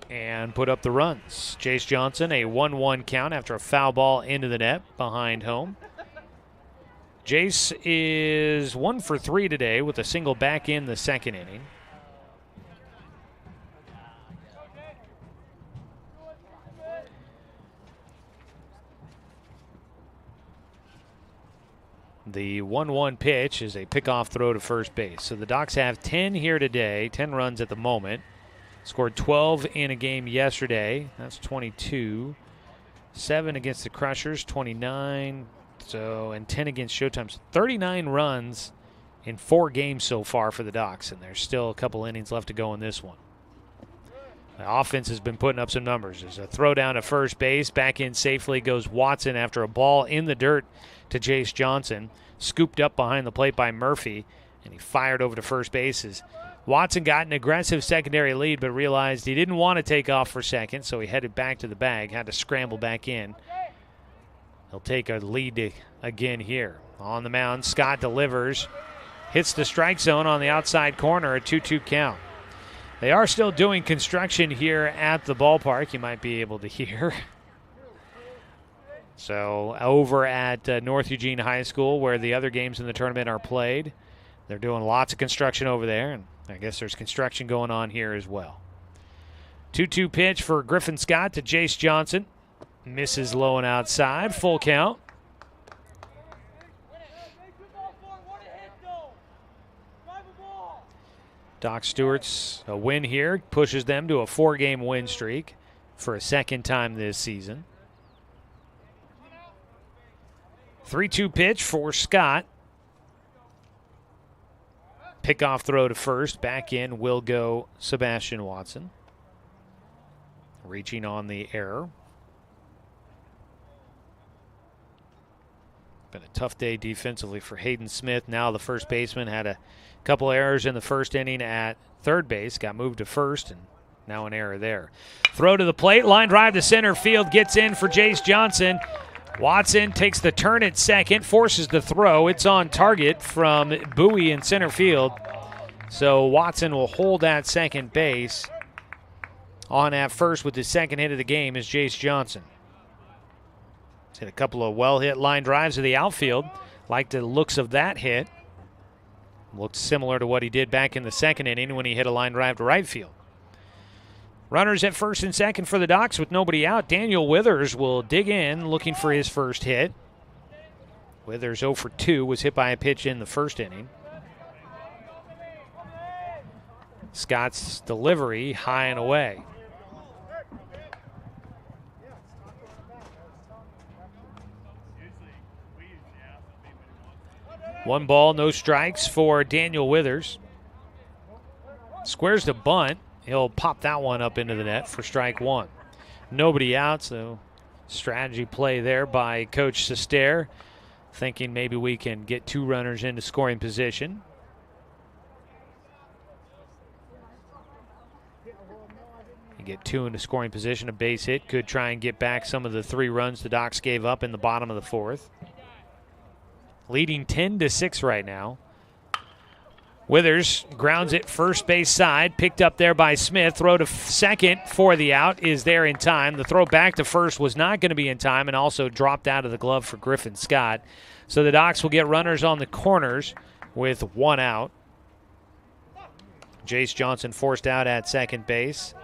and put up the runs. Jace Johnson, a 1-1 count after a foul ball into the net behind home. Jace is 1 for 3 today with a single back in the second inning. The 1-1 pitch is a pickoff throw to first base. So the Docs have 10 here today, 10 runs at the moment. Scored 12 in a game yesterday. That's 22. 7 against the Crushers, 29. And 10 against Showtime. So 39 runs in 4 games so far for the Docs, and there's still a couple innings left to go in this one. The offense has been putting up some numbers. There's a throw down to first base. Back in safely goes Watson after a ball in the dirt to Jace Johnson. Scooped up behind the plate by Murphy, and he fired over to first bases. Watson got an aggressive secondary lead, but realized he didn't want to take off for second, so he headed back to the bag, had to scramble back in. He'll take a lead again here. On the mound, Scott delivers. Hits the strike zone on the outside corner, a 2-2 count. They are still doing construction here at the ballpark, you might be able to hear. So over at North Eugene High School, where the other games in the tournament are played, they're doing lots of construction over there, and I guess there's construction going on here as well. 2-2 pitch for Griffin Scott to Jace Johnson. Misses low and outside. Full count. Doc Stewart's a win here. Pushes them to a 4-game win streak for a second time this season. 3-2 pitch for Scott. Pickoff throw to first. Back in will go Sebastian Watson. Reaching on the error. Been a tough day defensively for Hayden Smith. Now the first baseman had a couple errors in the first inning at third base. Got moved to first, and now an error there. Throw to the plate. Line drive to center field. Gets in for Jace Johnson. Watson takes the turn at second. Forces the throw. It's on target from Bowie in center field. So Watson will hold at second base. On at first with his second hit of the game is Jace Johnson. Hit a couple of well-hit line drives to the outfield. Like the looks of that hit. Looked similar to what he did back in the second inning when he hit a line drive to right field. Runners at first and second for the Docs with nobody out. Daniel Withers will dig in looking for his first hit. Withers 0 for 2 was hit by a pitch in the first inning. Scott's delivery high and away. One ball, no strikes for Daniel Withers. Squares the bunt. He'll pop that one up into the net for strike one. Nobody out, so strategy play there by Coach Sester, thinking maybe we can get 2 runners into scoring position. You get 2 into scoring position, a base hit. Could try and get back some of the 3 runs the Docs gave up in the bottom of the 4th. Leading 10-6 right now. Withers grounds it first base side, picked up there by Smith. Throw to second for the out is there in time. The throw back to first was not going to be in time and also dropped out of the glove for Griffin Scott. So the Docs will get runners on the corners with 1 out. Jace Johnson forced out at second base.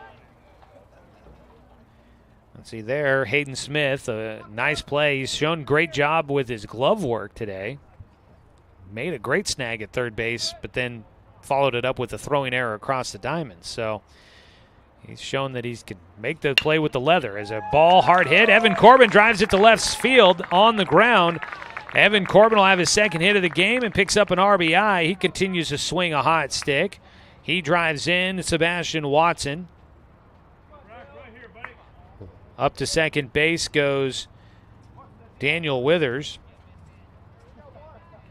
Let's see there, Hayden Smith, a nice play. He's shown great job with his glove work today. Made a great snag at third base, but then followed it up with a throwing error across the diamond. So he's shown that he can make the play with the leather. As a ball, hard hit, Evan Corbin drives it to left field on the ground. Evan Corbin will have his second hit of the game and picks up an RBI. He continues to swing a hot stick. He drives in Sebastian Watson. Up to second base goes Daniel Withers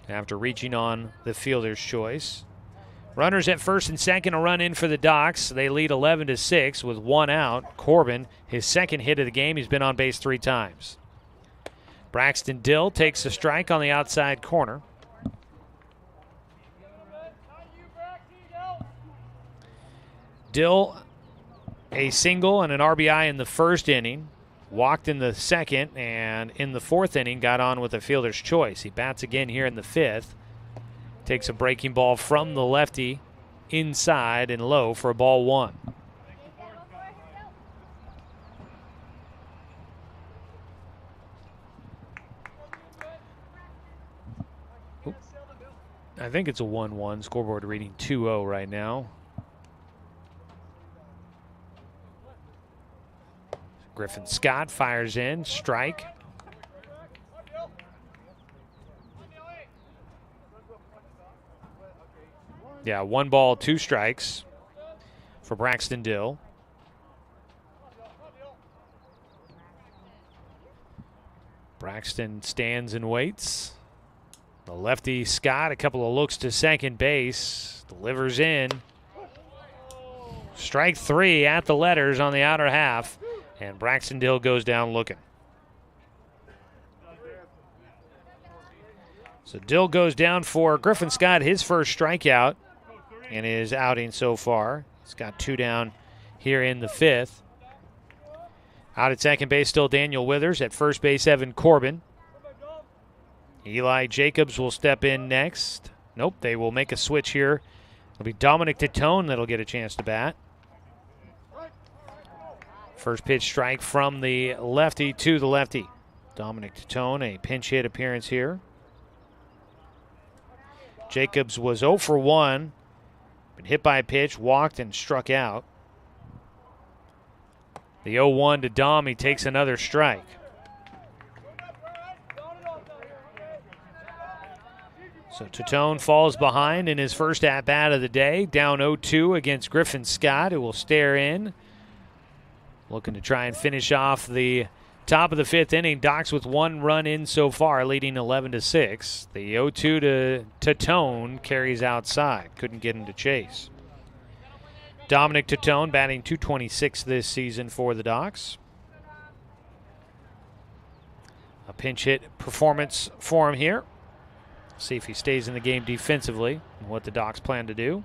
after reaching on the fielder's choice. Runners at first and second, a run in for the Docs. They lead 11-6 with 1 out. Corbin, his second hit of the game, he's been on base 3 times. Braxton Dill takes a strike on the outside corner. Dill, a single and an RBI in the first inning. walked in the second, and in the fourth inning got on with a fielder's choice. He bats again here in the fifth. Takes a breaking ball from the lefty inside and low for a ball one. I think it's a 1-1. Scoreboard reading 2-0 right now. Griffin Scott fires in, strike. Yeah, 1 ball, 2 strikes for Braxton Dill. Braxton stands and waits. The lefty Scott, a couple of looks to second base, delivers in. Strike 3 at the letters on the outer half, and Braxton Dill goes down looking. So Dill goes down for Griffin Scott, his first strikeout in his outing so far. He's got 2 down here in the fifth. Out at second base, still Daniel Withers. At first base, Evan Corbin. Eli Jacobs will step in next. Nope, they will make a switch here. It'll be Dominic Tourn that'll get a chance to bat. First pitch strike from the lefty to the lefty. Dominic Tourn, a pinch hit appearance here. Jacobs was 0 for 1. Been hit by a pitch, walked, and struck out. The 0-1 to Dom, he takes another strike. So Tourn falls behind in his first at-bat of the day, down 0-2 against Griffin Scott, who will stare in. Looking to try and finish off the top of the fifth inning. Docs with 1 run in so far, leading 11-6. The 0-2 to Tourn carries outside. Couldn't get him to chase. Dominic Tourn batting .226 this season for the Docs. A pinch hit performance for him here. See if he stays in the game defensively and what the Docs plan to do.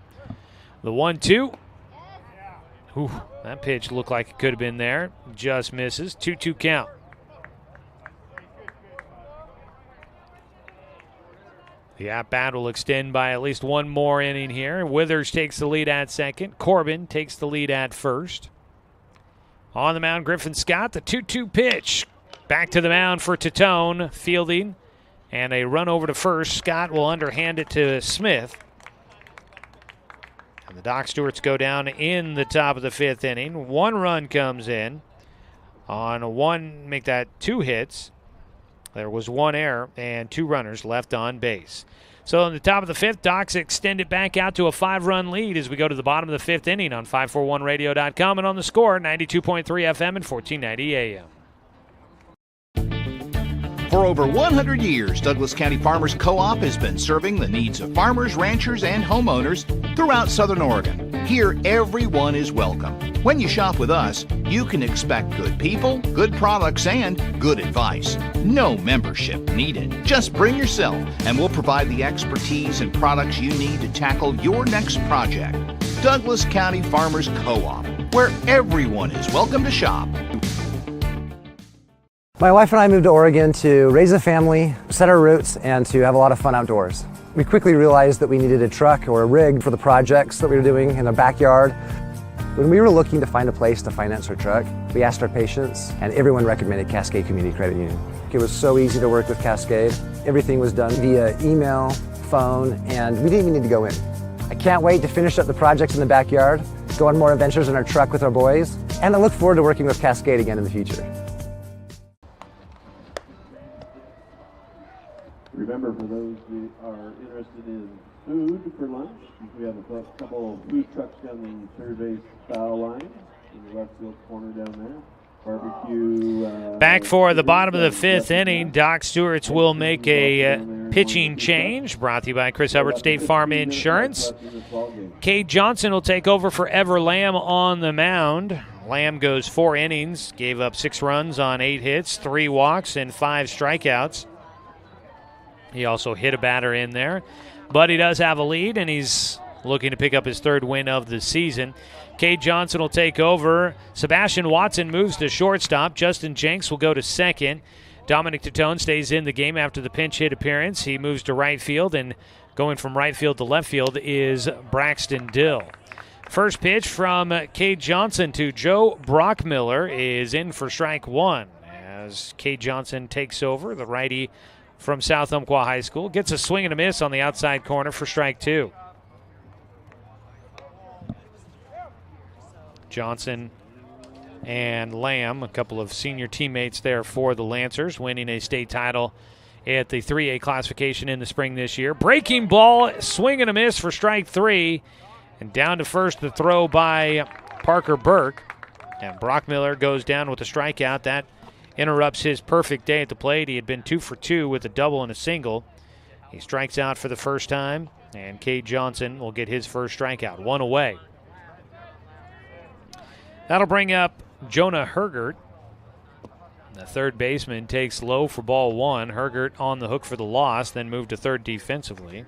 The 1-2. Ooh, that pitch looked like it could have been there. Just misses. 2-2 count. The at-bat will extend by at least 1 more inning here. Withers takes the lead at second. Corbin takes the lead at first. On the mound, Griffin Scott, the 2-2 pitch. Back to the mound for Tourn, fielding. And a run over to first. Scott will underhand it to Smith. And the Doc Stewarts go down in the top of the fifth inning. 1 run comes in. On 1, make that 2 hits. There was 1 error and 2 runners left on base. So in the top of the fifth, Docs extend it back out to a 5-run lead as we go to the bottom of the fifth inning on 541radio.com and on the Score, 92.3 FM and 1490 AM. For over 100 years, Douglas County Farmers Co-op has been serving the needs of farmers, ranchers, and homeowners throughout Southern Oregon. Here, everyone is welcome. When you shop with us, you can expect good people, good products, and good advice. No membership needed. Just bring yourself, and we'll provide the expertise and products you need to tackle your next project. Douglas County Farmers Co-op, where everyone is welcome to shop. My wife and I moved to Oregon to raise a family, set our roots, and to have a lot of fun outdoors. We quickly realized that we needed a truck or a rig for the projects that we were doing in the backyard. When we were looking to find a place to finance our truck, we asked our patients, and everyone recommended Cascade Community Credit Union. It was so easy to work with Cascade. Everything was done via email, phone, and we didn't even need to go in. I can't wait to finish up the projects in the backyard, go on more adventures in our truck with our boys, and I look forward to working with Cascade again in the future. Remember, for those who are interested in food for lunch, we have a couple of food trucks down the third base foul line in the left field corner down there. Barbecue. Back for the bottom of the fifth inning. Doc Stewarts will make a pitching change. Brought to you by Chris Hubbard State Farm Insurance. Cade Johnson will take over for Ever Lamb on the mound. Lamb goes 4 innings, gave up 6 runs on 8 hits, 3 walks, and 5 strikeouts. He also hit a batter in there. But he does have a lead, and he's looking to pick up his third win of the season. Cade Johnson will take over. Sebastian Watson moves to shortstop. Justin Jenks will go to second. Dominic Tatone stays in the game after the pinch hit appearance. He moves to right field, and going from right field to left field is Braxton Dill. First pitch from Cade Johnson to Joe Brockmiller is in for strike one as Cade Johnson takes over, the righty from South Umpqua High School. Gets a swing and a miss on the outside corner for strike two. Johnson and Lamb, a couple of senior teammates there for the Lancers, winning a state title at the 3A classification in the spring this year. Breaking ball, swing and a miss for strike three. And down to first, the throw by Parker Burke. And Brockmiller goes down with a strikeout. That interrupts his perfect day at the plate. He had been 2 for 2 with a double and a single. He strikes out for the first time, and Cade Johnson will get his first strikeout. One away. That'll bring up Jonah Hergert. The third baseman takes low for ball one. Hergert on the hook for the loss, then moved to third defensively.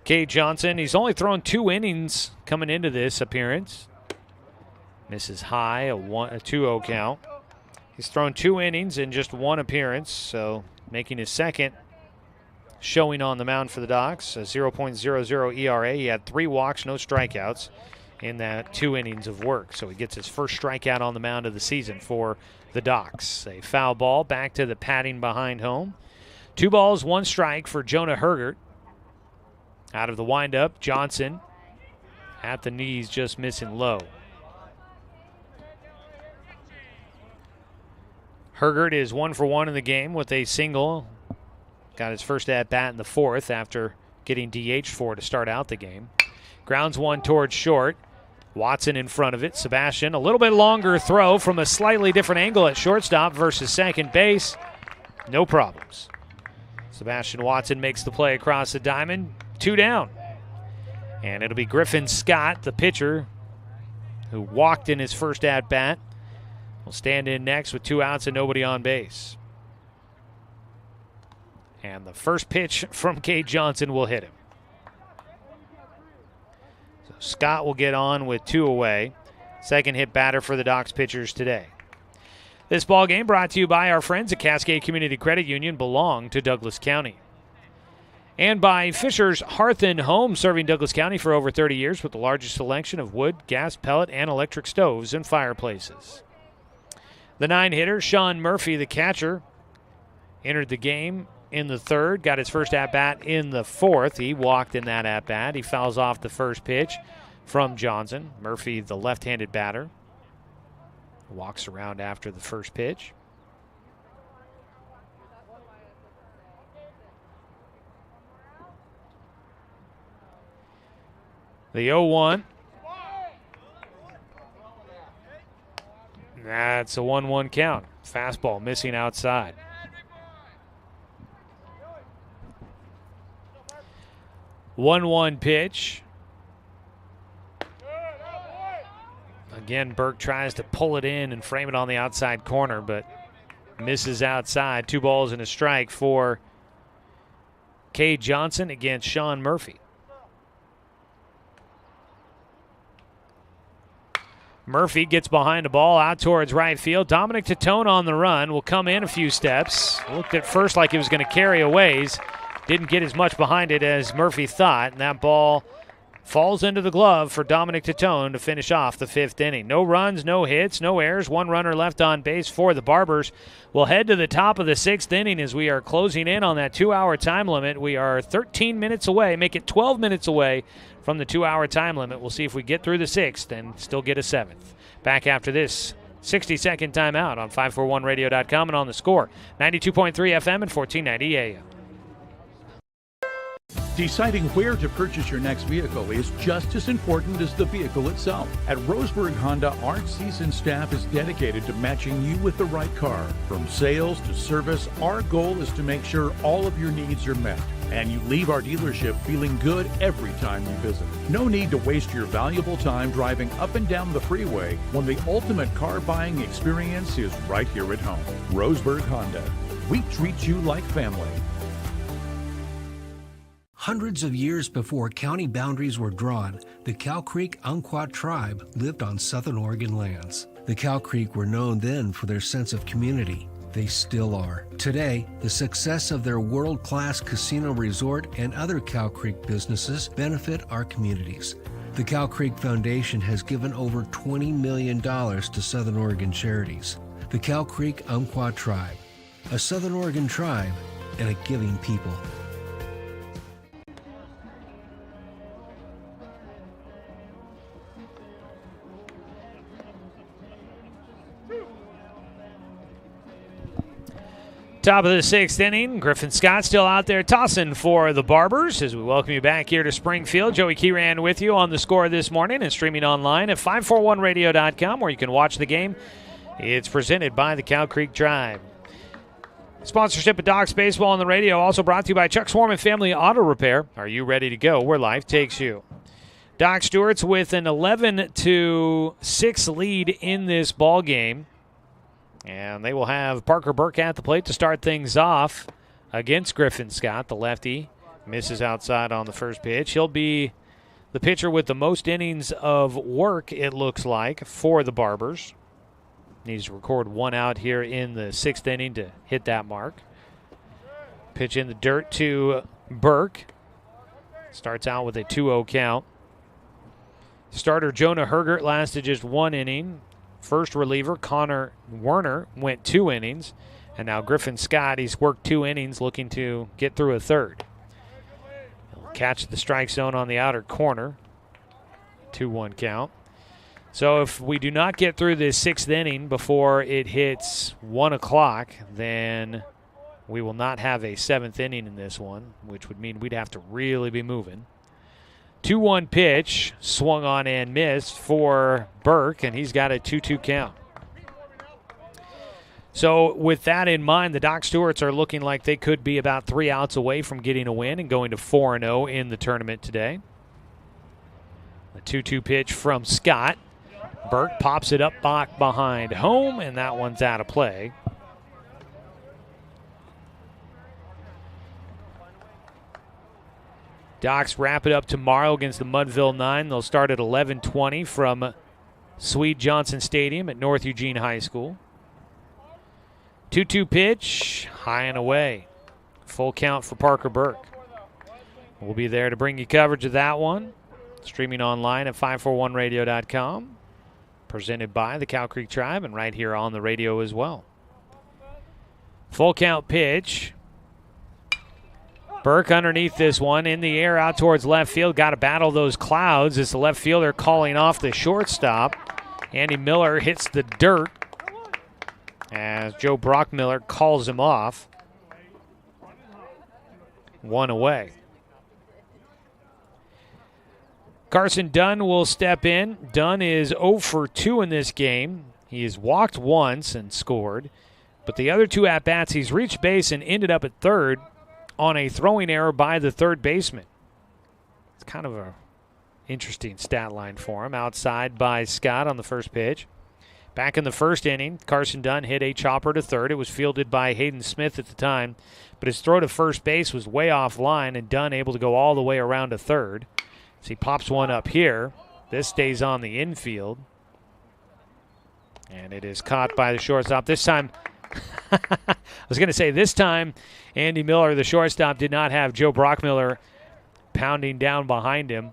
Cade Johnson, he's only thrown 2 innings coming into this appearance. Misses high, a 2-0 count. He's thrown 2 innings in just 1 appearance, so making his second showing on the mound for the Docs. A 0.00 ERA. He had 3 walks, no strikeouts in that 2 innings of work. So he gets his first strikeout on the mound of the season for the Docs. A foul ball back to the padding behind home. 2 balls, 1 strike for Jonah Hergert. Out of the windup, Johnson at the knees, just missing low. Hergert is 1 for 1 in the game with a single. Got his first at-bat in the 4th after getting DH'd for to start out the game. Grounds one towards short. Watson in front of it. Sebastian, a little bit longer throw from a slightly different angle at shortstop versus second base. No problems. Sebastian Watson makes the play across the diamond. 2 down. And it'll be Griffin Scott, the pitcher, who walked in his first at-bat, will stand in next with 2 outs and nobody on base. And the first pitch from Cade Johnson will hit him. So Scott will get on with 2 away. Second hit batter for the Docs pitchers today. This ball game brought to you by our friends at Cascade Community Credit Union, belong to Douglas County. And by Fisher's Hearth and Home, serving Douglas County for over 30 years with the largest selection of wood, gas, pellet, and electric stoves and fireplaces. The 9-hitter, Sean Murphy, the catcher, entered the game in the 3rd, got his first at-bat in the 4th. He walked in that at-bat. He fouls off the first pitch from Johnson. Murphy, the left-handed batter, walks around after the first pitch. The 0-1. That's a 1-1 count. Fastball missing outside. One pitch. Again, Burke tries to pull it in and frame it on the outside corner, but misses outside. 2 balls and a strike for Cade Johnson against Sean Murphy. Murphy gets behind the ball out towards right field. Dominic Tatone on the run will come in a few steps. Looked at first like he was going to carry a ways. Didn't get as much behind it as Murphy thought, and that ball falls into the glove for Dominic Tatone to finish off the 5th inning. No runs, no hits, no errors. 1 runner left on base for the Barbers. We'll head to the top of the 6th inning as we are closing in on that 2-hour time limit. We are 13 minutes away, make it 12 minutes away from the 2-hour time limit. We'll see if we get through the 6th and still get a 7th. Back after this 60-second timeout on 541radio.com and on the Score. 92.3 FM and 1490 AM. Deciding where to purchase your next vehicle is just as important as the vehicle itself. At Roseburg Honda, our seasoned staff is dedicated to matching you with the right car. From sales to service, our goal is to make sure all of your needs are met, and you leave our dealership feeling good every time you visit. No need to waste your valuable time driving up and down the freeway when the ultimate car buying experience is right here at home. Roseburg Honda. We treat you like family. Hundreds of years before county boundaries were drawn, the Cow Creek Umpqua tribe lived on Southern Oregon lands. The Cow Creek were known then for their sense of community. They still are. Today, the success of their world-class casino resort and other Cow Creek businesses benefit our communities. The Cow Creek Foundation has given over $20 million to Southern Oregon charities. The Cow Creek Umpqua tribe, a Southern Oregon tribe and a giving people. Top of the sixth inning, Griffin Scott still out there tossing for the Barbers as we welcome you back here to Springfield. Joey Keyran with you on The Score this morning and streaming online at 541radio.com where you can watch the game. It's presented by the Cow Creek Tribe. Sponsorship of Docs Baseball on the radio also brought to you by Chuck Swarman Family Auto Repair. Are you ready to go where life takes you? Doc Stewart's with an 11-6 lead in this ball game. And they will have Parker Burke at the plate to start things off against Griffin Scott. The lefty misses outside on the first pitch. He'll be the pitcher with the most innings of work, it looks like, for the Barbers. Needs to record one out here in the sixth inning to hit that mark. Pitch in the dirt to Burke. Starts out with a 2-0 count. Starter Jonah Hergert lasted just one inning. First reliever, Connor Werner, went 2 innings. And now Griffin Scott, he's worked 2 innings looking to get through a third. He'll catch the strike zone on the outer corner. 2-1 count. So if we do not get through this sixth inning before it hits 1 o'clock, then we will not have a seventh inning in this one, which would mean we'd have to really be moving. 2-1 pitch, swung on and missed for Burke, and he's got a 2-2 count. So with that in mind, the Doc Stewarts are looking like they could be about 3 outs away from getting a win and going to 4-0 in the tournament today. A 2-2 pitch from Scott. Burke pops it up back behind home, and that one's out of play. Docs wrap it up tomorrow against the Mudville 9. They'll start at 11:20 from Swede Johnson Stadium at North Eugene High School. 2-2 pitch, high and away. Full count for Parker Burke. We'll be there to bring you coverage of that one. Streaming online at 541radio.com. Presented by the Cow Creek Tribe and right here on the radio as well. Full count pitch. Burke underneath this one, in the air out towards left field. Got to battle those clouds as the left fielder calling off the shortstop. Andy Miller hits the dirt as Joe Brockmiller calls him off. 1 away. Carson Dunn will step in. Dunn is 0 for 2 in this game. He has walked once and scored. But the other 2 at-bats, he's reached base and ended up at third on a throwing error by the third baseman. It's kind of a interesting stat line for him. Outside by Scott on the first pitch. Back in the first inning, Carson Dunn hit a chopper to third. It was fielded by Hayden Smith at the time, but his throw to first base was way offline, and Dunn able to go all the way around to third. So he pops one up here. This stays on the infield. And it is caught by the shortstop. This time, I was going to say, this time, Andy Miller, the shortstop, did not have Joe Brockmiller pounding down behind him.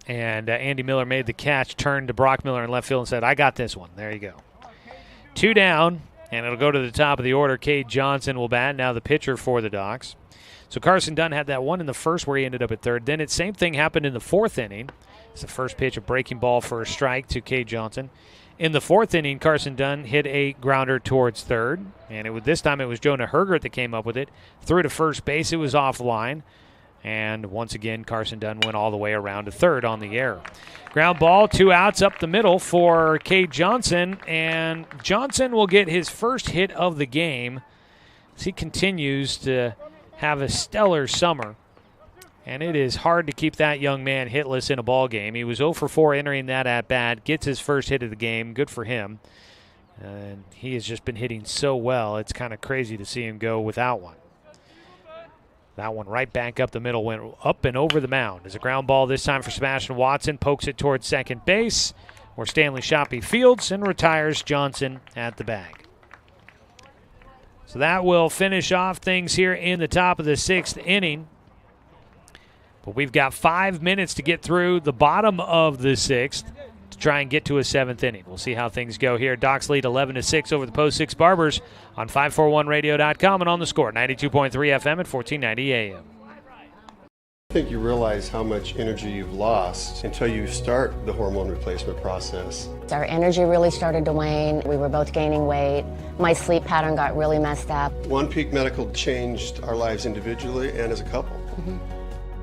And Andy Miller made the catch, turned to Brockmiller in left field and said, I got this one. There you go. 2 down, and it'll go to the top of the order. Cade Johnson will bat, now the pitcher for the Docs. So Carson Dunn had that one in the first where he ended up at third. Then the same thing happened in the fourth inning. It's the first pitch, a breaking ball for a strike to Cade Johnson. In the fourth inning, Carson Dunn hit a grounder towards third. And this time it was Jonah Hergert that came up with it. Threw to first base. It was offline. And once again, Carson Dunn went all the way around to third on the error. Ground ball, 2 outs up the middle for Cade Johnson. And Johnson will get his first hit of the game as he continues to have a stellar summer. And it is hard to keep that young man hitless in a ball game. He was 0 for 4 entering that at-bat, gets his first hit of the game. Good for him. And he has just been hitting so well, it's kind of crazy to see him go without one. That one right back up the middle, went up and over the mound. As a ground ball this time for Sebastian Watson, pokes it towards second base, where Stanley Shoppy fields and retires Johnson at the bag. So that will finish off things here in the top of the 6th inning. But we've got 5 minutes to get through the bottom of the 6th to try and get to a 7th inning. We'll see how things go here. Docs lead 11-6 over the Post 6 Barbers on 541radio.com and on the Score, 92.3 FM at 1490 AM. I think you realize how much energy you've lost until you start the hormone replacement process. Our energy really started to wane. We were both gaining weight. My sleep pattern got really messed up. One Peak Medical changed our lives individually and as a couple.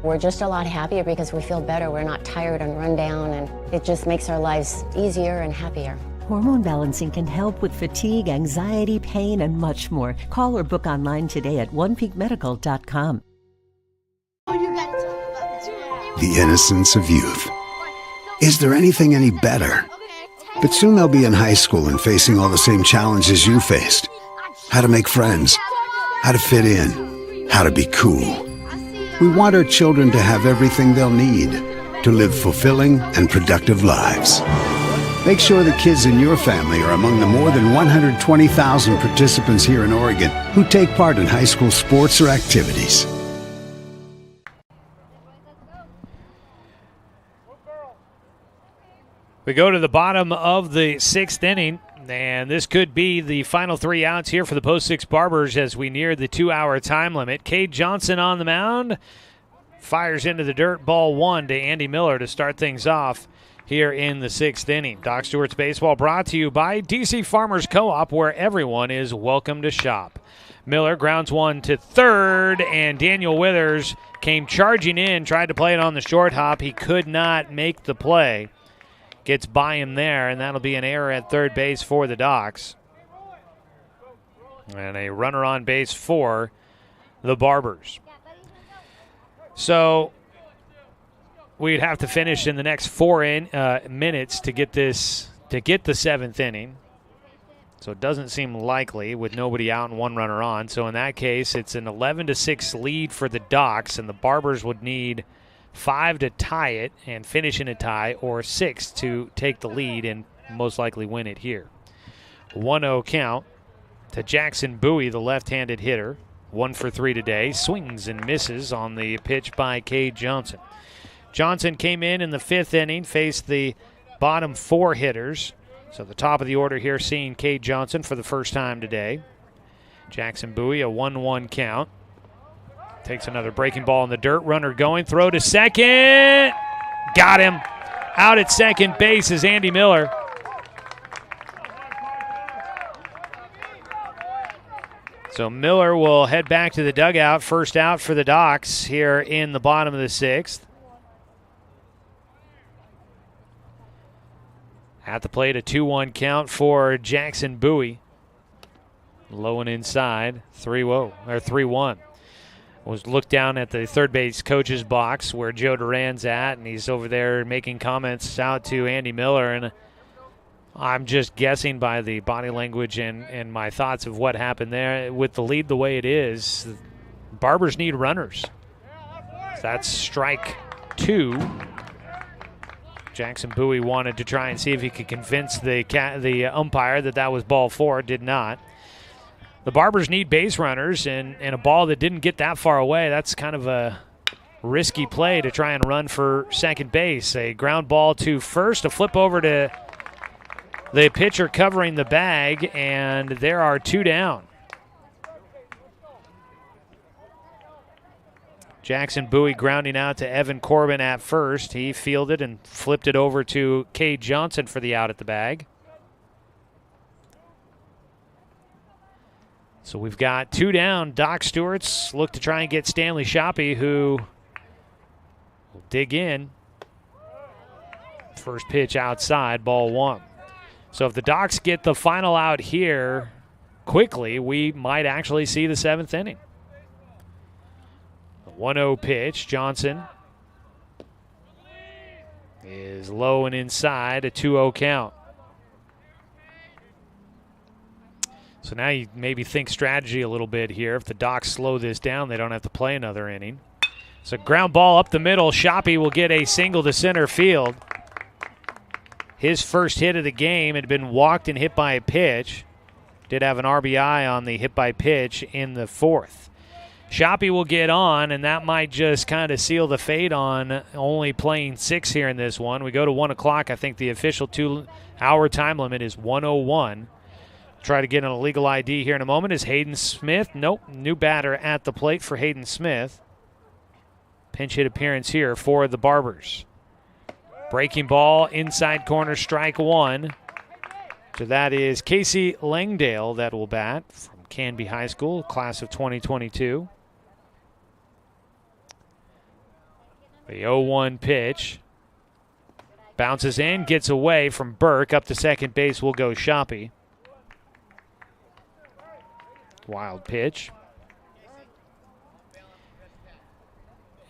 We're just a lot happier because we feel better. We're not tired and run down, and it just makes our lives easier and happier. Hormone balancing can help with fatigue, anxiety, pain, and much more. Call or book online today at onepeakmedical.com. The innocence of youth. Is there anything any better? But soon they'll be in high school and facing all the same challenges you faced. How to make friends, how to fit in, how to be cool. We want our children to have everything they'll need to live fulfilling and productive lives. Make sure the kids in your family are among the more than 120,000 participants here in Oregon who take part in high school sports or activities. We go to the bottom of the 6th inning, and this could be the final 3 outs here for the Post 6 Barbers as we near the 2-hour time limit. Cade Johnson on the mound, fires into the dirt, ball 1 to Andy Miller to start things off here in the 6th inning. Doc Stewart's Baseball brought to you by DC Farmers Co-op, where everyone is welcome to shop. Miller grounds one to third, and Daniel Withers came charging in, tried to play it on the short hop. He could not make the play. Gets by him there, and that'll be an error at third base for the Docs. And a runner on base for the Barbers. So we'd have to finish in the next 4 minutes to get the 7th inning. So it doesn't seem likely with nobody out and one runner on. So in that case, it's an 11-6 lead for the Docs, and the Barbers would need 5 to tie it and finish in a tie, or 6 to take the lead and most likely win it here. 1-0 count to Jackson Bowie, the left-handed hitter. 1 for 3 today. Swings and misses on the pitch by Cade Johnson. Johnson came in the 5th inning, faced the bottom 4 hitters. So the top of the order here seeing Cade Johnson for the first time today. Jackson Bowie, a 1-1 count. Takes another breaking ball in the dirt. Runner going. Throw to second. Got him. Out at second base is Andy Miller. So Miller will head back to the dugout. First out for the Docs here in the bottom of the 6th. At the plate, a 2-1 count for Jackson Bowie. Low and inside. 3-1. Was looked down at the third base coach's box where Joe Duran's at, and he's over there making comments out to Andy Miller. And I'm just guessing by the body language and my thoughts of what happened there. With the lead the way it is, Barbers need runners. That's strike 2. Jackson Bowie wanted to try and see if he could convince the umpire that was ball 4. Did not. The Barbers need base runners, and a ball that didn't get that far away, that's kind of a risky play to try and run for second base. A ground ball to first, a flip over to the pitcher covering the bag, and there are 2 down. Jackson Bowie grounding out to Evan Corbin at first. He fielded and flipped it over to Cade Johnson for the out at the bag. So we've got 2 down. Doc Stewart's look to try and get Stanley Shoppy, who will dig in. First pitch outside, ball 1. So if the Docs get the final out here quickly, we might actually see the 7th inning. The 1-0 pitch. Johnson is low and inside, a 2-0 count. So now you maybe think strategy a little bit here. If the Docs slow this down, they don't have to play another inning. So ground ball up the middle. Shoppy will get a single to center field. His first hit of the game had been walked and hit by a pitch. Did have an RBI on the hit by pitch in the fourth. Shoppy will get on, and that might just kind of seal the fate on only playing 6 here in this one. We go to 1 o'clock. I think the official 2-hour time limit is 1:01. Try to get an illegal ID here in a moment. Is Hayden Smith? Nope. New batter at the plate for Hayden Smith. Pinch hit appearance here for the Barbers. Breaking ball, inside corner, strike 1. So that is Casey Langdale that will bat from Canby High School, class of 2022. The 0-1 pitch. Bounces in, gets away from Burke. Up to second base will go Shoppy. Wild pitch.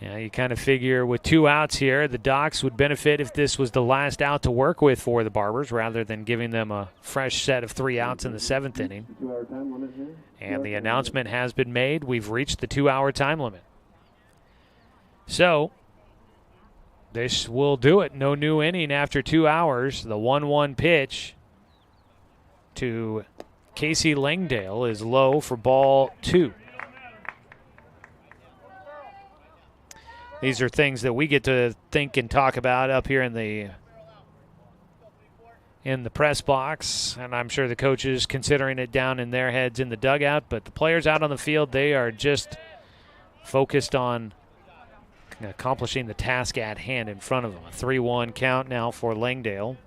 Yeah, you kind of figure with 2 outs here, the Docs would benefit if this was the last out to work with for the Barbers rather than giving them a fresh set of 3 outs in the 7th inning. And the announcement has been made. We've reached the 2-hour time limit. So this will do it. No new inning after 2 hours. The 1-1 pitch to Casey Langdale is low for ball 2. These are things that we get to think and talk about up here in the press box, and I'm sure the coaches considering it down in their heads in the dugout, but the players out on the field, they are just focused on accomplishing the task at hand in front of them. A 3-1 count now for Langdale.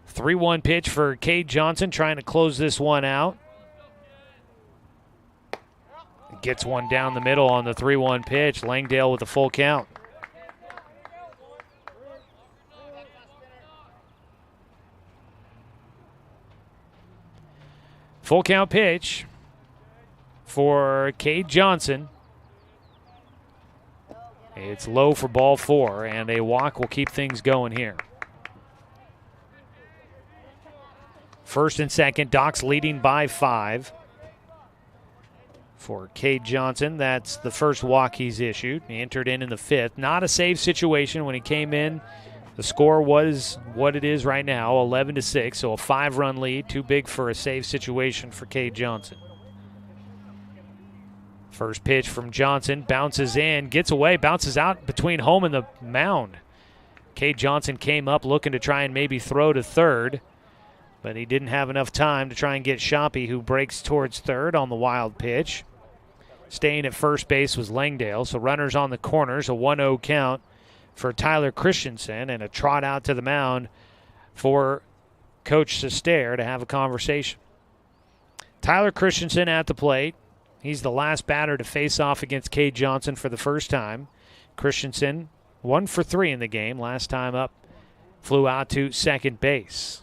A 3-1 pitch for Cade Johnson, trying to close this one out. Gets one down the middle on the 3-1 pitch. Langdale with a full count. Full count pitch for Cade Johnson. It's low for ball 4, and a walk will keep things going here. First and second, Docs leading by 5. For Cade Johnson, that's the first walk he's issued. He entered in the 5th. Not a save situation when he came in. The score was what it is right now, 11-6, so a 5-run lead. Too big for a save situation for Cade Johnson. First pitch from Johnson, bounces in, gets away, bounces out between home and the mound. Cade Johnson came up looking to try and maybe throw to third, but he didn't have enough time to try and get Shoppy, who breaks towards third on the wild pitch. Staying at first base was Langdale, so runners on the corners, a 1-0 count for Tyler Christensen, and a trot out to the mound for Coach Sestair to have a conversation. Tyler Christensen at the plate. He's the last batter to face off against Cade Johnson for the first time. Christensen 1 for 3 in the game. Last time up, flew out to second base.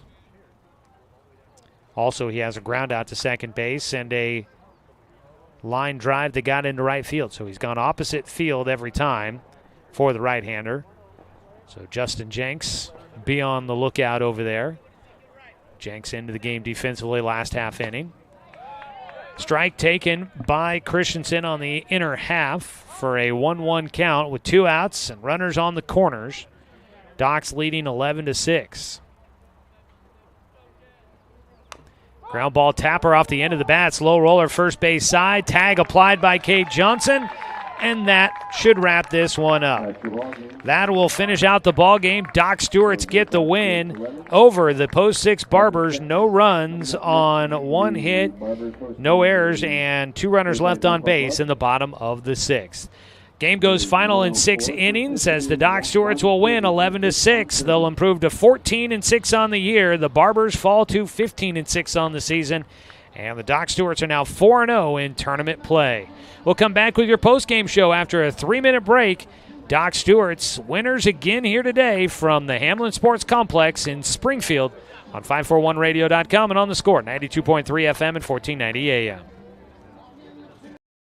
Also, he has a ground out to second base and a line drive that got into right field. So he's gone opposite field every time for the right-hander. So Justin Jenks be on the lookout over there. Jenks into the game defensively last half inning. Strike taken by Christensen on the inner half for a 1-1 count with 2 outs and runners on the corners. Docs leading 11-6. Ground ball tapper off the end of the bat. Slow roller first base side. Tag applied by Cade Johnson. And that should wrap this one up. That will finish out the ball game. Doc Stewart's get the win over the Post 6 Barbers. No runs on 1 hit, no errors, and 2 runners left on base in the bottom of the 6th. Game goes final in 6 innings as the Doc Stewarts will win 11-6. They'll improve to 14-6 on the year. The Barbers fall to 15-6 on the season. And the Doc Stewarts are now 4-0 in tournament play. We'll come back with your post-game show after a 3-minute break. Doc Stewarts winners again here today from the Hamlin Sports Complex in Springfield on 541radio.com and on the Score, 92.3 FM and 1490 AM.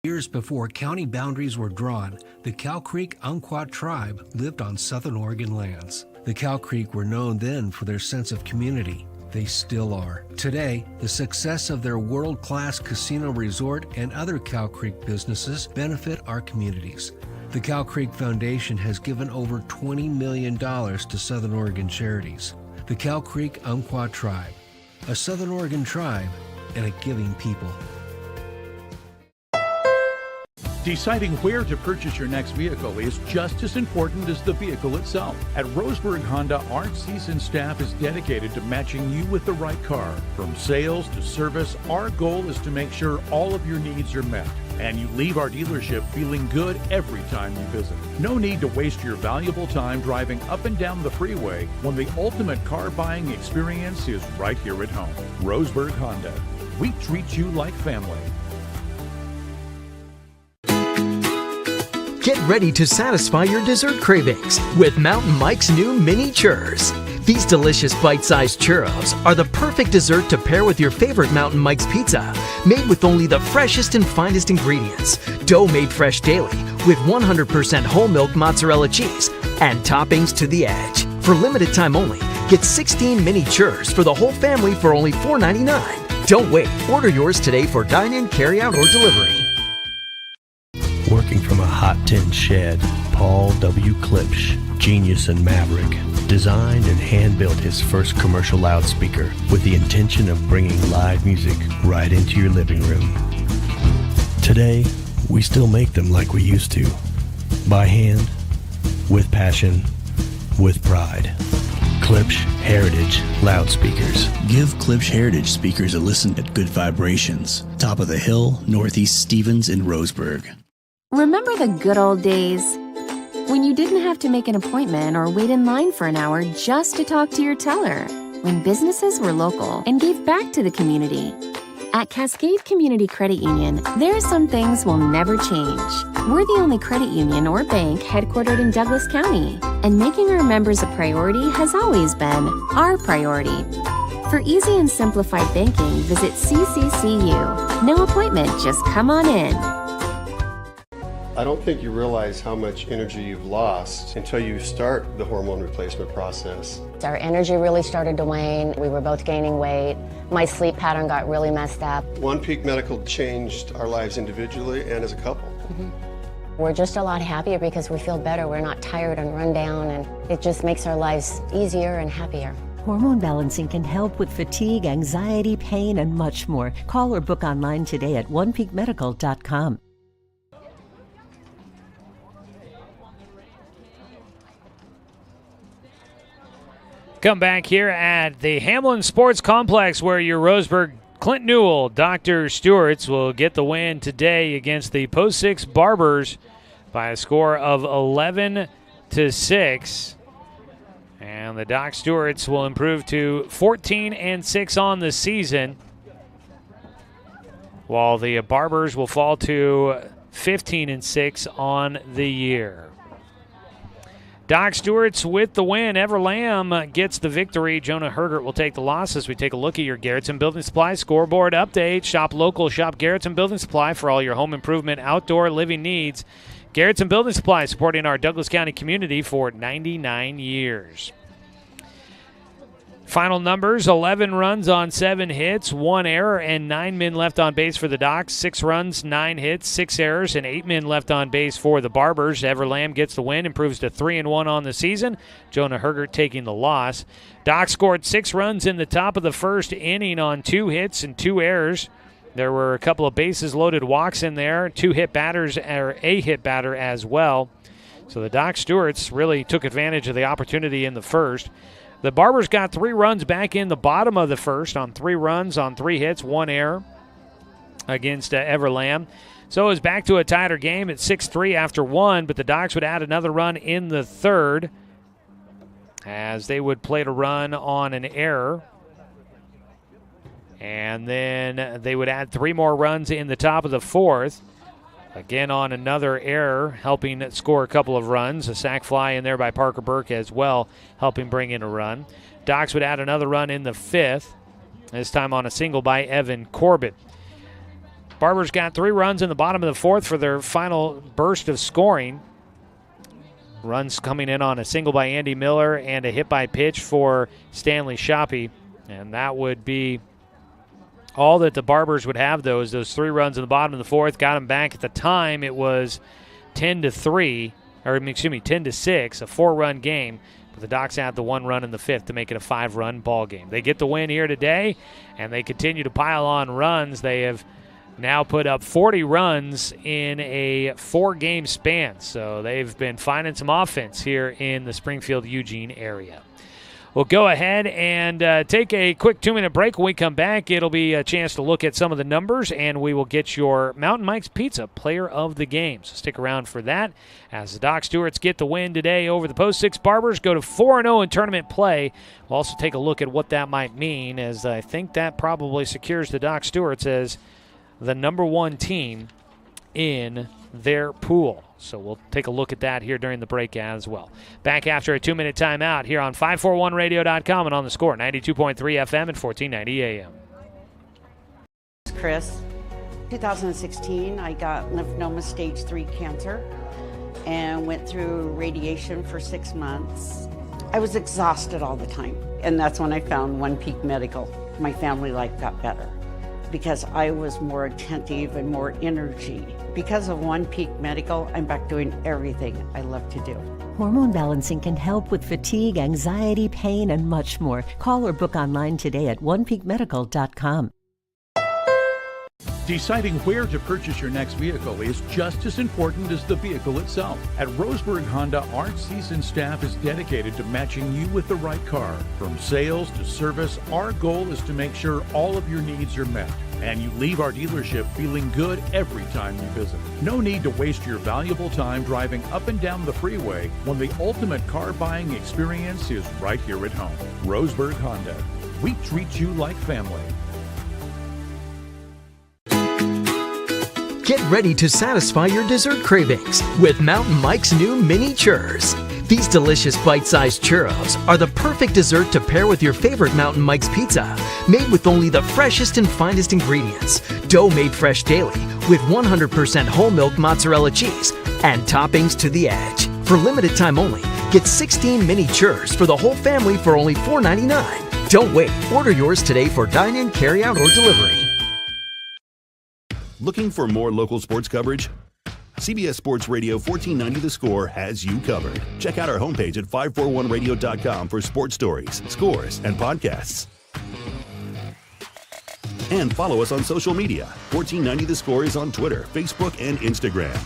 Years before county boundaries were drawn, the Cow Creek Umpqua tribe lived on southern Oregon lands. The Cow Creek were known then for their sense of community. They still are. Today, the success of their world-class casino resort and other Cow Creek businesses benefit our communities. The Cow Creek Foundation has given over $20 million to Southern Oregon charities. The Cow Creek Umpqua Tribe, a Southern Oregon tribe and a giving people. Deciding where to purchase your next vehicle is just as important as the vehicle itself. At Roseburg Honda, our seasoned staff is dedicated to matching you with the right car. From sales to service, our goal is to make sure all of your needs are met, and you leave our dealership feeling good every time you visit. No need to waste your valuable time driving up and down the freeway when the ultimate car buying experience is right here at home. Roseburg Honda. We treat you like family. Get ready to satisfy your dessert cravings with Mountain Mike's new mini churros. These delicious bite-sized churros are the perfect dessert to pair with your favorite Mountain Mike's pizza, made with only the freshest and finest ingredients, dough made fresh daily with 100% whole milk mozzarella cheese, and toppings to the edge. For limited time only, get 16 mini churros for the whole family for only $4.99. Don't wait. Order yours today for dine-in, carry-out, or delivery. Working from a hot tin shed, Paul W. Klipsch, genius and maverick, designed and hand-built his first commercial loudspeaker with the intention of bringing live music right into your living room. Today, we still make them like we used to. By hand, with passion, with pride. Klipsch Heritage Loudspeakers. Give Klipsch Heritage speakers a listen at Good Vibrations, top of the hill, Northeast Stevens in Roseburg. Remember the good old days when you didn't have to make an appointment or wait in line for an hour just to talk to your teller, when businesses were local and gave back to the community. At Cascade Community Credit Union, there are some things will never change. We're the only credit union or bank headquartered in Douglas County, and making our members a priority has always been our priority. For easy and simplified banking, visit CCCU. No appointment, just come on in. I don't think you realize how much energy you've lost until you start the hormone replacement process. Our energy really started to wane. We were both gaining weight. My sleep pattern got really messed up. One Peak Medical changed our lives individually and as a couple. We're just a lot happier because we feel better. We're not tired and run down, and it just makes our lives easier and happier. Hormone balancing can help with fatigue, anxiety, pain, and much more. Call or book online today at onepeakmedical.com. Come back here at the Hamlin Sports Complex where your Roseburg Clint Newell, Dr. Stewart's will get the win today against the Post 6 Barbers by a score of 11-6. And the Doc Stewart's will improve to 14-6 on the season, while the Barbers will fall to 15-6 on the year. Doc Stewart's with the win. Everlam gets the victory. Jonah Hergert will take the loss as we take a look at your Garrison Building Supply scoreboard update. Shop local, shop Garrison Building Supply for all your home improvement, outdoor living needs. Garrison Building Supply supporting our Douglas County community for 99 years. Final numbers, 11 runs on 7 hits, 1 error, and 9 men left on base for the Docs. 6 runs, 9 hits, 6 errors, and 8 men left on base for the Barbers. Everlam gets the win, improves to 3-1 on the season. Jonah Hergert taking the loss. Docs scored 6 runs in the top of the first inning on 2 hits and 2 errors. There were a couple of bases-loaded walks in there, 2 hit batters, or a hit batter as well. So the Doc Stewart's really took advantage of the opportunity in the first. The Barbers got 3 runs back in the bottom of the first on 3 runs on 3 hits, 1 error against Everlam. So it was back to a tighter game at 6-3 after 1, but the Docs would add another run in the third as they would plate a run on an error. And then they would add 3 more runs in the top of the fourth. Again on another error, helping score a couple of runs. A sac fly in there by Parker Burke as well, helping bring in a run. Docs would add another run in the fifth, this time on a single by Evan Corbett. Barbers got 3 runs in the bottom of the fourth for their final burst of scoring. Runs coming in on a single by Andy Miller and a hit by pitch for Stanley Shoppy. And that would be all that the Barbers would have, those 3 runs in the bottom of the 4th. Got them back at the time. It was 10-6, a 4-run game. But the Docs had the 1 run in the 5th to make it a 5-run ball game. They get the win here today, and they continue to pile on runs. They have now put up 40 runs in a 4-game span. So they've been finding some offense here in the Springfield-Eugene area. We'll go ahead and take a quick 2-minute break. When we come back, it'll be a chance to look at some of the numbers, and we will get your Mountain Mike's Pizza Player of the Game. So stick around for that as the Doc Stewarts get the win today over the Post 6 Barbers, go to 4-0 in tournament play. We'll also take a look at what that might mean, as I think that probably secures the Doc Stewarts as the number 1 team in their pool. So we'll take a look at that here during the break as well. Back after a 2-minute timeout here on 541radio.com and on the Score, 92.3 FM and 1490 AM. Chris, 2016, I got lymphoma stage 3 cancer and went through radiation for 6 months. I was exhausted all the time, and that's when I found One Peak Medical. My family life got better because I was more attentive and more energy. Because of One Peak Medical, I'm back doing everything I love to do. Hormone balancing can help with fatigue, anxiety, pain, and much more. Call or book online today at onepeakmedical.com. Deciding where to purchase your next vehicle is just as important as the vehicle itself. At Roseburg Honda, our seasoned staff is dedicated to matching you with the right car. From sales to service, our goal is to make sure all of your needs are met, and you leave our dealership feeling good every time you visit. No need to waste your valuable time driving up and down the freeway when the ultimate car buying experience is right here at home. Roseburg Honda. We treat you like family. Get ready to satisfy your dessert cravings with Mountain Mike's new mini churros. These delicious bite-sized churros are the perfect dessert to pair with your favorite Mountain Mike's pizza, made with only the freshest and finest ingredients, dough made fresh daily with 100% whole milk mozzarella cheese, and toppings to the edge. For limited time only, get 16 mini churros for the whole family for only $4.99. Don't wait. Order yours today for dine-in, carry-out, or delivery. Looking for more local sports coverage? CBS Sports Radio 1490 The Score has you covered. Check out our homepage at 541radio.com for sports stories, scores, and podcasts. And follow us on social media. 1490 The Score is on Twitter, Facebook, and Instagram.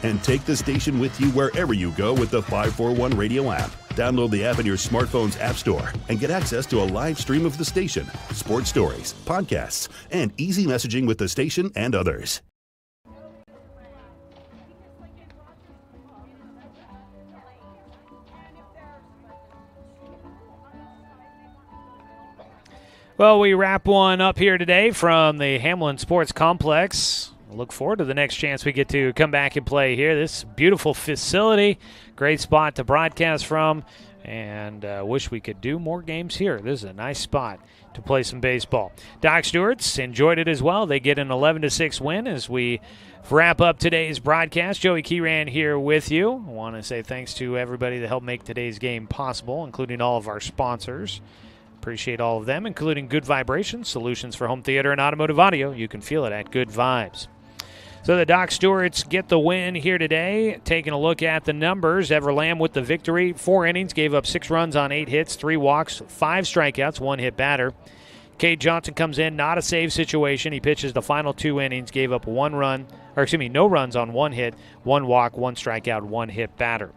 And take the station with you wherever you go with the 541 Radio app. Download the app in your smartphone's app store and get access to a live stream of the station, sports stories, podcasts, and easy messaging with the station and others. Well, we wrap one up here today from the Hamlin Sports Complex. Look forward to the next chance we get to come back and play here. This beautiful facility, great spot to broadcast from, and wish we could do more games here. This is a nice spot to play some baseball. Doc Stewarts enjoyed it as well. They get an 11-6 win as we wrap up today's broadcast. Joey Keyran here with you. I want to say thanks to everybody that helped make today's game possible, including all of our sponsors. Appreciate all of them, including Good Vibrations, solutions for home theater and automotive audio. You can feel it at Good Vibes. So the Doc Stewarts get the win here today. Taking a look at the numbers, Ever Lamb with the victory. 4 innings, gave up 6 runs on 8 hits, 3 walks, 5 strikeouts, 1 hit batter. Cade Johnson comes in, not a save situation. He pitches the final 2 innings, gave up no runs on 1 hit, 1 walk, 1 strikeout, 1 hit batter.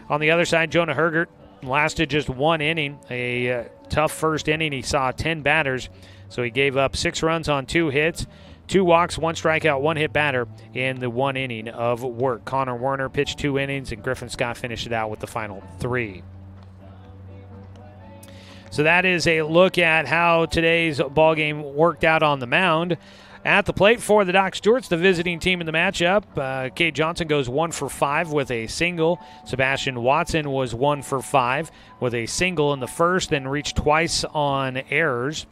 On the other side, Jonah Hergert lasted just 1 inning. A tough first inning. He saw 10 batters, so he gave up 6 runs on 2 hits, 2 walks, 1 strikeout, 1 hit batter in the 1 inning of work. Connor Werner pitched 2 innings, and Griffin Scott finished it out with the final 3. So that is a look at how today's ball game worked out on the mound. At the plate for the Doc Stewarts, the visiting team in the matchup, Cade Johnson goes 1 for 5 with a single. Sebastian Watson was 1 for 5 with a single in the first, then reached twice on errors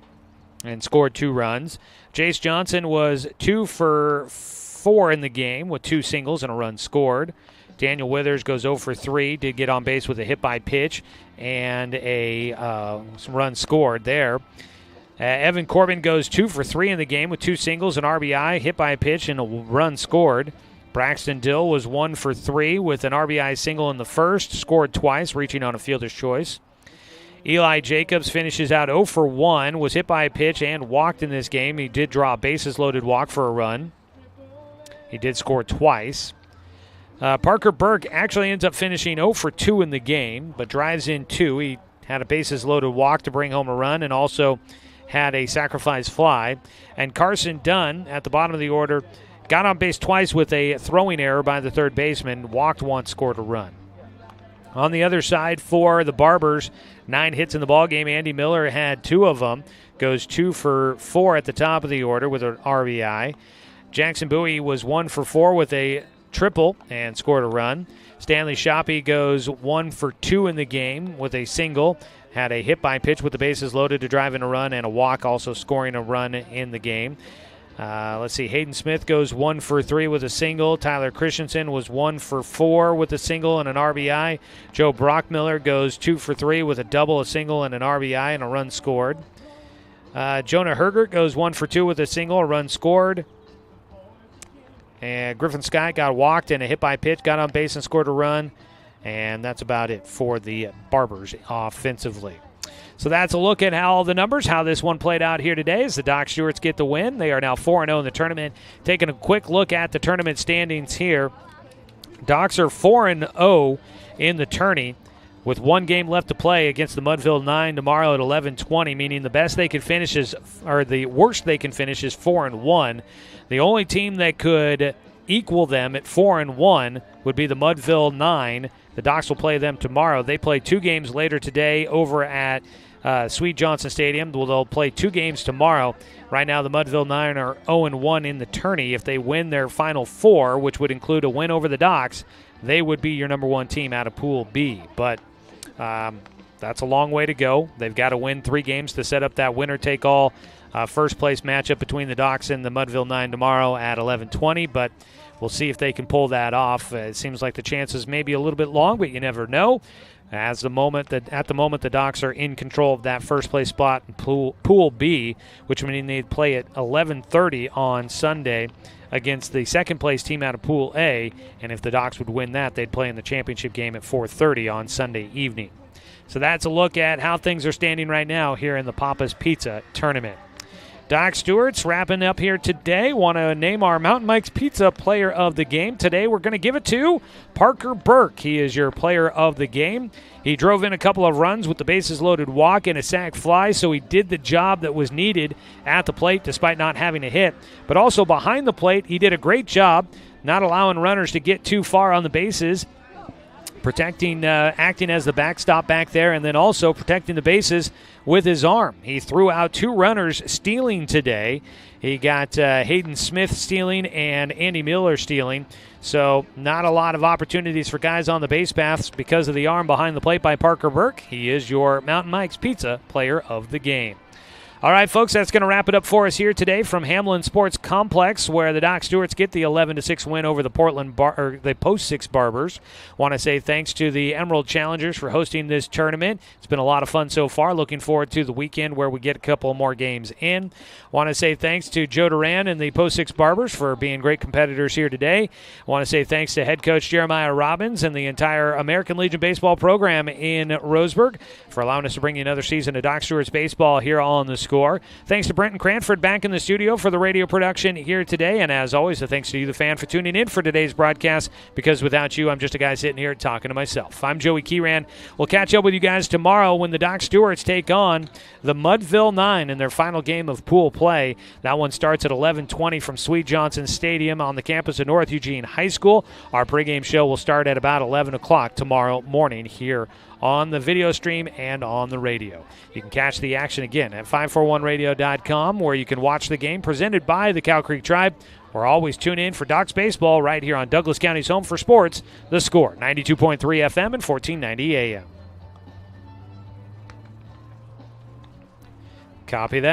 and scored 2 runs. Jace Johnson was 2 for 4 in the game with 2 singles and a run scored. Daniel Withers goes 0 for 3, did get on base with a hit by pitch and some runs scored there. Evan Corbin goes 2 for 3 in the game with 2 singles, an RBI, hit by a pitch, and a run scored. Braxton Dill was 1 for 3 with an RBI single in the first, scored twice, reaching on a fielder's choice. Eli Jacobs finishes out 0 for 1, was hit by a pitch and walked in this game. He did draw a bases-loaded walk for a run. He did score twice. Parker Burke actually ends up finishing 0 for 2 in the game, but drives in 2. He had a bases-loaded walk to bring home a run and also had a sacrifice fly. And Carson Dunn, at the bottom of the order, got on base twice with a throwing error by the third baseman, walked once, scored a run. On the other side for the Barbers, 9 hits in the ballgame. Andy Miller had 2 of them, goes 2 for 4 at the top of the order with an RBI. Jackson Bowie was 1 for 4 with a triple and scored a run. Stanley Shoppy goes 1 for 2 in the game with a single. Had a hit by pitch with the bases loaded to drive in a run and a walk, also scoring a run in the game. Let's see, Hayden Smith goes 1 for 3 with a single. Tyler Christensen was 1 for 4 with a single and an RBI. Joe Brockmiller goes 2 for 3 with a double, a single, and an RBI and a run scored. Jonah Hergert goes 1 for 2 with a single, a run scored. And Griffin Scott got walked and a hit by pitch, got on base and scored a run. And that's about it for the Barbers offensively. So that's a look at how this one played out here today as the Doc Stewarts get the win. They are now 4-0 in the tournament. Taking a quick look at the tournament standings here. Docs are 4-0 in the tourney with 1 game left to play against the Mudville 9 tomorrow at 11:20, meaning the worst they can finish is 4-1. The only team that could equal them at 4-1 would be the Mudville 9. The Docs will play them tomorrow. They play 2 games later today over at Sweet Johnson Stadium. They'll play 2 games tomorrow. Right now, the Mudville 9 are 0-1 in the tourney. If they win their final 4, which would include a win over the Docs, they would be your number 1 team out of Pool B. But that's a long way to go. They've got to win 3 games to set up that winner-take-all first-place matchup between the Docs and the Mudville 9 tomorrow at 11:20. But we'll see if they can pull that off. It seems like the chances may be a little bit long, but you never know. At the moment, the Docs are in control of that first-place spot in Pool B, which means they'd play at 11:30 on Sunday against the second-place team out of Pool A, and if the Docs would win that, they'd play in the championship game at 4:30 on Sunday evening. So that's a look at how things are standing right now here in the Papa's Pizza Tournament. Doc Stewart's wrapping up here today. Want to name our Mountain Mike's Pizza Player of the Game. Today we're going to give it to Parker Burke. He is your player of the game. He drove in a couple of runs with the bases loaded walk and a sac fly, so he did the job that was needed at the plate despite not having a hit. But also behind the plate, he did a great job not allowing runners to get too far on the bases, protecting, acting as the backstop back there, and then also protecting the bases with his arm. He threw out 2 runners stealing today. He got Hayden Smith stealing and Andy Miller stealing. So not a lot of opportunities for guys on the base paths because of the arm behind the plate by Parker Burke. He is your Mountain Mike's Pizza Player of the Game. All right, folks, that's going to wrap it up for us here today from Hamlin Sports Complex, where the Doc Stewarts get the 11-6 win over the the Post 6 Barbers. Want to say thanks to the Emerald Challengers for hosting this tournament. It's been a lot of fun so far. Looking forward to the weekend where we get a couple more games in. Want to say thanks to Joe Duran and the Post 6 Barbers for being great competitors here today. Want to say thanks to head coach Jeremiah Robbins and the entire American Legion baseball program in Roseburg for allowing us to bring you another season of Doc Stewart's baseball here on the Score. Thanks to Brenton Cranford back in the studio for the radio production here today. And as always, a thanks to you, the fan, for tuning in for today's broadcast, because without you, I'm just a guy sitting here talking to myself. I'm Joey Kieran. We'll catch up with you guys tomorrow when the Doc Stewarts take on the Mudville 9 in their final game of pool play. That one starts at 11:20 from Sweet Johnson Stadium on the campus of North Eugene High School. Our pregame show will start at about 11 o'clock tomorrow morning here on the video stream and on the radio. You can catch the action again at 541radio.com, where you can watch the game presented by the Cow Creek Tribe, or always tune in for Docs Baseball right here on Douglas County's home for sports, The Score, 92.3 FM and 1490 AM. Copy that.